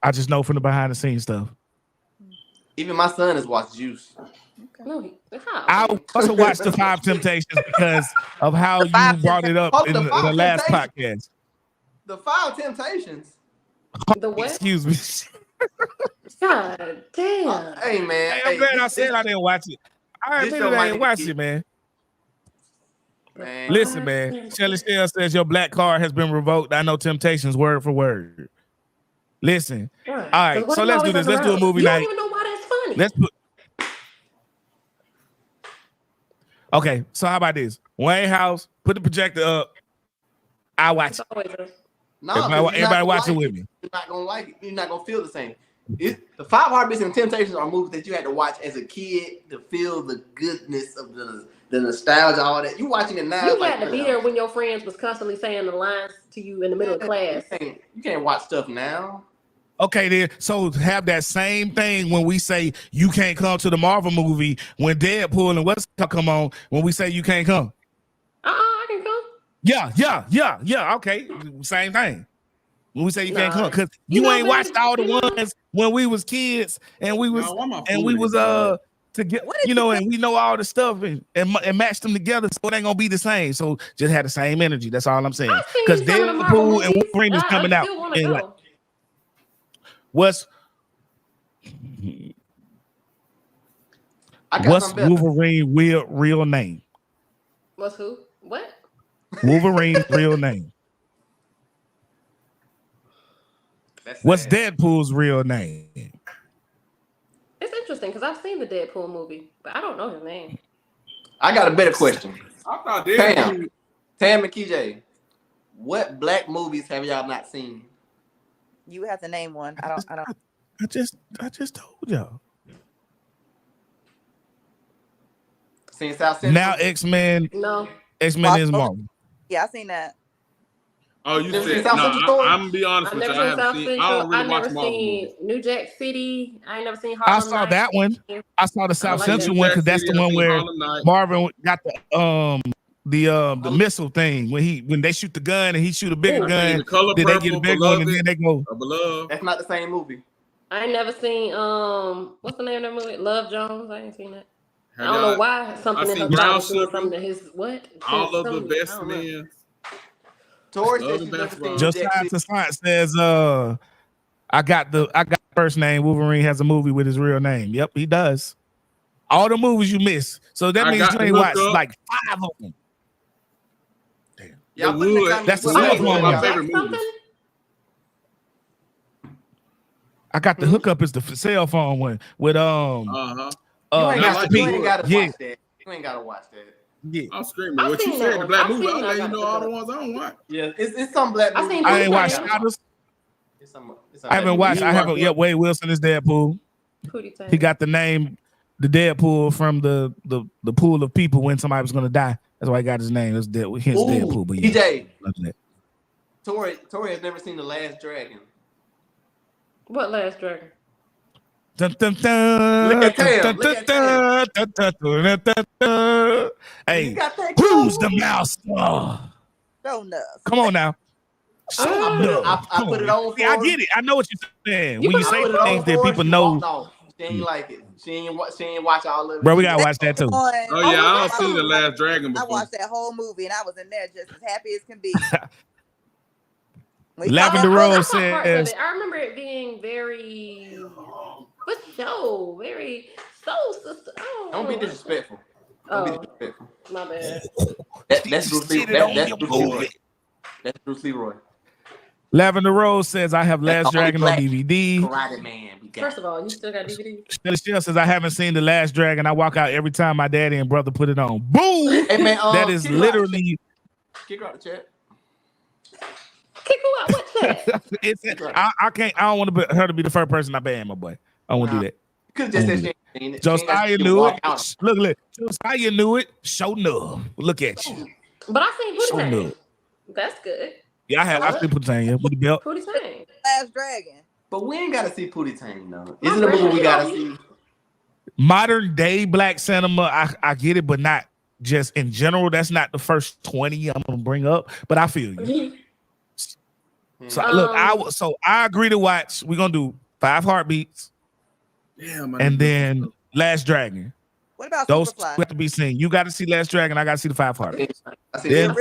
I just know from the behind the scenes stuff. Even my son has watched Juice. No, how? I also watched the 5 Temptations because of how The you Five brought it up Oh, in the the Five last Temptations. podcast. The 5 Temptations. The what? Excuse me. God damn. Hey man, Hey, I'm glad I said I didn't watch it. I this admitted show I might didn't be watch kid. it, man. Man. Listen, man. Shelly Stell says your black card has been revoked. I know Temptations word for word. Listen. All right, so let's do this. Let's do a movie you night. don't even know why that's funny. Let's put. Okay, so how about this? Wayne House, put the projector up. I watch It's it. always a- No, Everybody watch it with me. You're not gonna like it. You're not gonna feel the same. The 5 Heartbeats and Temptations are movies that you had to watch as a kid to feel the goodness of the nostalgia, all that. You watching it now. You it's like, had to be there when your friends was constantly saying the lines to you in the middle of class. You can't watch stuff now. Okay, then. So have that same thing when we say you can't come to the Marvel movie when Deadpool and what's come on when we say you can't come. I can come. Yeah. Okay, same thing. When we say you can't Nah. come, because You you know, ain't man, watched all the you know. ones when we was kids and we was Nah, why my and food we ain't was coming? to get What is you know, and we know all the stuff and match them together, so it ain't gonna be the same. So just have the same energy. That's all I'm saying. I've seen Because some of the Marvel Deadpool and movies. Wolverine is coming I out. still want to And go. like, what's I got what's something better. Wolverine real name? What's who? What? Wolverine's real name. That's What's sad. Deadpool's real name? It's interesting because I've seen the Deadpool movie, but I don't know his name. I got a better question. I thought Tam and KJ, what black movies have y'all not seen? You have to name one. I don't. I just told y'all. Seen South Central? Now X-Men No. is Marvel. Yeah, I seen that. Oh, you Never said seen South no. Central Story? I'm gonna be honest I've with you. never I seen South haven't seen. Central. I don't really I've watch never Marvel seen movies. New Jack City. I ain't never seen I Harlem saw Nights. that one. I saw the South like Central that. one because that's the one where Harlem Nights. Marvin got the missile thing when they shoot the gun and he shoot a bigger Ooh. gun, The Color then they get Purple, a bigger one and Beloved, then they go. Beloved. That's not the same movie. I ain't never seen what's the name of that movie? Love Jones. I ain't seen that. I Have don't know y'all- why something I in her seen Brown thought was doing Sugar. something to his what? All of the Something- best I don't know. men. Tori Love said the she's never best seen Rob. New Jack Josiah City. to Science says I got first name. Wolverine has a movie with his real name. Yep, he does. All the movies you miss. So that I means got you the ain't watched hookup. like 5 of them. Y'all The put in the Wood. comments That's the what second movie one. y'all My got. favorite Something? movies. I got the hookup is the cell phone one with Uh-huh. You ain't, Master you P. ain't gotta Yeah. watch that. You ain't gotta watch that. Yeah. I'm screaming. I've What you seen said, that the one. black I've movie, seen I'll that. let you I know got all the the ones I don't watch. Yeah, it's some black I movies. seen I Blue ain't watched Planet. Shadows. It's some I haven't watched. You I haven't watch yet. what? Wade Wilson is Deadpool. Cootie Tang. He got the name, the Deadpool from the pool of people when somebody was gonna die. That's why he got his name. It's Deadpool. Hence Ooh, Deadpool. But yeah, DJ. love that. Tori has never seen The Last Dragon. What Last Dragon? Dun, dun, dun, Look at Tam, dun, look at dun, dun, dun, dun, dun, dun. Hey, You got that who's close? the mouse? Oh, So nuts. come on now. Shut up. I Come put on it now. on for See, I her. get it. I know what you're saying. You When you put say I put it on things for that her. people She know, walked off. She ain't like it. She ain't watch all of it. bro, we gotta watch that too. Oh yeah, I don't see The Last Dragon I before. watched that whole movie and I was in there just as happy as can be. Lavender I Rose saw parts of says, it. I remember it being very, but show very so. Don't be disrespectful. Don't be Oh, disrespectful. my bad. That's Bruce Lee. Sit it on That's your Bruce movie. Leroy. That's Bruce Leroy. Lavender Rose says I have That's Last the only Dragon on black DVD. Karate Man we got. First of all, you still got DVDs? Shelly Shell says I haven't seen The Last Dragon. I walk out every time my daddy and brother put it on. Boom! Hey man, That is kick her out the literally. chat. Kick her out the chat. Kick who out? What chat? It's, I can't. I don't want her to be the first person I ban, my boy. I won't do that. Could have just said she ain't seen it. Josiah knew it. Look. Josiah knew it. Show enough. Look at you. But I seen Show Pootie Tang. enough. That's good. Yeah, I seen Pootie Tang with the belt. Pootie Tang. Last Dragon. But we ain't gotta see Pootie Tang though. Isn't a movie we gotta see? Modern day black cinema, I get it, but not just in general. That's not the first 20 I'm gonna bring up. But I feel you. So look, I agree to watch. We're gonna do 5 Heartbeats. Damn, And then Last Dragon. What about Those Superfly? have to be seen. You got to see Last Dragon. I got to see the 5 Heartbeats. I see Then-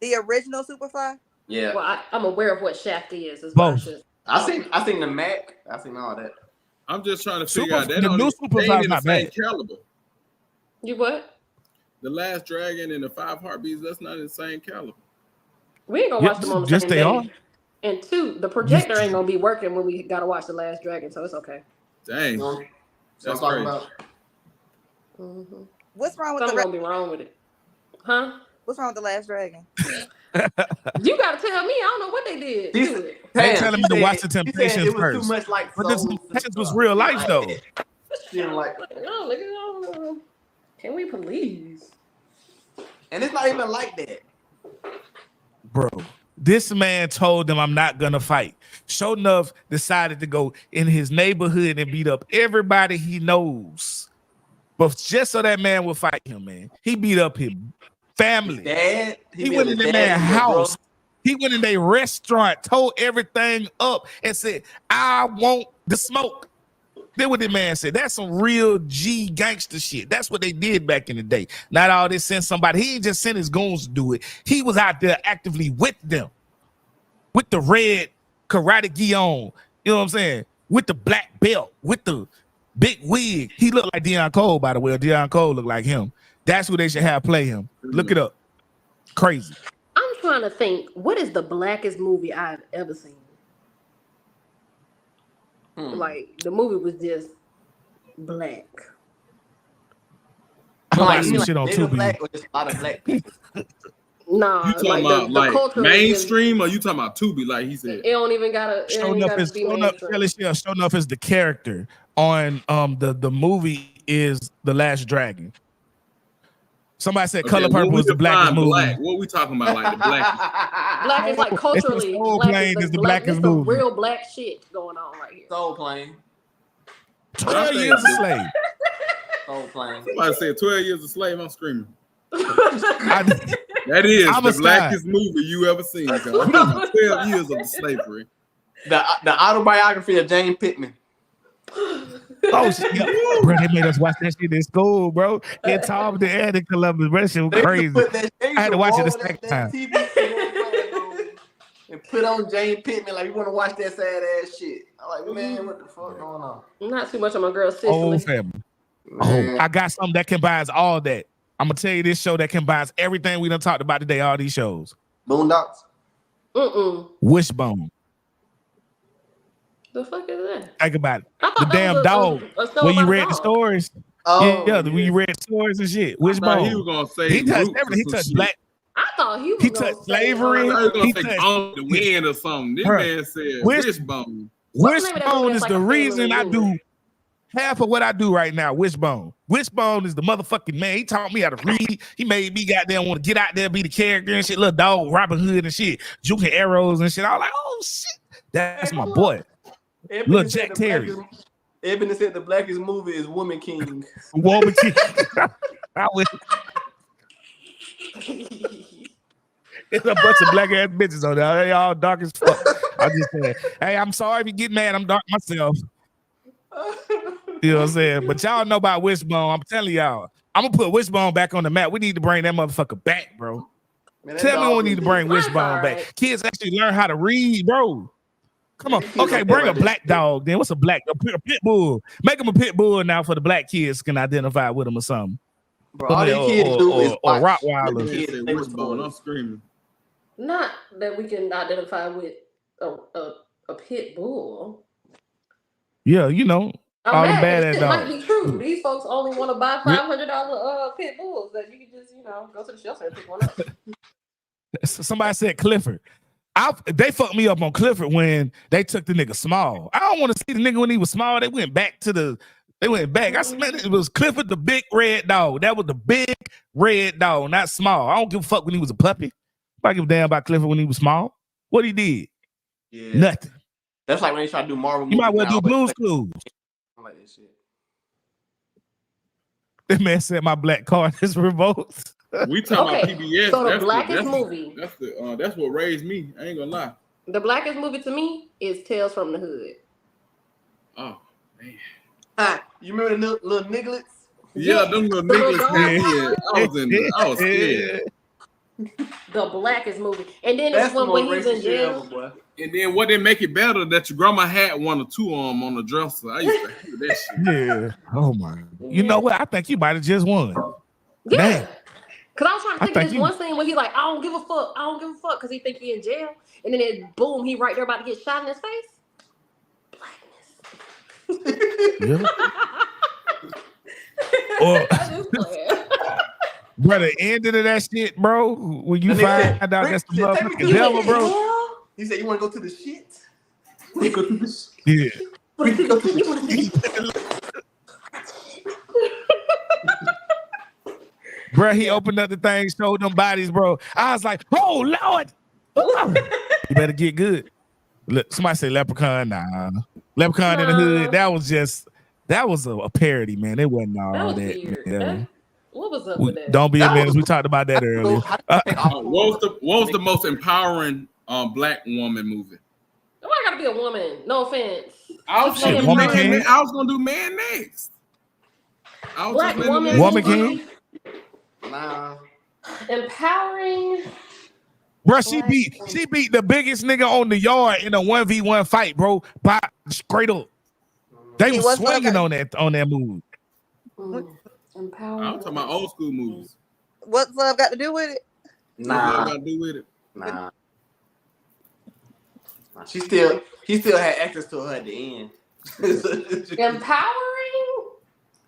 The original Superfly? Yeah. Well, I'm aware of what Shaft is. Both. I seen the Mac. I seen all that. I'm just trying to figure out that the new they Superfly's ain't in the not same bad. caliber. You what? The Last Dragon and the 5 Heartbeats, that's not in the same caliber. We ain't gonna Yeah, watch them on the just same they day. are. And 2, the projector ain't gonna be working when we gotta watch The Last Dragon, so it's okay. Dang, So that's I'm talking crazy. about. Mm-hmm. What's wrong with Something the gonna be wrong with it. Huh? What's wrong with the Last Dragon? You gotta tell me. I don't know what they did. She to said- it. They Damn, telling she me to said- watch the she said Temptations it was first. too much like But the Souls Temptations and was stuff. real life though. She didn't like, No, nigga, I don't know. Can we please? and it's not even like that. Bro, this man told them I'm not gonna fight. Sure enough, decided to go in his neighborhood and beat up everybody he knows. But just so that man would fight him, man. He beat up his family. Dad, He went in that man's house. He went in their restaurant, tore everything up, and said, I want the smoke. Then what the man said, that's some real G gangster shit. That's what they did back in the day. Not all this sent somebody. He ain't just sent his goons to do it. He was out there actively with them. With the red karate gi on. You know what I'm saying? With the black belt. With the big wig. He looked like Deion Cole, by the way. Deion Cole looked like him. That's who they should have play him. Look it up. Crazy. I'm trying to think. What is the blackest movie I've ever seen? Like the movie was just black. I Like, watched you some mean shit on like little Tubi. black or just a lot of black people? Nah, You talking like about the like culture is mainstream, or you talking about Tubi? Like he just- said, it don't even gotta. It Show ain't enough gotta is be show enough. mainstream. Show enough is the character on the movie is The Last Dragon. Somebody said Okay, Color what Purple we is the blackest define movie. black? What we talking about? Like the black? Black is like culturally. Soul Black Plane is the black, blackest it's some movie. real black shit going on right here. Soul Plane. 12 years a slave. Soul Plane. Somebody said 12 years a slave. I'm screaming. I, That is I'm the a star. blackest movie you ever seen. Cause I'm talking about 12 years of the slavery. The autobiography of Jane Pittman. oh shit, yeah. Bro, they made us watch that shit in school, bro. And Tom the Ed in Columbus, bro, that shit was They used to crazy. put that- they used I had to watch it roll the that second damn time. TV and put on Jane Pittman like you want to watch that sad ass shit. I'm like, man, what the fuck going on? Not too much on my girl Cicely. Oh, family. Oh, Man. I got something that combines all that. I'm gonna tell you this show that combines everything we done talked about today. All these shows. Boondocks. Wishbone. The fuck is that? Think about it. I The thought that damn was dog. a show When you about a read the dog. stories. Oh, yeah, when you read stories and shit. I thought Wishbone. he was gonna say He touched roots or everything. He some touched shit. black. I thought he was He gonna touched say, slavery. I thought he was gonna He say touched- on the wind or something. This Bruh. man said Wish- wishbone. What's the name of that movie Wishbone that's is like the a family reason I do reunion? half of what I do right now. Wishbone. Wishbone is the motherfucking man. He taught me how to read. He made me goddamn want to get out there, be the character and shit. Little dog, Robin Hood and shit, juking arrows and shit. I was like, oh shit, that's my boy. Ebony Little said Jack the Terry. blackest- Ebony said the blackest movie is Woman King. Woman King. I would. It's a bunch of black ass bitches on there. They all dark as fuck. I just saying, hey, I'm sorry if you get mad. I'm dark myself. You know what I'm saying? But y'all know about Wishbone. I'm telling y'all, I'm gonna put Wishbone back on the map. We need to bring that motherfucker back, bro. Man, that Tell me dog we need to is- bring That's Wishbone all back. right. Kids actually learn how to read, bro. Come on. Yeah, kids Okay, like bring that a right black dog. Then what's a pit bull? Make them a pit bull now for the black kids can identify with them or something. Bro, all these Or- kids do is or watch Rottweiler. the Man kids said play with wishbone. I'm toys. screaming. Not that we can identify with a pit bull. Yeah, you know, I'm all the mad badass because it might dogs. be true. These folks only want to buy Yeah. $500 pit bulls that you can just go to the shelter and pick one up. Somebody said Clifford. They fucked me up on Clifford when they took the nigga small. I don't want to see the nigga when he was small. They went back. I said, man, it was Clifford the big red dog. That was the big red dog, not small. I don't give a fuck when he was a puppy. I give a damn about Clifford when he was small. What he did? Yeah. Nothing. That's like when they try to do Marvel You movies might well now. do Blue's Clues. I like that shit. That man said my black card is revoked. We talking Okay, about PBS. so the blackest movie. That's what raised me. I ain't gonna lie. The blackest movie to me is Tales from the Hood. Oh man. You remember the little nigglets? Yeah, them little niggas. I was scared. The blackest movie, and then That's it's one the when most he's in racist shit jail. ever, boy. And then what they make it better that your grandma had one or two of them on the dresser. I used to hate that shit. Yeah. Oh my. You know what? I think you might have just won. Yeah. Damn. Cause I was trying to think of this one scene where he like, I don't give a fuck, cause he think he in jail, and then boom, he right there about to get shot in his face. Blackness. Yeah. Or, bro, the ending of that shit, bro, when you find out that's the motherfucking devil, bro. He said, "You want to go to the shit? We go to the shit. Yeah. We go to the shit." Bro, he opened up the thing, showed them bodies, bro. I was like, oh, Lord. You better get good. Look, somebody say Leprechaun. Nah. Leprechaun in the Hood. That was a parody, man. It wasn't all that. Weird. What was up with that? Don't be a menace. We talked about that earlier. What was the most empowering black woman movie? Why I gotta be a woman? No offense. I was gonna do man next. Black woman. Woman King. Nah. Empowering. Bro, she beat the biggest nigga on the yard in a 1v1 fight, bro. Straight up. They was swinging on that move. Empowering. I'm talking about old school movies. What's love got to do with it? Nah. What got to do with it? Nah. He still had access to her at the end. Empowering?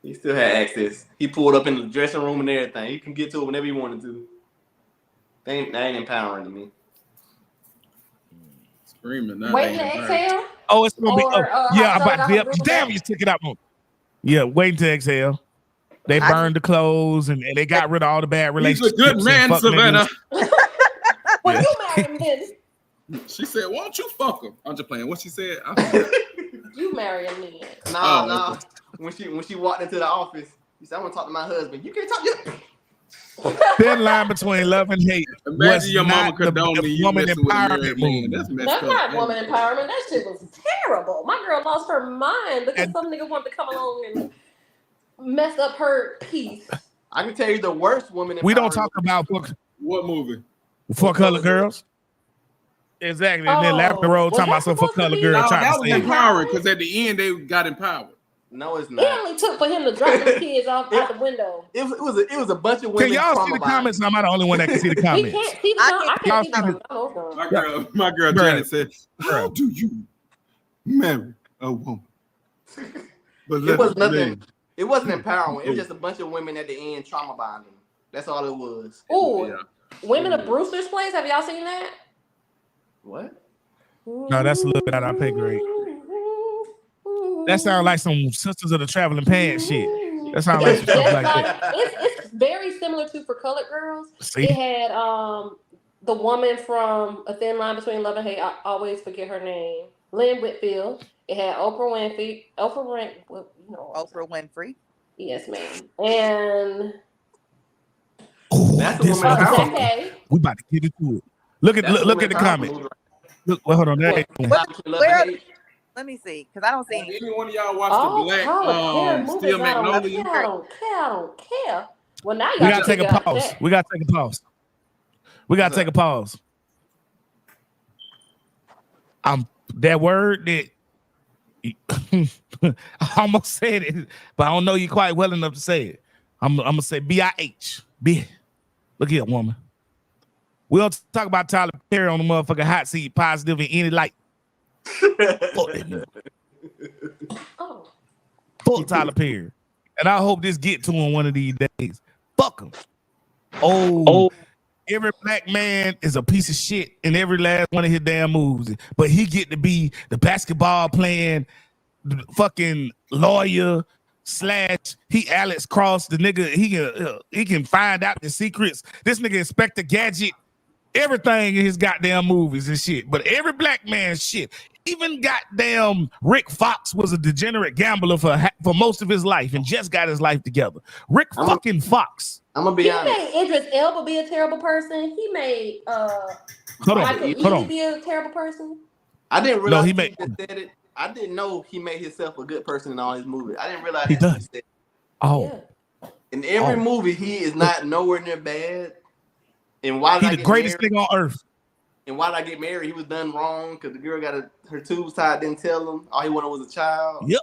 He still had access. He pulled up in the dressing room and everything. He can get to it whenever he wanted to. That ain't empowering to me. Screaming. Waiting to exhale? Oh, it's gonna be. Damn, you took it out. Yeah, waiting to exhale. They burned the clothes and they got rid of all the bad relationships. He's a good man, Savannah. Well, you marry him then. She said, "Why don't you fuck him?" I'm just playing. What she said? You marry him then. Nah. When she walked into the office, she said, "I want to talk to my husband." You can't talk to. Thin line between love and hate. Imagine your mama condoning you woman messing with a empowerment married man. movement. That's not woman empowerment. That shit was terrible. My girl lost her mind because some nigga wanted to come along and mess up her peace. I can tell you the worst woman. We don't talk about what movie? For Color Girls. Exactly. And then Laughter Road talking about some For Color Girls. That was empowering because at the end they got empowered. No, it's not. It only took for him to drop his kids off out the window. It was a bunch of women. Can y'all see the comments? I'm not the only one that can see the comments. He can't see the comments. I can't see the comments. My girl Janet said, "How do you marry a woman?" But it was nothing. It wasn't empowering. It was just a bunch of women at the end trauma bonding. That's all it was. Ooh, Women of Brewster's Place. Have y'all seen that? What? No, that's a little bit out of our pay grade. That sounds like some Sisters of the Traveling Pants shit. That sounds like some stuff like that. It's very similar to For Colored Girls. See? It had the woman from A Thin Line Between Love and Hate. I always forget her name. Lynn Whitfield. It had Oprah Winfrey. Oprah Winfrey. Yes, ma'am. And that's the woman. Okay. We about to get into it. Look at the comment. Look, well, hold on. Let me see, because I don't see any. Any one of y'all watch the Black Steel Magnolia? I don't care. Well, now we gotta take a pause. We gotta take a pause. That word that I almost said it, but I don't know you quite well enough to say it. I'm gonna say BIH. Look here, woman. We don't talk about Tyler Perry on the motherfucking hot seat, positive in any light. Fuck that nigga. Oh. Fuck Tyler Perry. And I hope this get to him one of these days. Fuck him. Oh, every black man is a piece of shit in every last one of his damn moves. But he get to be the basketball playing fucking lawyer / he Alex Cross, the nigga. He can find out the secrets. This nigga Inspector Gadget, everything in his goddamn movies and shit. But every black man shit. Even goddamn Rick Fox was a degenerate gambler for most of his life and just got his life together. Rick fucking Fox. I'm gonna be He honest. made Idris Elba be a terrible person. He made Hold on. be a terrible person. I didn't realize he he made. just said it. I didn't know he made himself a good person in all his movies. I didn't realize He that's what does. said. Oh, Yeah. In every movie, he is not nowhere near bad. And why did I he the get greatest married? thing on earth. And why did I get married? He was done wrong because the girl got her tubes tied, didn't tell him. All he wanted was a child. Yep.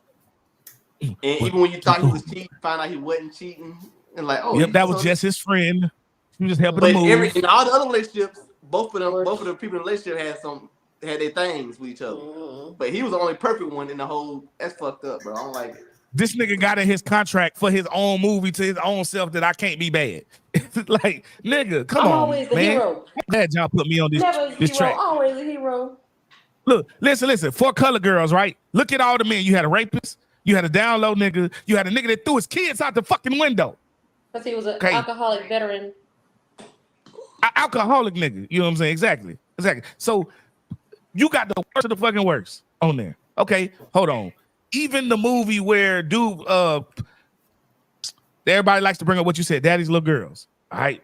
And even when you thought he was cheating, find out he wasn't cheating. And like, oh, Yep, that was just his friend. He was just helping But him move. in all the other relationships, both of the people in the relationship had their things with each other. But he was the only perfect one in the whole. That's fucked up, bro. I don't like it. This nigga got in his contract for his own movie to his own self that I can't be bad. Like, nigga, come I'm on, always the man. hero. I'm glad y'all put me on this, Never a this hero, track. always a hero. Look, listen. 4 color girls, right? Look at all the men. You had a rapist. You had a down low nigga. You had a nigga that threw his kids out the fucking window. Because he was an Okay. alcoholic veteran. Alcoholic nigga. You know what I'm saying? Exactly. So you got the worst of the fucking worst on there. Okay, hold on. Even the movie where everybody likes to bring up what you said, Daddy's Little Girls. All right.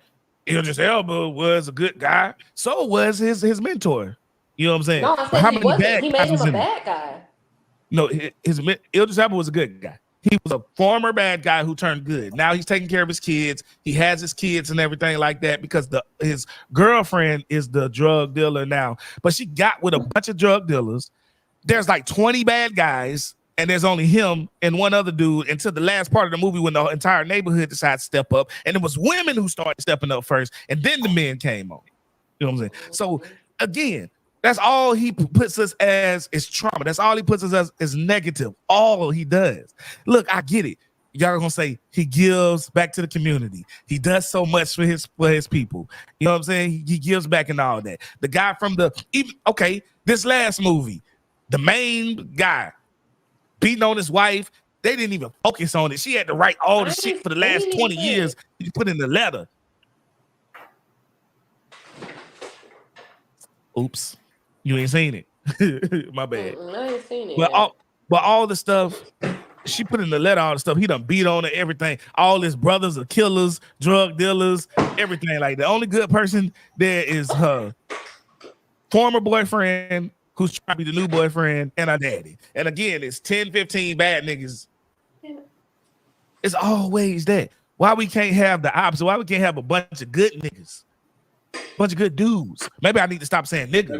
Idris Elba was a good guy. So was his mentor. You know what I'm saying? No, I But said he wasn't. He made him was a in it? bad guy. No, Idris Elba was a good guy. He was a former bad guy who turned good. Now he's taking care of his kids. He has his kids and everything like that because his girlfriend is the drug dealer now. But she got with a bunch of drug dealers. There's like 20 bad guys, and there's only him and one other dude until the last part of the movie when the entire neighborhood decided to step up. And it was women who started stepping up first, and then the men came on. You know what I'm saying? So again, that's all he puts us as is trauma. That's all he puts us as is negative. All he does. Look, I get it. Y'all gonna say he gives back to the community. He does so much for his people. You know what I'm saying? He gives back and all that. The guy from this last movie, the main guy beating on his wife, they didn't even focus on it. She had to write all the shit for the last 20 years. He put in the letter. Oops. You ain't seen it. My bad. I ain't seen it. But all the stuff she put in the letter, all the stuff he done beat on it, everything. All his brothers are killers, drug dealers, everything like that. The only good person there is her former boyfriend, who's trying to be the new boyfriend, and her daddy. And again, it's 10, 15 bad niggas. It's always that. Why we can't have the opposite? Why we can't have a bunch of good niggas? Bunch of good dudes. Maybe I need to stop saying nigga.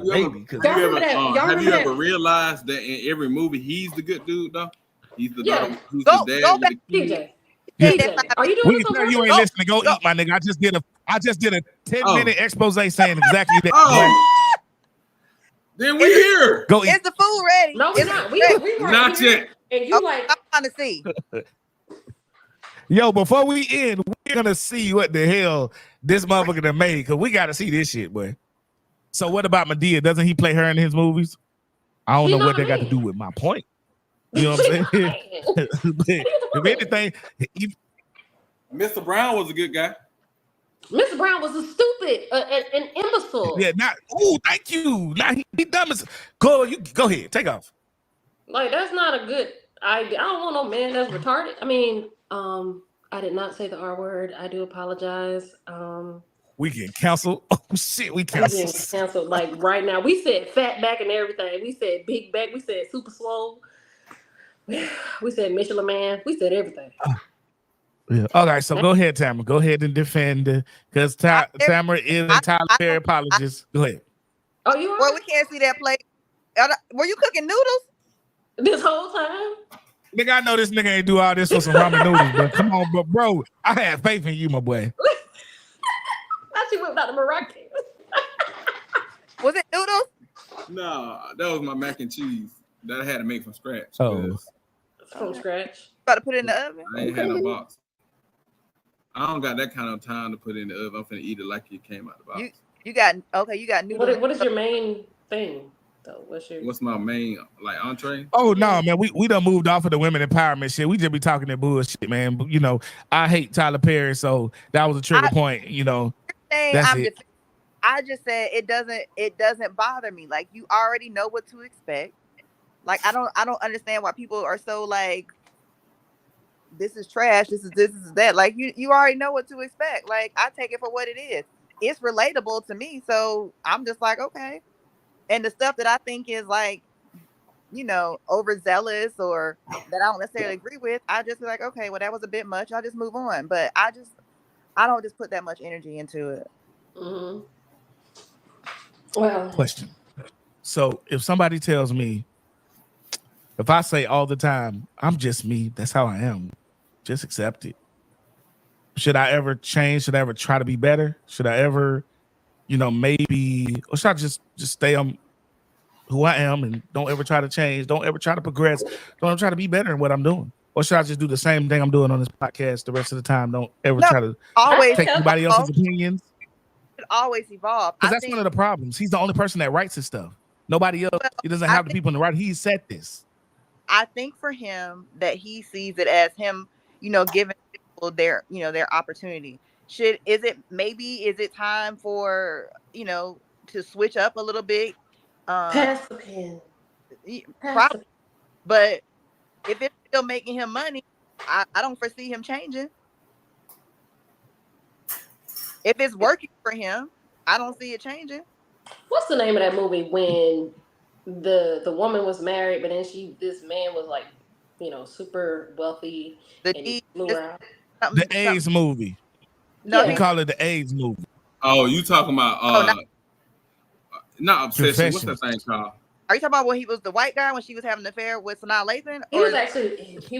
Have you ever realized that in every movie he's the good dude though? He's the dad. Go back, TJ. TJ. Are you We doing can this tell on you ain't purpose? listening. Go eat, my nigga. I just did a 10-minute expose saying exactly that. Oh. Then we here. Go eat. Is the food ready? No, we're Is not. it We ready? weren't Not here, yet. And you Okay, like, I'm trying to see. Yo, before we end, we're gonna see what the hell this motherfucker done made, because we gotta see this shit, boy. So what about Madea? Doesn't he play her in his movies? I don't He know not what a that got to man. do with my point. You know what I'm saying? If anything, Mr. Brown was a good guy. Mr. Brown was a stupid, an imbecile. yeah, not. Oh, thank you. Not he dumb as. Go ahead, take off. Like, that's not a good idea. I don't want no man that's retarded. I mean, I did not say the R word. I do apologize. We getting canceled. Oh shit, we We getting canceled. canceled like right now. We said fat back and everything. We said big back. We said super swole. We said Michelin man. We said everything. Yeah. All right, so go ahead, Tamara. Go ahead and defend, because Tamara is a Tyler Perry apologist. Go ahead. Oh, you Well, are we can't see that plate. Were you cooking noodles? this whole time? Nigga, I know this nigga ain't do all this for some ramen noodles, but come on, bro. I have faith in you, my boy. Now she whipped out the Moroccan. Was it noodles? Nah, that was my mac and cheese that I had to make from scratch. Oh. 'cause From scratch. About to put it in the oven. I ain't had no box. I don't got that kind of time to put it in the oven. I'm finna eat it like it came out the box. You got noodles. What is your main thing though? What's my main like entree? Oh no, man, we done moved off of the women empowerment shit. We just be talking that bullshit, man. But, you know, I hate Tyler Perry, so that was a trigger point. You know, that's it. I just said it doesn't bother me. Like, you already know what to expect. Like, I don't understand why people are so like, this is trash. This is that. Like, you already know what to expect. Like, I take it for what it is. It's relatable to me, so I'm just like, okay. And the stuff that I think is like, you know, overzealous or that I don't necessarily agree with, I just be like, okay, well, that was a bit much. I'll just move on. But I don't just put that much energy into it. Mm-hmm. Well, question. So if somebody tells me, if I say all the time, I'm just me, that's how I am, just accept it. Should I ever change? Should I ever try to be better? Should I ever, you know, maybe, or should I just stay on who I am and don't ever try to change? Don't ever try to progress. Don't ever try to be better in what I'm doing. Or should I just do the same thing I'm doing on this podcast the rest of the time? Don't ever try to always take anybody else's opinions. It always evolve. Because that's one of the problems. He's the only person that writes his stuff. Nobody else. He doesn't have the people in the right. He said this. I think for him that he sees it as him, you know, giving people their, you know, their opportunity. Is it time for, you know, to switch up a little bit? Pass the pen. Probably. But if it's still making him money, I don't foresee him changing. If it's working for him, I don't see it changing. What's the name of that movie when the woman was married, but then this man was like, you know, super wealthy and he flew around? The AIDS movie. No, we call it the AIDS movie. Oh, you talking about not Obsession? What's that thing called? Are you talking about when he was the white guy when she was having an affair with Sanaa Lathan? He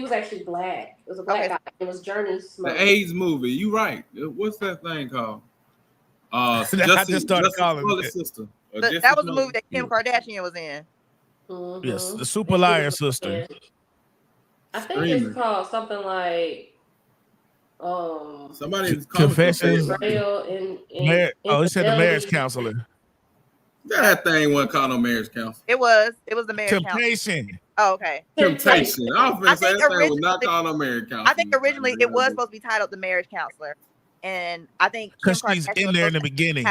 was actually black. It was a black guy. It was Journey Smoke. The AIDS movie. You right. What's that thing called? I just started calling it. Sister. That was the movie that Kim Kardashian was in. Mm-hmm. Yes, the Super Liar Sister. I think it's called something like somebody's Confessions. It said the marriage counselor. That thing wasn't called no marriage counselor. It was the marriage Temptation. Counselor. Oh, okay. Temptation. I was gonna say that thing was not called no marriage counselor. I think originally it was supposed to be titled The Marriage Counselor, and I think because she's in there in the beginning.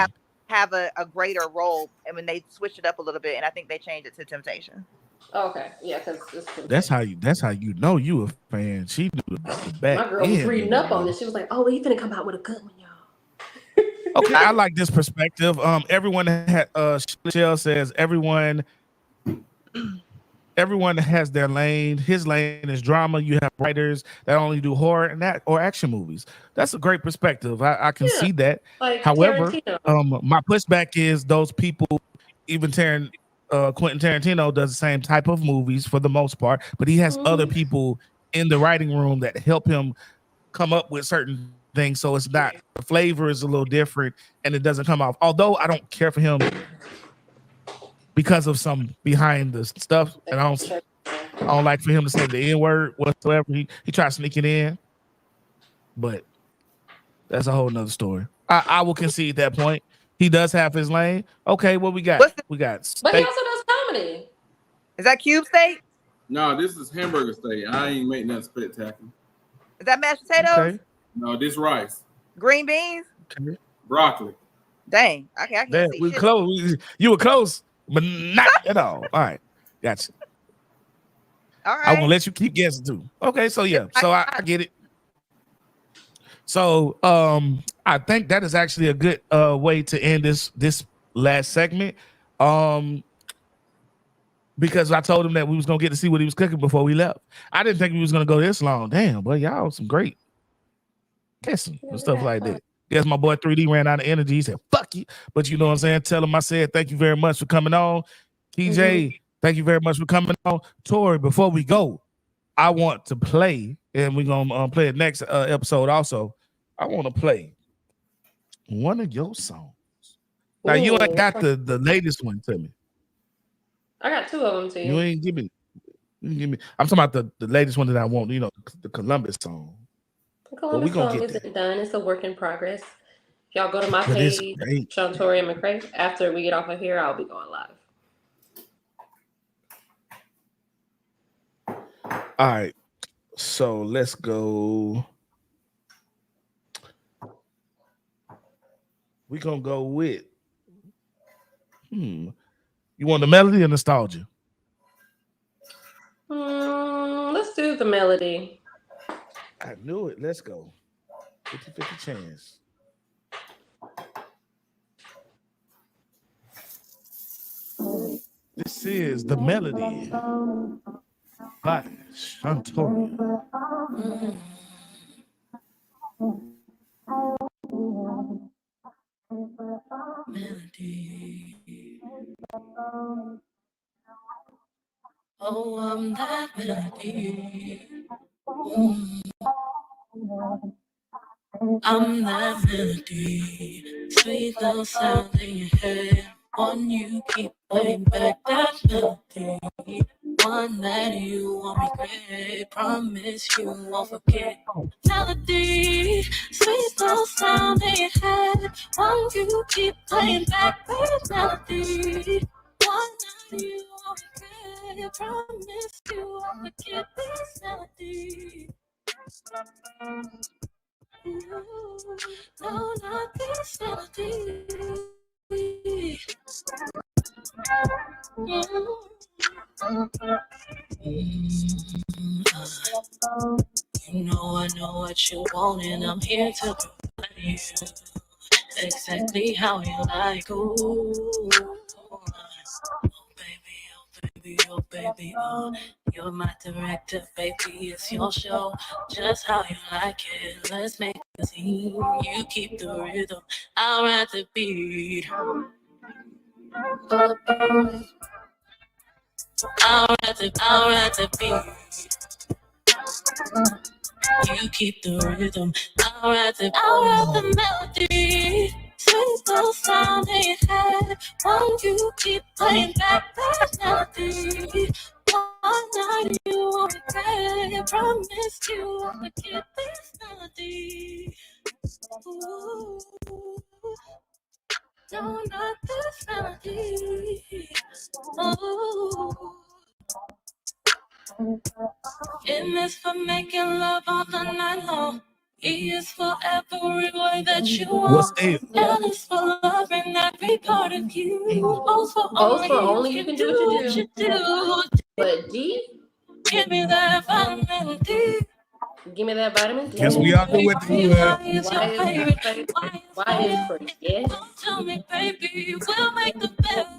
Have a greater role, and when they switched it up a little bit, and I think they changed it to Temptation. Okay, yeah, because that's how you know you a fan. She knew the back. My girl was reading up on this. She was like, "Oh, he finna come out with a good one, y'all." Okay, I like this perspective. Everyone Shell says everyone has their lane. His lane is drama. You have writers that only do horror and that or action movies. That's a great perspective. I can see that. Like however, my pushback is those people, even Quentin Tarantino does the same type of movies for the most part, but he has other people in the writing room that help him come up with certain things. So it's not, the flavor is a little different and it doesn't come off. Although I don't care for him because of some behind the stuff, and I don't like for him to say the N-word whatsoever. He tries sneaking in, but that's a whole nother story. I will concede that point. He does have his lane. Okay, what we got? We got steak. But he also does comedy. Is that Cube Steak? No, this is hamburger steak. I ain't making that spectacular. Is that mashed potatoes? Okay. No, this rice. Green beans? Okay. Broccoli. Dang. Okay, I can't see. We close. You were close, but not at all. All right. Gotcha. All right. I'm gonna let you keep guessing too. Okay, so yeah. So I get it. So I think that is actually a good way to end this last segment. Because I told him that we was gonna get to see what he was cooking before we left. I didn't think we was gonna go this long. Damn, but y'all some great guessing and stuff like that. Yes, my boy 3D ran out of energy. He said, "Fuck you," but you know what I'm saying. Tell him I said thank you very much for coming on. TJ, thank you very much for coming on. Tori, before we go, I want to play, and we're gonna play it next episode also. I want to play one of your songs Now you Ooh, ain't got the latest one to me. I got two of them to You you. ain't give me. You give me. I'm talking about the latest one that I want. You know, the Columbus song. The But we Columbus gonna song get there. isn't done. It's a work in progress. If y'all go to my But it's page, great. Shantoria McCray, after we get off of here, I'll be going live. All right. So let's go. We gonna go with. You want the melody or nostalgia? Let's do the melody. I knew it. Let's go. 50-50 chance. This is the melody by Shantoria. Melody. Oh, I'm that melody. I'm that melody. Sweet little sound in your head. One you keep playing back that melody. One that you won't regret. Promise you won't forget. Melody, sweet little sound in your head. One you keep playing back that melody. One that you won't regret. Promise you won't forget this melody. No, not this melody. You know I know what you want, and I'm here to provide you exactly how you like. Ooh, oh baby, you're my director, baby. It's your show, just how you like it. Let's make a scene. You keep the rhythm, I'll ride the beat. I'll ride the beat. You keep the rhythm, I'll ride the melody. Sweet little sound in your head. Won't you keep playing back that melody? One night you won't regret. I promise you won't forget this melody. Ooh, no, not this melody. Ooh. M is for making love all the night long. E is for every way that you What's want. L? L is for loving every part of you. O's for O's for only only you you can can do what you do what do. you do. But G, Give me that vitamin D. give me that vitamin Guess we D. all know what to do. Why is your Why is my favorite? favorite? Why is forget? Don't tell me, baby, we'll make the best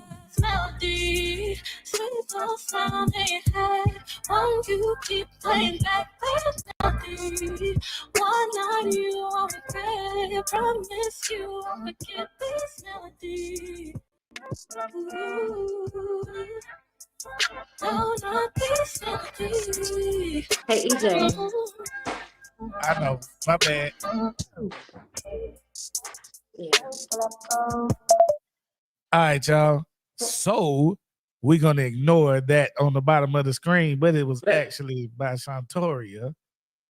melody. Sweet little sound in your head. Won't you keep playing back that melody? One night you won't regret. I promise you won't forget this melody. Ooh, no, not this melody. Hey EJ. I know. My bad. Yeah. All right, y'all. So we're gonna ignore that on the bottom of the screen, but it was But actually by Shantoria.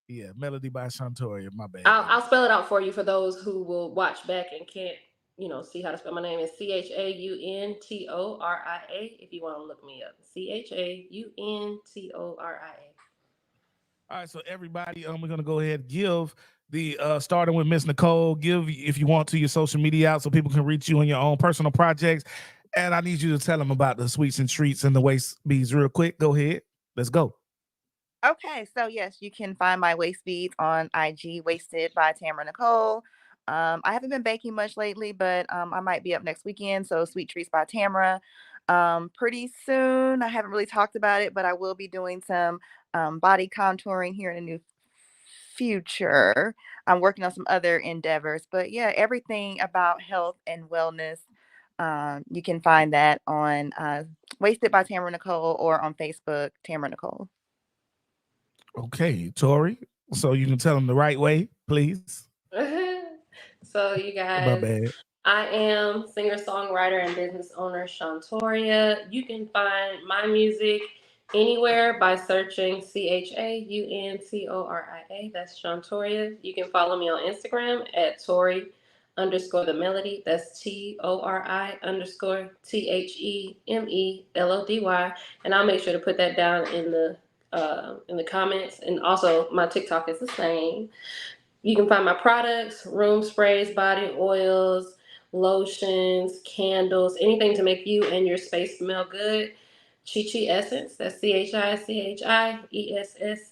Yeah, melody by Shantoria. My bad. I'll spell it out for you for those who will watch back and can't, see how to spell my name. Is CHAUNTORIA. If you want to look me up, CHAUNTORIA. All right, so everybody, we're gonna go ahead and give the starting with Miss Nicole. Give, if you want to, your social media out so people can reach you on your own personal projects. And I need you to tell them about the sweets and treats and the waist beads real quick. Go ahead. Let's go. Okay, so yes, you can find my waist beads on IG, Wasted by Tamara Nicole. I haven't been baking much lately, but I might be up next weekend. So Sweet Treats by Tamara. Pretty soon. I haven't really talked about it, but I will be doing some body contouring here in the new future. I'm working on some other endeavors, but yeah, everything about health and wellness. You can find that on Wasted by Tamara Nicole or on Facebook, Tamara Nicole. Okay, Tori. So you can tell them the right way, please. So you My guys, bad. I am singer-songwriter and business owner Shantoria. You can find my music anywhere by searching CHAUNTORIA. That's Shantoria. You can follow me on Instagram at Tori underscore the melody. That's TORI underscore THEMELODY. And I'll make sure to put that down in the comments. And also my TikTok is the same. You can find my products, room sprays, body oils, lotions, candles, anything to make you and your space smell good. Chi Chi Essence, that's CHICHIESSENCE.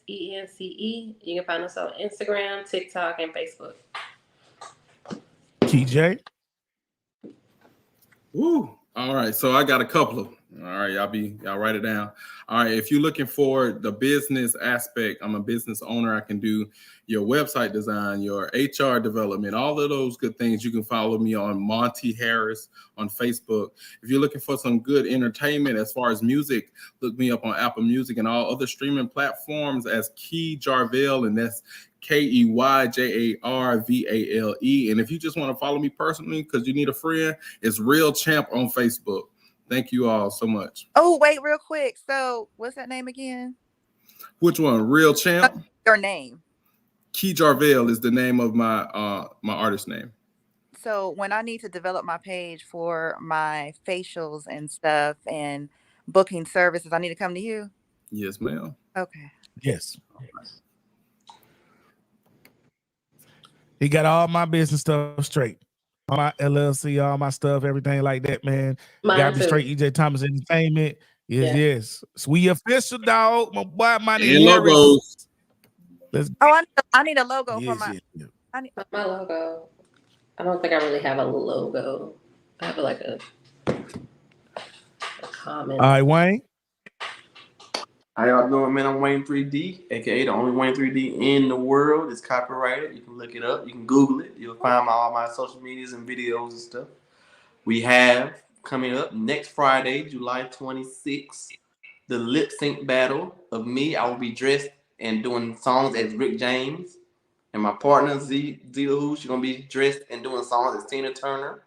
You can find us on Instagram, TikTok, and Facebook. TJ. Woo. All right. So I got a couple of them. All right, y'all write it down. All right. If you're looking for the business aspect, I'm a business owner. I can do your website design, your HR development, all of those good things. You can follow me on Monty Harris on Facebook. If you're looking for some good entertainment as far as music, look me up on Apple Music and all other streaming platforms as Key Jarvell, and that's KeyJarvale. And if you just want to follow me personally because you need a friend, it's Real Champ on Facebook. Thank you all so much. Oh, wait, real quick. So, what's that name again? Which one? Real Champ? Your name. Key Jarvell is the name of my my artist name. So, when I need to develop my page for my facials and stuff and booking services, I need to come to you? Yes, ma'am. Okay. Yes. He got all my business stuff straight. All my LLC, all my stuff, everything like that, man. Gotta be straight. EJ Thomas Entertainment. Yes, yes. So we official, dog. My boy, Monty Harris. I need a logo for my. Yeah. My logo. I don't think I really have a logo. I have like a comment. All right, Wayne. How y'all doing, man? I'm Wayne 3D, aka the only Wayne 3D in the world. It's copyrighted. You can look it up. You can Google it. You'll find all my social medias and videos and stuff. We have coming up next Friday, July 26th, the lip sync battle of me. I will be dressed and doing songs as Rick James. And my partner, Zeta Who, she's going to be dressed and doing songs as Tina Turner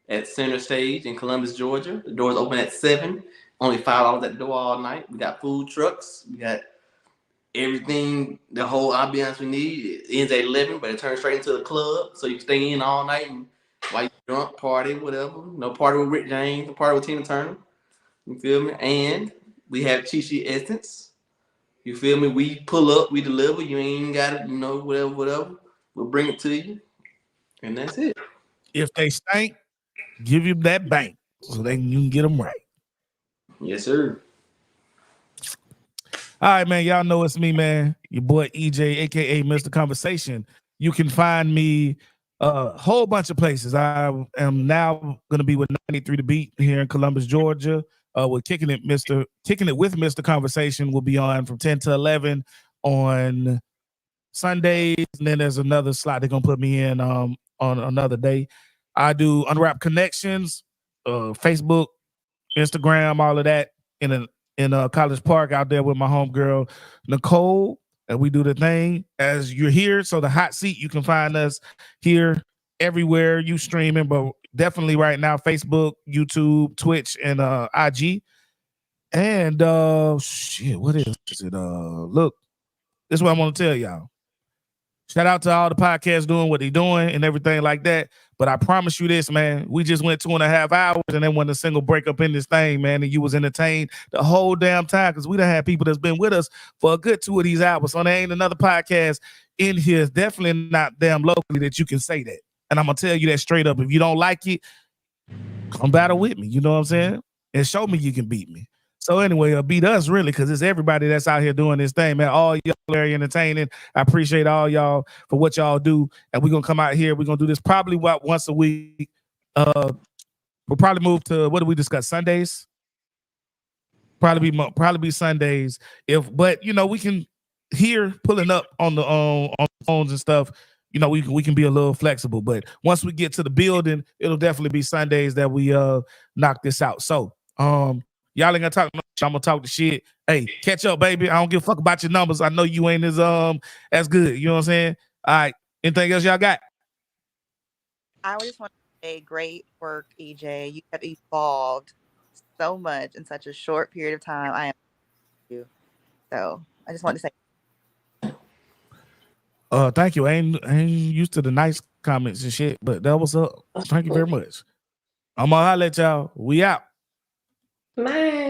at Center Stage in Columbus, Georgia. The doors open at 7. Only $5 at the door all night. We got food trucks. We got everything, the whole ambiance we need. It ends at 11, but it turns straight into a club. So you can stay in all night and while you're drunk, party, whatever. No party with Rick James, no party with Tina Turner. You feel me? And we have Chi Chi Essence. You feel me? We pull up, we deliver. You ain't got it, whatever. We'll bring it to you. And that's it. If they stink, give you that bank so you can get them right. Yes, sir. All right, man. Y'all know it's me, man. Your boy EJ, aka Mr. Conversation. You can find me a whole bunch of places. I am now going to be with 93 The Beat here in Columbus, Georgia. We're kicking it with Mr. Conversation. Will be on from 10 to 11 on Sundays, and then there's another slot they're gonna put me in on another day. I do Unwrapped Connections, Facebook, Instagram, all of that in College Park out there with my homegirl Nicole, and we do the thing as you're here. So the hot seat, you can find us here everywhere you streaming, but definitely right now Facebook, YouTube, Twitch, and IG. And what is it? Look, this is what I want to tell y'all. Shout out to all the podcasts doing what they're doing and everything like that. But I promise you this, man, we just went 2.5 hours and then wasn't a single break up in this thing, man. And you was entertained the whole damn time because we done had people that's been with us for a good 2 of these hours. So there ain't another podcast in here. It's definitely not damn locally that you can say that. And I'm going to tell you that straight up. If you don't like it, come battle with me. You know what I'm saying? And show me you can beat me. So anyway, beat us really, because it's everybody that's out here doing this thing, man. All y'all very entertaining. I appreciate all y'all for what y'all do. And we're going to come out here. We're going to do this probably once a week. We'll probably move to, what do we discuss? Sundays? Probably be Sundays. But you know, we can here pulling up on the on phones and stuff. You know, we can be a little flexible. But once we get to the building, it'll definitely be Sundays that we knock this out. So y'all ain't gonna talk much. I'm gonna talk the shit. Hey, catch up, baby. I don't give a fuck about your numbers. I know you ain't as good. You know what I'm saying? All right. Anything else y'all got? I just want great work, EJ. You have evolved so much in such a short period of time. I am you. So I just want to say Thank you. I ain't used to the nice comments and shit, but that was up. Thank you very much. I'm gonna holler at y'all. We out. Man.